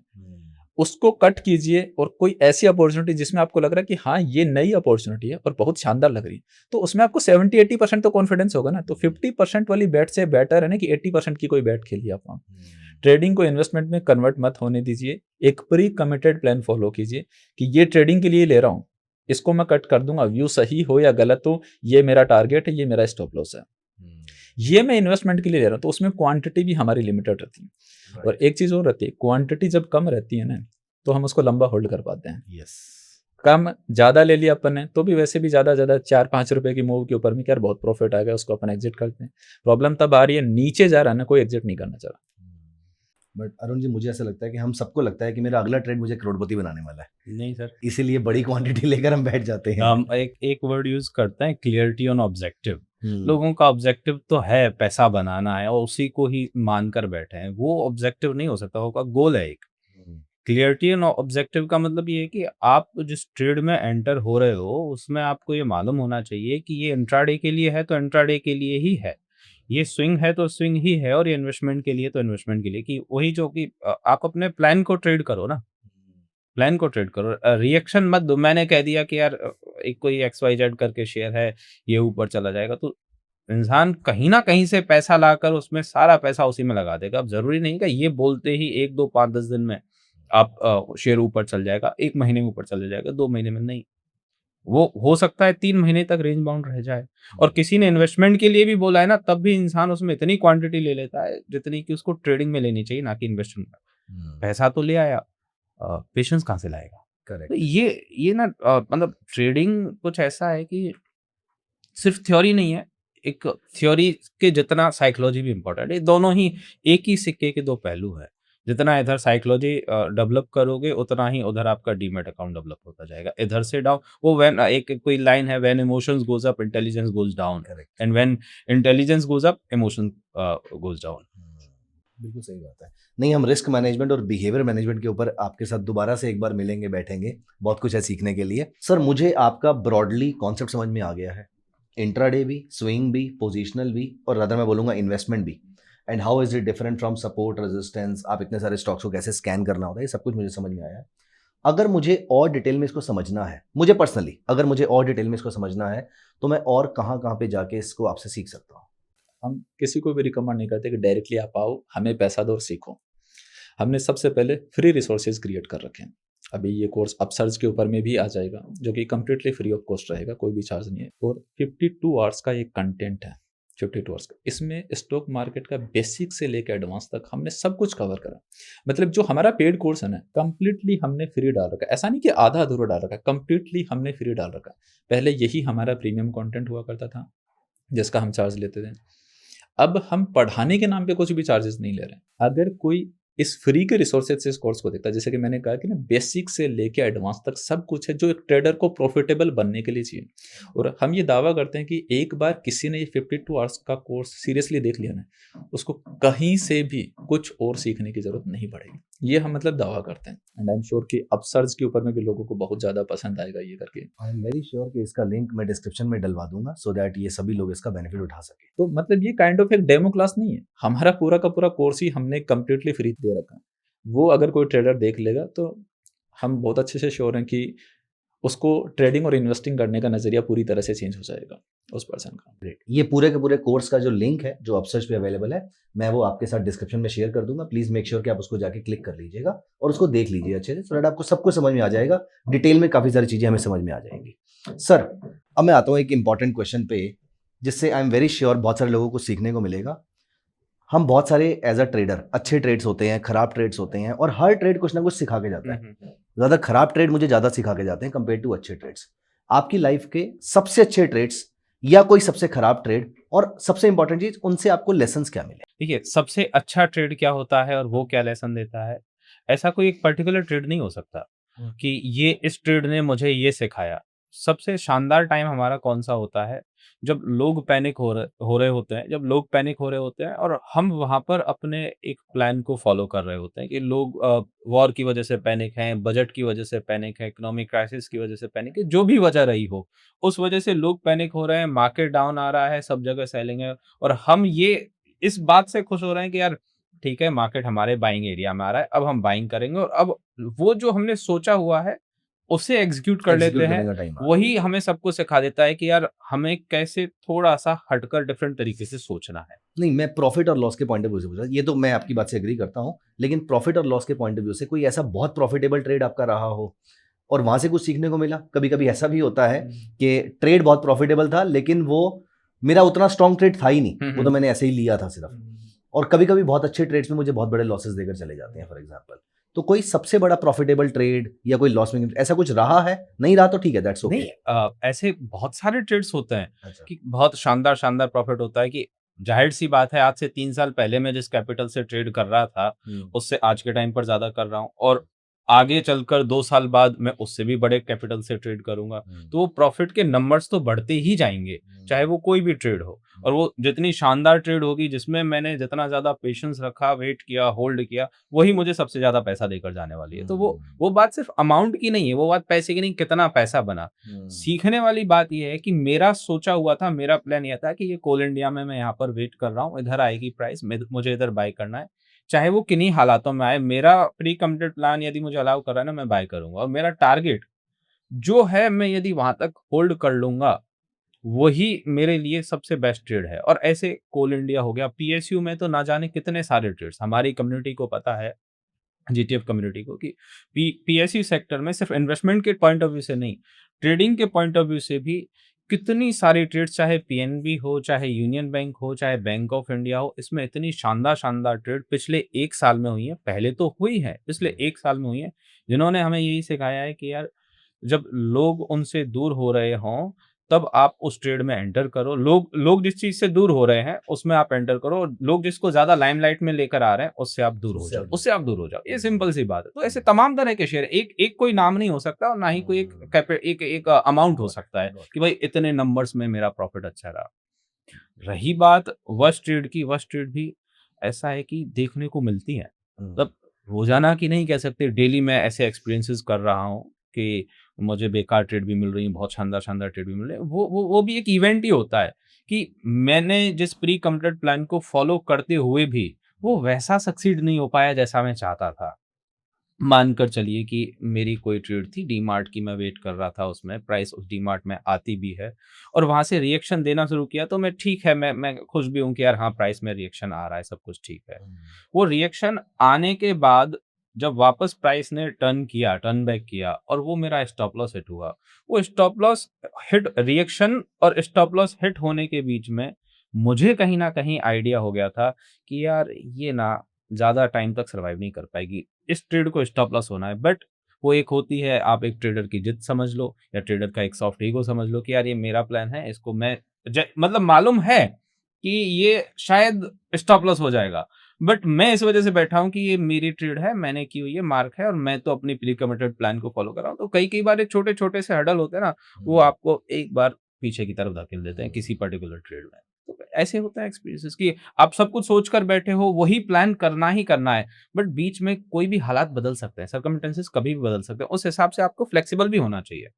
उसको कट कीजिए, और कोई ऐसी अपॉर्चुनिटी जिसमें आपको लग रहा है कि हाँ ये नई अपॉर्चुनिटी है और बहुत शानदार लग रही है, तो उसमें आपको 70-80% तो कॉन्फिडेंस होगा ना। तो 50% वाली बैट से बेटर है ना कि 80% की कोई बैट खेलिए आप। ट्रेडिंग को इन्वेस्टमेंट में कन्वर्ट मत होने दीजिए, एक प्री कमिटेड प्लान फॉलो कीजिए कि ये ट्रेडिंग के लिए ले रहा हूँ, इसको मैं कट कर दूंगा, व्यू सही हो या गलत हो, ये मेरा टारगेट है, ये मेरा स्टॉप लॉस है। ये मैं इन्वेस्टमेंट के लिए ले रहा हूँ, तो उसमें क्वांटिटी भी हमारी लिमिटेड रहती है। और एक चीज और रहती है, क्वांटिटी जब कम रहती है ना, तो हम उसको लंबा होल्ड कर पाते हैं। कम ज़्यादा ले लिया अपन ने तो भी वैसे भी ज़्यादा 4-5 रुपए की मूव के ऊपर में क्या यार बहुत प्रॉफिट आ गया, उसको अपन एग्जिट करते हैं। प्रॉब्लम तब आ रही है नीचे जा रहा है ना, कोई एग्जिट नहीं करना चाह रहा। बट अरुण जी, मुझे ऐसा लगता है कि हम सबको लगता है कि मेरा अगला ट्रेड मुझे करोड़पति बनाने वाला है, नहीं सर, इसीलिए बड़ी क्वांटिटी लेकर हम बैठ जाते हैं। हम एक वर्ड यूज करते हैं, क्लियरिटी ऑन ऑब्जेक्टिव। हम्म, लोगों का ऑब्जेक्टिव तो है पैसा बनाना है और उसी को ही मानकर बैठे हैं, वो ऑब्जेक्टिव नहीं हो सकता, होगा गोल है एक। हम्म, क्लियरिटी एंड ऑब्जेक्टिव का मतलब ये है कि आप जिस ट्रेड में एंटर हो रहे हो उसमें आपको ये मालूम होना चाहिए कि ये इंट्राडे के लिए है तो इंट्राडे के लिए ही है, ये स्विंग है तो स्विंग ही है, और ये इन्वेस्टमेंट के लिए तो इन्वेस्टमेंट के लिए, कि वही जो कि आप अपने प्लान को ट्रेड करो ना, प्लान को ट्रेड करो, रिएक्शन मत दो। मैंने कह दिया कि यार एक कोई XYZ करके शेयर है, ये ऊपर चला जाएगा, तो इंसान कहीं ना कहीं से पैसा लाकर उसमें सारा पैसा उसी में लगा देगा। अब जरूरी नहीं कि ये बोलते ही 1 2 5 10 दिन में आप शेयर ऊपर चल जाएगा, 1 महीने में ऊपर चले जाएगा, 2 महीने में नहीं। वो हो सकता है 3 महीने तक रेंज बाउंड रह जाए। और किसी ने इन्वेस्टमेंट के लिए भी बोला है ना, तब भी इंसान उसमें इतनी क्वांटिटी ले लेता है जितनी कि उसको ट्रेडिंग में लेनी चाहिए, ना कि इन्वेस्टमेंट में। पैसा तो ले आया, पेशेंस कहाँ से लाएगा? तो करेक्ट। ये ना मतलब ट्रेडिंग कुछ ऐसा है कि सिर्फ थ्योरी नहीं है, एक थ्योरी के जितना साइकोलॉजी भी इम्पोर्टेंट है। दोनों ही एक ही सिक्के के दो पहलू है। जितना इधर साइकोलॉजी डेवलप करोगे उतना ही उधर आपका डीमैट अकाउंट डेवलप होता जाएगा। इधर से डाउन, वो व्हेन एक कोई लाइन है, when emotions goes up intelligence goes down, correct. And when intelligence goes up emotion goes down. बिल्कुल सही बात है। नहीं, हम रिस्क मैनेजमेंट और बिहेवियर मैनेजमेंट के ऊपर आपके साथ दोबारा से एक बार मिलेंगे, बैठेंगे, बहुत कुछ है सीखने के लिए। सर, मुझे आपका ब्रॉडली कॉन्सेप्ट समझ में आ गया है, इंट्राडे भी, स्विंग भी, पोजिशनल भी, और रदर मैं बोलूँगा इन्वेस्टमेंट भी, and how is it different from support, resistance, आप इतने सारे स्टॉक्स को कैसे स्कैन करना होता है, ये सब कुछ मुझे समझ में आया है। अगर मुझे और डिटेल में इसको समझना है, मुझे पर्सनली अगर मुझे और डिटेल में इसको समझना है, तो मैं और कहाँ कहाँ पे जाके इसको आपसे सीख सकता हूँ? हम किसी को भी रिकमेंड नहीं करते कि डायरेक्टली आप आओ, हमें पैसा दो और सीखो। हमने सबसे पहले फ्री रिसोर्सेज क्रिएट कर रखे हैं। अभी ये कोर्स अपसर्ज के ऊपर में भी आ जाएगा, जो कि कम्प्लीटली फ्री ऑफ कॉस्ट रहेगा, कोई भी चार्ज नहीं है। और 52 आवर्स का एक कंटेंट है, 52 आवर्स का। इसमें स्टॉक मार्केट का बेसिक से लेकर एडवांस तक हमने सब कुछ कवर करा। मतलब जो हमारा पेड कोर्स है ना, कम्प्लीटली हमने फ्री डाल रखा है। ऐसा नहीं कि आधा अधूरा डाल रखा है, कम्प्लीटली हमने फ्री डाल रखा है। पहले यही हमारा प्रीमियम कॉन्टेंट हुआ करता था, जिसका हम चार्ज लेते थे। अब हम पढ़ाने के नाम पे कुछ भी चार्जेस नहीं ले रहे हैं। अगर कोई इस फ्री के रिसोर्सेज से इस कोर्स को देखता है, जैसे कि मैंने कहा कि ना, बेसिक से लेके एडवांस तक सब कुछ है जो एक ट्रेडर को प्रॉफिटेबल बनने के लिए चाहिए। और हम ये दावा करते हैं कि एक बार किसी ने ये 52 आवर्स का कोर्स सीरियसली देख लिया ना, उसको कहीं से भी कुछ और सीखने की जरूरत नहीं पड़ेगी। ये हम मतलब दावा करते हैं, एंड आई एम श्योर कि अपसर्ज के ऊपर में भी लोगों को बहुत ज़्यादा पसंद आएगा ये करके। आई एम वेरी श्योर कि इसका लिंक मैं डिस्क्रिप्शन में डलवा दूंगा, सो दैट ये सभी लोग इसका बेनिफिट उठा सके। तो मतलब ये काइंड ऑफ एक डेमो क्लास नहीं है, हमारा पूरा का पूरा कोर्स ही हमने कम्प्लीटली फ्री दे रखा है। वो अगर कोई ट्रेडर देख लेगा तो हम बहुत अच्छे से श्योर हैं कि उसको ट्रेडिंग और इन्वेस्टिंग करने का नज़रिया पूरी तरह से चेंज हो जाएगा उस पर्सन का। ग्रेट। ये पूरे के पूरे कोर्स का जो लिंक है, जो अपसर्च पे अवेलेबल है, मैं वो आपके साथ डिस्क्रिप्शन में शेयर कर दूंगा। प्लीज मेक श्योर कि आप उसको जाके क्लिक कर लीजिएगा और उसको देख लीजिए अच्छे से, सो दैट आपको सब कुछ समझ में आ जाएगा। डिटेल में काफ़ी सारी चीज़ें हमें समझ में आ जाएंगी। सर, अब मैं आता हूँ एक इंपॉर्टेंट क्वेश्चन पे, जिससे आई एम वेरी श्योर बहुत सारे लोगों को सीखने को मिलेगा। हम बहुत सारे एज अ ट्रेडर, अच्छे ट्रेड्स होते हैं, खराब ट्रेड्स होते हैं, और हर ट्रेड कुछ ना कुछ सिखा के जाता है। ज़्यादा खराब ट्रेड मुझे ज़्यादा सिखा के जाते हैं कंपेयर टू अच्छे ट्रेड्स। आपकी लाइफ के सबसे अच्छे ट्रेड्स या कोई सबसे खराब ट्रेड, और सबसे इंपॉर्टेंट चीज, उनसे आपको लेसन्स क्या मिले? देखिए, सबसे अच्छा ट्रेड क्या होता है और वो क्या लेसन देता है, ऐसा कोई एक पर्टिकुलर ट्रेड नहीं हो सकता कि ये इस ट्रेड ने मुझे ये सिखाया। सबसे शानदार टाइम हमारा कौन सा होता है, जब लोग पैनिक हो रहे होते हैं, जब लोग पैनिक हो रहे होते हैं और हम वहाँ पर अपने एक प्लान को फॉलो कर रहे होते हैं कि लोग वॉर की वजह से पैनिक हैं, बजट की वजह से पैनिक है, इकोनॉमिक क्राइसिस की वजह से पैनिक है, जो भी वजह रही हो, उस वजह से लोग पैनिक हो रहे हैं, मार्केट डाउन आ रहा है, सब जगह सेलिंग है, और हम ये इस बात से खुश हो रहे हैं कि यार ठीक है, मार्केट हमारे बाइंग एरिया में आ रहा है, अब हम बाइंग करेंगे, और अब वो जो हमने सोचा हुआ है उसे एग्जीक्यूट कर लेते Execute हैं। करने का टाइम आ वही हमें सबको सिखा देता है कि यार हमें कैसे थोड़ा सा हटकर डिफरेंट तरीके से सोचना है। नहीं, मैं प्रॉफिट और लॉस के पॉइंट ऑफ व्यू से पूछ रहा हूँ। ये तो मैं आपकी बात से एग्री करता हूँ, लेकिन प्रॉफिट और लॉस के पॉइंट ऑफ व्यू से कोई ऐसा बहुत प्रॉफिटेबल ट्रेड आपका रहा हो और वहां से कुछ सीखने को मिला? कभी कभी ऐसा भी होता है कि ट्रेड बहुत प्रॉफिटेबल था, लेकिन वो मेरा उतना स्ट्रॉन्ग ट्रेड था ही नहीं, वो तो मैंने ऐसे ही लिया था सिर्फ। और कभी कभी बहुत अच्छे ट्रेड्स में मुझे बहुत बड़े लॉसेस देकर चले जाते हैं, फॉर एग्जांपल। तो कोई सबसे बड़ा प्रॉफिटेबल ट्रेड या कोई लॉस मेकिंग ऐसा कुछ रहा है? नहीं रहा तो ठीक है, दैट्स ओके। नहीं ऐसे बहुत सारे ट्रेड्स होते हैं अच्छा। कि बहुत शानदार शानदार प्रॉफिट होता है कि जाहिर सी बात है आज से 3 साल पहले मैं जिस कैपिटल से ट्रेड कर रहा था उससे आज के टाइम पर ज्यादा कर रहा हूँ और आगे चलकर 2 साल बाद मैं उससे भी बड़े कैपिटल से ट्रेड करूंगा तो वो प्रॉफिट के नंबर्स तो बढ़ते ही जाएंगे चाहे वो कोई भी ट्रेड हो और वो जितनी शानदार ट्रेड होगी जिसमें मैंने जितना ज्यादा पेशेंस रखा वेट किया होल्ड किया वही मुझे सबसे ज्यादा पैसा देकर जाने वाली है तो वो बात सिर्फ अमाउंट की नहीं है वो बात पैसे की नहीं कितना पैसा बना सीखने वाली बात यह है कि मेरा सोचा हुआ था मेरा प्लान यह था कि ये कोल इंडिया में मैं यहाँ पर वेट कर रहा हूँ इधर आएगी प्राइस मुझे इधर बाय करना है चाहे वो किन्हीं हालातों में आए मेरा प्री कमिटेड प्लान यदि मुझे अलाउ कर रहा है ना मैं बाय करूंगा और मेरा टारगेट जो है मैं यदि वहां तक होल्ड कर लूंगा वही मेरे लिए सबसे बेस्ट ट्रेड है और ऐसे कोल इंडिया हो गया पीएसयू में तो ना जाने कितने सारे ट्रेड्स हमारी कम्युनिटी को पता है जीटीएफ कम्युनिटी को कि पीएसयू सेक्टर में सिर्फ इन्वेस्टमेंट के पॉइंट ऑफ व्यू से नहीं ट्रेडिंग के पॉइंट ऑफ व्यू से भी कितनी सारी ट्रेड्स चाहे पीएनबी हो चाहे यूनियन बैंक हो चाहे बैंक ऑफ इंडिया हो इसमें इतनी शानदार शानदार ट्रेड पिछले 1 साल में हुई है पहले तो हुई है पिछले 1 साल में हुई है जिन्होंने हमें यही सिखाया है कि यार जब लोग उनसे दूर हो रहे हों तब आप उस ट्रेड में एंटर करो लोग जिस चीज से दूर हो रहे हैं उसमें आप एंटर करो लोग जिसको ज्यादा लाइमलाइट में लेकर आ रहे हैं उससे आप दूर हो जाओ उससे आप दूर हो जाओ ये सिंपल सी बात है तो ऐसे तमाम तरह के शेयर एक कोई नाम नहीं हो सकता और ना ही कोई एक अमाउंट हो सकता है कि भाई इतने नंबर्स में मेरा प्रॉफिट अच्छा रहा रही बात वर्स्ट ट्रेड की वर्स्ट ट्रेड भी ऐसा है कि देखने को मिलती है मतलब रोजाना की नहीं कह सकते डेली मैं ऐसे एक्सपीरियंसेस कर रहा हूँ कि मुझे बेकार ट्रेड भी मिल रही है बहुत शानदार शानदार ट्रेड भी मिल रहे हैं वो भी एक इवेंट ही होता है कि मैंने जिस प्री कमिटेड प्लान को फॉलो करते हुए भी वो वैसा सक्सीड नहीं हो पाया जैसा मैं चाहता था मानकर चलिए कि मेरी कोई ट्रेड थी डीमार्ट की मैं वेट कर रहा था उसमें प्राइस उस डीमार्ट में आती भी है और वहां से रिएक्शन देना शुरू किया तो मैं ठीक है मैं खुश भी हूं कि यार हाँ प्राइस में रिएक्शन आ रहा है सब कुछ ठीक है वो रिएक्शन आने के बाद जब वापस प्राइस ने टर्न बैक किया और वो मेरा स्टॉप लॉस हिट हुआ वो स्टॉप लॉस हिट रिएक्शन और स्टॉप लॉस हिट होने के बीच में मुझे कहीं ना कहीं आइडिया हो गया था कि यार ये ना ज्यादा टाइम तक सर्वाइव नहीं कर पाएगी इस ट्रेड को स्टॉप लॉस होना है बट वो एक होती है आप एक ट्रेडर की जिद समझ लो या ट्रेडर का एक सॉफ्ट ईगो समझ लो कि यार ये मेरा प्लान है इसको मैं मतलब मालूम है कि ये शायद स्टॉप लॉस हो जाएगा बट मैं इस वजह से बैठा हूं कि ये मेरी ट्रेड है मैंने की हुई है मार्क है और मैं तो अपनी प्री कमिटेड प्लान को फॉलो कर रहा हूं तो कई बार एक छोटे छोटे से हडल होते हैं ना वो आपको एक बार पीछे की तरफ धकेल देते हैं किसी पर्टिकुलर ट्रेड में तो ऐसे होता है एक्सपीरियंसेस कि आप सब कुछ सोच कर बैठे हो वही प्लान करना ही करना है बट बीच में कोई भी हालात बदल सकते हैं सर्कमस्टेंसेस कभी भी बदल सकते हैं उस हिसाब से आपको फ्लेक्सिबल भी होना चाहिए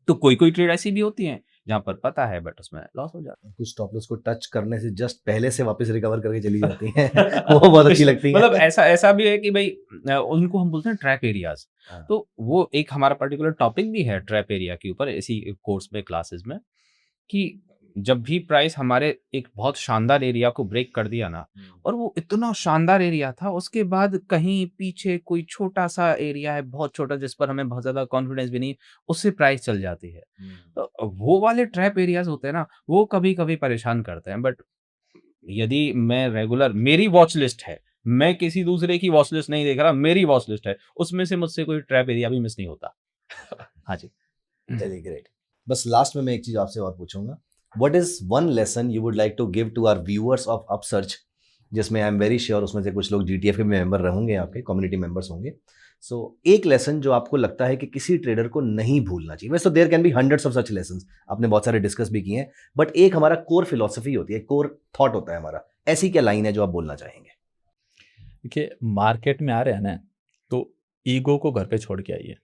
तो कोई ट्रेड ऐसी भी होती है जहां पर पता है बट उसमें लॉस हो जाता है कुछ स्टॉप लॉस को टच करने से जस्ट पहले से वापस रिकवर करके चली जाती हैं वो बहुत अच्छी लगती है मतलब ऐसा भी है कि भाई उनको हम बोलते हैं ट्रैप एरियाज तो वो एक हमारा पर्टिकुलर टॉपिक भी है ट्रैप एरिया के ऊपर इसी कोर्स में क्लासेस में कि जब भी प्राइस हमारे एक बहुत शानदार एरिया को ब्रेक कर दिया ना और वो इतना शानदार एरिया था उसके बाद कहीं पीछे कोई छोटा सा एरिया है बहुत छोटा जिस पर हमें बहुत ज्यादा कॉन्फिडेंस भी नहीं उससे प्राइस चल जाती है तो वो वाले ट्रैप एरियाज होते हैं ना वो कभी कभी परेशान करते हैं बट यदि मैं रेगुलर मेरी वॉच लिस्ट है मैं किसी दूसरे की वॉच लिस्ट नहीं देख रहा मेरी वॉच लिस्ट है उसमें से मुझसे कोई ट्रैप एरिया भी मिस नहीं होता हाँ जी चलिए ग्रेट बस लास्ट में मैं एक चीज आपसे और पूछूंगा what is one lesson you would like to give to our viewers of Upsurge जिसमें आई एम वेरी श्योर उसमें से कुछ लोग जीटीएफ के मेंबर रहेंगे आपके कम्युनिटी मेंबर्स होंगे सो एक लेसन जो आपको लगता है कि किसी ट्रेडर को नहीं भूलना चाहिए वैसे तो there can be hundreds of such lessons आपने बहुत सारे डिस्कस भी किए हैं बट एक हमारा कोर फिलॉसफी होती है कोर थॉट होता है हमारा ऐसी क्या लाइन है जो आप बोलना चाहेंगे देखिए मार्केट में आ रहे हैं ना तो ईगो को घर पे छोड़ के आइए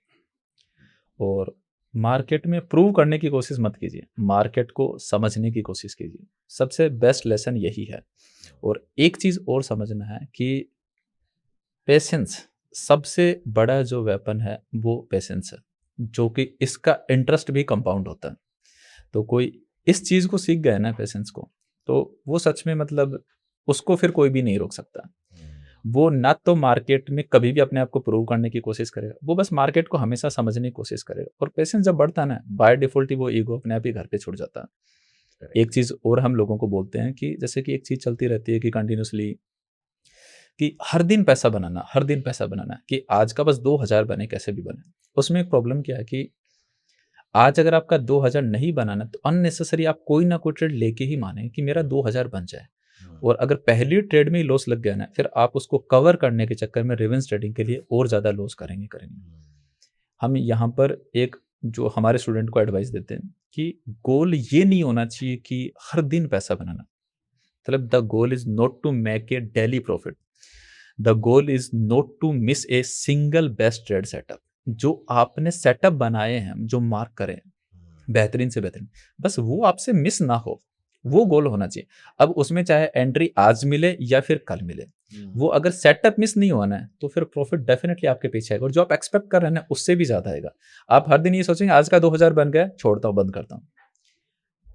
और मार्केट में प्रूव करने की कोशिश मत कीजिए मार्केट को समझने की कोशिश कीजिए सबसे बेस्ट लेसन यही है और एक चीज़ और समझना है कि पेशेंस सबसे बड़ा जो वेपन है वो पेशेंस है जो कि इसका इंटरेस्ट भी कंपाउंड होता है तो कोई इस चीज़ को सीख गया ना पेशेंस को तो वो सच में मतलब उसको फिर कोई भी नहीं रोक सकता वो ना तो मार्केट में कभी भी अपने आप को प्रूव करने की कोशिश करेगा वो बस मार्केट को हमेशा समझने की कोशिश करेगा और पेशेंस जब बढ़ता है ना बाय डिफॉल्ट ही वो ईगो अपने आप ही घर पे छूट जाता है एक चीज़ और हम लोगों को बोलते हैं कि जैसे कि एक चीज़ चलती रहती है कि कंटिन्यूसली कि हर दिन पैसा बनाना, हर दिन पैसा बनाना, कि आज का बस 2000 बने कैसे भी बने। उसमें एक प्रॉब्लम क्या है कि आज अगर आपका 2000 नहीं बनाना तो अननेसेसरी आप कोई ना कोई ट्रेड लेके ही माने कि मेरा 2000 बन जाए, और अगर पहली ट्रेड में ही लॉस लग गया ना, फिर आप उसको कवर करने के चक्कर में रिवेंज ट्रेडिंग के लिए और ज़्यादा लॉस करेंगे। हम यहाँ पर एक जो हमारे स्टूडेंट को एडवाइस देते हैं कि गोल ये नहीं होना चाहिए कि हर दिन पैसा बनाना, मतलब the goal is not to make a daily profit, the goal is not to miss a single best trade setup. जो आपने सेटअप बनाए हैं, जो मार्क करें बेहतरीन से बेहतरीन, बस वो आपसे मिस ना हो, वो गोल होना चाहिए। अब उसमें चाहे एंट्री आज मिले या फिर कल मिले, वो अगर सेटअप मिस नहीं होना है तो फिर प्रॉफिट डेफिनेटली आपके पीछे आएगा, और जो आप एक्सपेक्ट कर रहे हैं ना उससे भी ज्यादा आएगा। आप हर दिन ये सोचेंगे आज का 2000 बन गया, छोड़ता हूँ, बंद करता हूँ।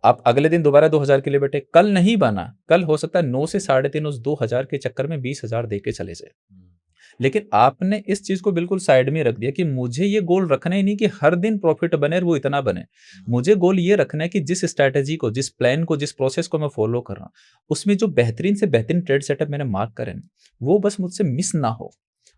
आप अगले दिन दोबारा 2000 के लिए बैठे, कल नहीं बना, कल हो सकता है 9 से 3.5 उस 2000 के चक्कर में 20,000 दे के चले जाए। लेकिन आपने इस चीज को बिल्कुल साइड में रख दिया कि मुझे ये गोल रखना ही नहीं कि हर दिन प्रॉफिट बने और वो इतना बने। मुझे गोल ये रखना है कि जिस स्ट्रैटेजी को, जिस प्लान को, जिस प्रोसेस को मैं फॉलो कर रहा हूँ, उसमें जो बेहतरीन से बेहतरीन ट्रेड सेटअप मैंने मार्क करे वो बस मुझसे मिस ना हो।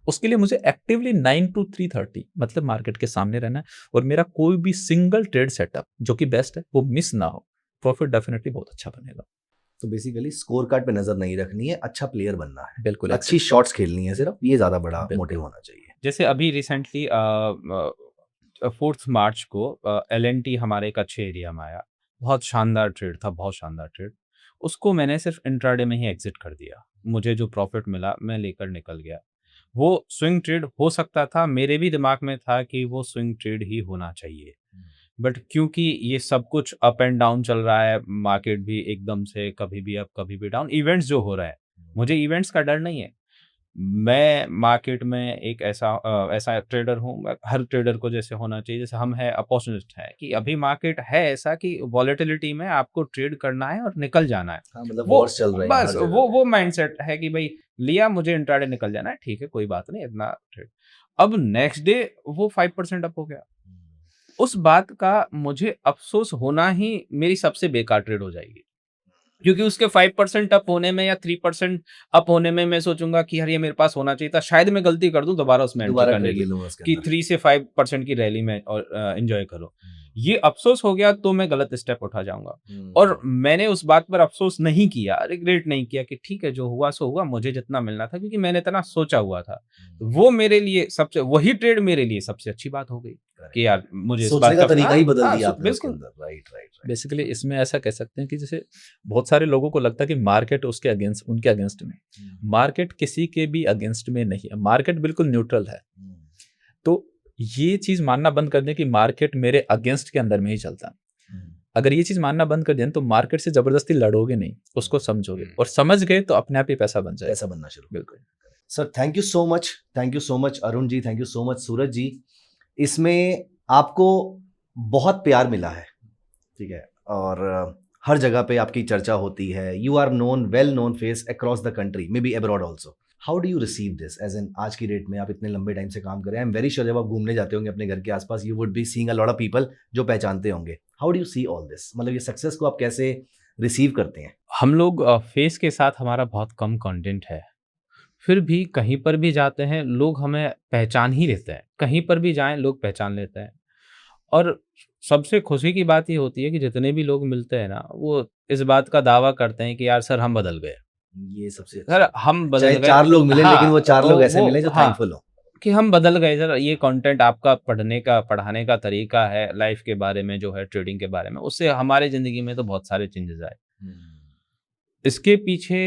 उसके लिए मुझे एक्टिवली 9 to 3:30 मतलब मार्केट के सामने रहना है, और मेरा कोई भी सिंगल ट्रेड सेटअप जो कि बेस्ट है वो मिस ना हो। प्रॉफिट डेफिनेटली बहुत अच्छा बनेगा। तो बेसिकली स्कोर कार्ड पे नजर नहीं रखनी है, अच्छा प्लेयर बनना है, बिल्कुल अच्छी शॉट्स खेलनी है, सिर्फ ये ज्यादा बड़ा मोटिव होना चाहिए। जैसे अभी रिसेंटली 4 मार्च को LNT हमारे एक अच्छे एरिया में आया, बहुत शानदार ट्रेड था, बहुत शानदार ट्रेड। उसको मैंने सिर्फ इंट्राडे में ही एग्जिट कर दिया, मुझे जो प्रॉफिट मिला मैं लेकर निकल गया। वो स्विंग ट्रेड हो सकता था, मेरे भी दिमाग में था कि वो स्विंग ट्रेड ही होना चाहिए, बट क्योंकि ये सब कुछ अप एंड डाउन चल रहा है, मार्केट भी एकदम से कभी भी अप कभी भी डाउन, इवेंट्स जो हो रहा है, मुझे इवेंट्स का डर नहीं है। मैं मार्केट में एक ऐसा ट्रेडर हूँ, हर ट्रेडर को जैसे होना चाहिए, जैसे हम है अपॉर्चुनिस्ट है, कि अभी मार्केट है ऐसा कि वॉलेटिलिटी में आपको ट्रेड करना है और निकल जाना है। हाँ, मतलब वो वॉर्स चल रहे हैं हर बस जगह वो माइंडसेट है कि भाई लिया, मुझे इंट्राडे निकल जाना है, ठीक है कोई बात नहीं, इतना ट्रेड। अब नेक्स्ट डे वो 5% अप हो गया, उस बात का मुझे अफसोस होना ही मेरी सबसे बेकार ट्रेड हो जाएगी, क्योंकि उसके 5% अप होने में या 3% अप होने में मैं सोचूंगा कि यार ये मेरे पास होना चाहिए था, शायद मैं गलती कर दूं दोबारा उसमें एंट्री दोबारा करने ट्रेड ले की, लूंगा उसके कि अंदर। 3 से 5% की रैली में और एंजॉय करो। ये अफसोस हो गया तो मैं गलत स्टेप उठा जाऊंगा, और मैंने उस बात पर अफसोस नहीं किया, रिग्रेट नहीं किया कि ठीक है जो हुआ सो हुआ, मुझे जितना मिलना था, क्योंकि मैंने इतना सोचा हुआ था। वो मेरे लिए सबसे, वही ट्रेड मेरे लिए सबसे अच्छी बात हो गई कि यार मुझे इस सोचने बात का तरीका ही बदल हाँ, दिया आपने उसके बिल्कुल। अंदर। Right right right. बेसिकली इसमें ऐसा कह सकते हैं कि जैसे बहुत सारे लोगों को लगता है कि मार्केट उसके अगेंस्ट, उनके अगेंस्ट में, मार्केट किसी के भी अगेंस्ट में नहीं है, मार्केट बिल्कुल न्यूट्रल है। तो ये चीज मानना बंद कर दें कि मार्केट मेरे अगेंस्ट के अंदर में ही चलता है। अगर ये चीज मानना बंद कर दें तो मार्केट से जबरदस्ती लड़ोगे नहीं, उसको समझोगे, और समझ गए तो अपने आप ही पैसा बन जाएगा, पैसा बनना शुरू। बिल्कुल। Sir thank you so much, thank you so much Arun ji, thank you so much Suraj ji. इसमें आपको बहुत प्यार मिला है, ठीक है, और हर जगह पे आपकी चर्चा होती है, you are known, well known face across the country, maybe abroad also. How do you receive this, as an आज की डेट में आप इतने लंबे टाइम से काम कर रहे हैं, आई एम वेरी श्योर जब आप घूमने जाते होंगे अपने घर के आसपास, you would be seeing a lot of people जो पहचानते होंगे। How do you see all this, मतलब ये सक्सेस को आप कैसे रिसीव करते हैं? हम लोग फेस के साथ हमारा बहुत कम कंटेंट है, फिर भी कहीं पर भी जाते हैं लोग हमें पहचान ही लेते हैं, कहीं पर भी जाएं लोग पहचान लेते हैं। और सबसे खुशी की बात ये होती है कि जितने भी लोग मिलते हैं ना, वो इस बात का दावा करते हैं कि यार सर हम बदल गए, ये सबसे सर हम बदल चाहे गए। 4 लोग मिले, हाँ, लेकिन वो 4 लोग ऐसे वो मिले जो हाँ, थैंकफुल हो कि हम बदल गए सर, ये कंटेंट आपका पढ़ने का, पढ़ाने का तरीका है लाइफ के बारे में, जो है ट्रेडिंग के बारे में, उससे हमारे जिंदगी में तो बहुत सारे चेंजेस आए। इसके पीछे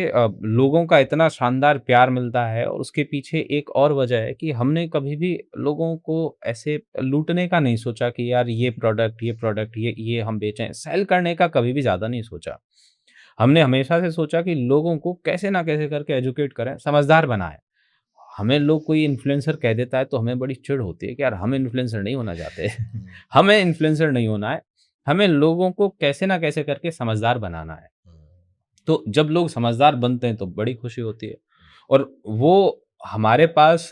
लोगों का इतना शानदार प्यार मिलता है, और उसके पीछे एक और वजह है कि हमने कभी भी लोगों को ऐसे लूटने का नहीं सोचा कि यार ये प्रोडक्ट ये हम बेचें, सेल करने का कभी भी ज़्यादा नहीं सोचा। हमने हमेशा से सोचा कि लोगों को कैसे ना कैसे करके एजुकेट करें, समझदार बनाएं। हमें लोग कोई इन्फ्लुएंसर कह देता है तो हमें बड़ी चिढ़ होती है कि यार हम इन्फ्लुएंसर नहीं होना चाहते हमें इन्फ्लुएंसर नहीं होना है, हमें लोगों को कैसे ना कैसे करके समझदार बनाना है। तो जब लोग समझदार बनते हैं तो बड़ी खुशी होती है, और वो हमारे पास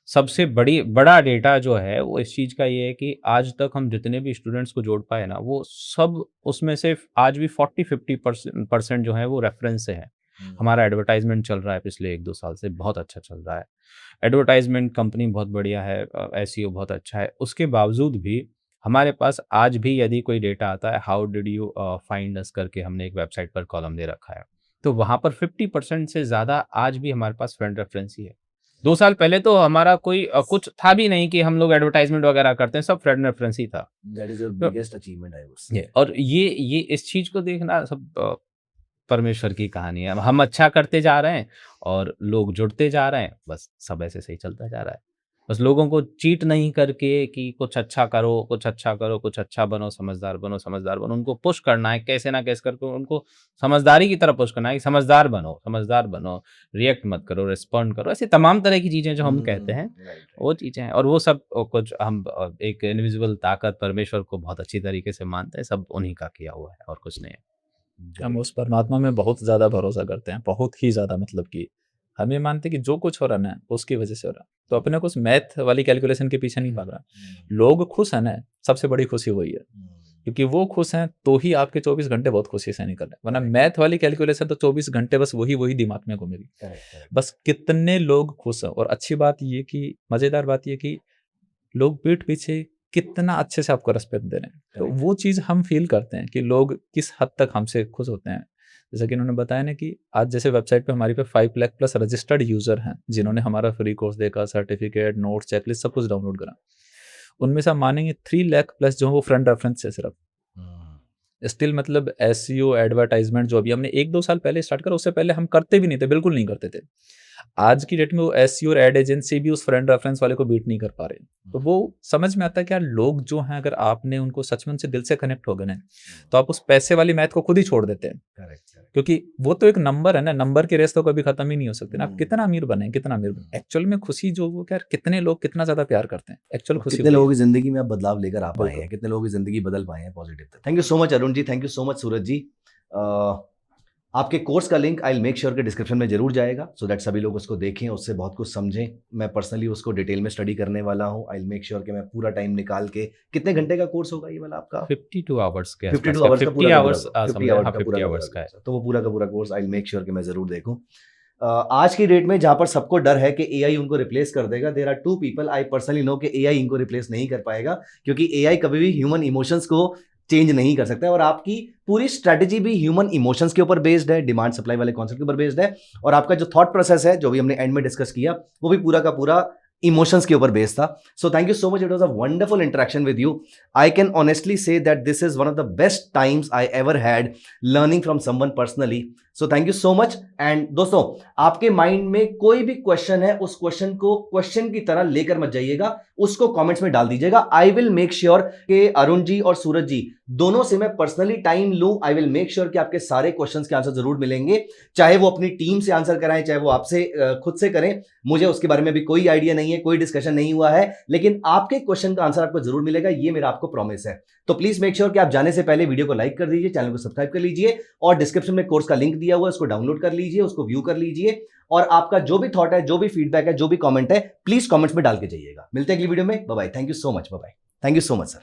सबसे बड़ा डेटा जो है वो इस चीज़ का ये है कि आज तक हम जितने भी स्टूडेंट्स को जोड़ पाए ना, वो सब उसमें से आज भी 40-50% जो है वो रेफरेंस से है। हमारा एडवर्टाइजमेंट चल रहा है पिछले 1-2 साल से, बहुत अच्छा चल रहा है। एडवर्टाइजमेंट कंपनी बहुत बढ़िया है, एसईओ बहुत अच्छा है। उसके बावजूद भी हमारे पास आज भी यदि कोई डेटा आता है, how did you find us करके हमने एक वेबसाइट पर कॉलम दे रखा है। तो वहाँ पर 50% से ज़्यादा आज भी हमारे पास फ्रेंड रेफरेंस ही है। 2 साल पहले तो हमारा कोई कुछ था भी नहीं कि हम लोग एडवर्टाइजमेंट वगैरह करते हैं, सब फ्रेंड रेफरेंस ही था। दैट इज योर तो biggest achievement I would say. ये और ये इस चीज़ को देखना सब परमेश्वर की कहानी है। हम अच्छा करते जा रहे हैं और लोग जुड़ते जा रहे हैं, बस सब ऐसे सही चलता जा रहा है। बस लोगों को चीट नहीं करके कि कुछ अच्छा करो, कुछ अच्छा करो, कुछ अच्छा बनो, समझदार बनो, समझदार बनो। उनको पुश करना है कैसे ना कैसे करके, उनको समझदारी की तरफ पुश करना है कि समझदार बनो, रिएक्ट मत करो, रिस्पॉन्ड करो। ऐसी तमाम तरह की चीज़ें जो हम कहते हैं, वो चीज़ें हैं। और वो सब कुछ हम एक इनविजिबल ताकत परमेश्वर को बहुत अच्छी तरीके से मानते हैं, सब उन्हीं का किया हुआ है और कुछ नहीं है। हम उस परमात्मा में बहुत ज़्यादा भरोसा करते हैं, बहुत ही ज़्यादा, मतलब कि हम ये मानते हैं कि जो कुछ हो रहा है ना, उसकी वजह से हो रहा है। तो अपने को उस मैथ वाली कैलकुलेशन के पीछे नहीं भाग रहा। लोग खुश हैं ना, सबसे बड़ी खुशी वही है, क्योंकि वो खुश हैं तो ही आपके 24 घंटे बहुत खुशी से निकल रहे हैं। वरना मैथ वाली कैलकुलेशन तो 24 घंटे बस वही दिमाग में घूमेगी। बस कितने लोग खुश हैं। और अच्छी बात ये कि, मज़ेदार बात ये कि लोग पीठ पीछे कितना अच्छे से आपको रिस्पेक्ट दे रहे हैं। तो वो चीज़ हम फील करते हैं कि लोग किस हद तक हमसे खुश होते हैं। जैसा कि उन्होंने बताया ना कि आज जैसे वेबसाइट पे हमारी पे 5 लाख प्लस रजिस्टर्ड यूज़र हैं, जिन्होंने हमारा फ्री कोर्स देखा, सर्टिफिकेट, नोट्स, चेकलिस्ट सब कुछ डाउनलोड करा। उनमें से हम मानेंगे 3 लाख प्लस जो है वो फ्रेंड रेफरेंस है सिर्फ। स्टिल मतलब एसईओ, एडवर्टाइजमेंट जो अभी हमने 1-2 साल पहले स्टार्ट करा, उससे पहले हम करते भी नहीं थे, बिल्कुल नहीं करते थे। आज की डेट में वो एसईओ और एड एजेंसी भी उस फ्रेंड रेफरेंस वाले को बीट नहीं कर पा रहे। तो वो समझ में आता है कि यार लोग जो हैं, अगर आपने उनको सच में उनसे दिल से कनेक्ट हो गए ना, तो आप उस पैसे वाली मैथ को खुद ही छोड़ देते हैं। क्योंकि वो तो एक नंबर है ना, नंबर की रेस तो कभी खत्म ही नहीं हो सकती ना। आप कितना अमीर बने, कितना अमीर बने, एक्चुअल में खुशी जो वो क्या, कितने लोग कितना ज्यादा प्यार करते हैं, एक्चुअल खुशी कितने लोगों की जिंदगी में आप बदलाव लेकर आ पाए हैं, कितने लोगों की जिंदगी बदल पाए हैं पॉजिटिव तक। Thank you so much Arun ji, thank you so much Suraj ji. आपके कोर्स का link I will make sure के डिस्क्रिप्शन में जरूर जाएगा, सो दैट सभी लोग उसको देखें, उससे बहुत कुछ समझें। मैं पर्सनली उसको डिटेल में स्टडी करने वाला हूँ। आई विल मेक श्योर कि मैं पूरा टाइम निकाल के, कितने घंटे का कोर्स होगा ये वाला आपका? 52 आवर्स के 52 आवर्स का पूरा 50 आवर्स का है। तो वो पूरा का पूरा course I will make sure कि मैं जरूर देखूं। आज की डेट में जहां पर सबको डर है कि एआई उनको रिप्लेस कर देगा, there are 2 people I personally know कि एआई इनको रिप्लेस नहीं कर पाएगा, क्योंकि एआई कभी भी ह्यूमन इमोशंस को चेंज नहीं कर सकता है। और आपकी पूरी स्ट्रेटजी भी ह्यूमन इमोशंस के ऊपर बेस्ड है, डिमांड सप्लाई वाले कॉन्सेप्ट के ऊपर बेस्ड है। और आपका जो थॉट प्रोसेस है, जो भी हमने एंड में डिस्कस किया, वो भी पूरा का पूरा इमोशंस के ऊपर बेस्ड था। So thank you so much, it was a wonderful interaction with you. I can honestly say that this is one of the best times I ever had learning from someone personally. So thank you so much. And दोस्तों, आपके माइंड में कोई भी क्वेश्चन है, उस क्वेश्चन को क्वेश्चन की तरह लेकर मत जाइएगा, उसको कमेंट्स में डाल दीजिएगा। आई विल मेक श्योर कि अरुण जी और सूरज जी दोनों से मैं पर्सनली टाइम लूं। आई विल मेक श्योर कि आपके सारे क्वेश्चंस के आंसर जरूर मिलेंगे, चाहे वो अपनी टीम से आंसर कराएं, चाहे वो आपसे खुद से करें। मुझे उसके बारे में भी कोई आइडिया नहीं है, कोई डिस्कशन नहीं हुआ है, लेकिन आपके क्वेश्चन का आंसर आपको जरूर मिलेगा, ये मेरा आपको प्रॉमिस है। तो प्लीज मेक श्योर कि आप जाने से पहले वीडियो को लाइक कर दीजिए, चैनल को सब्सक्राइब कर लीजिए, और डिस्क्रिप्शन में कोर्स का लिंक दिया हुआ है, उसको डाउनलोड कर लीजिए, उसको व्यू कर लीजिए। और आपका जो भी थॉट है, जो भी फीडबैक है, जो भी कमेंट है, प्लीज कमेंट्स में डाल के जाइएगा। मिलते हैं अगली वीडियो में। Bye bye, thank you so much, bye bye, thank you so much sir.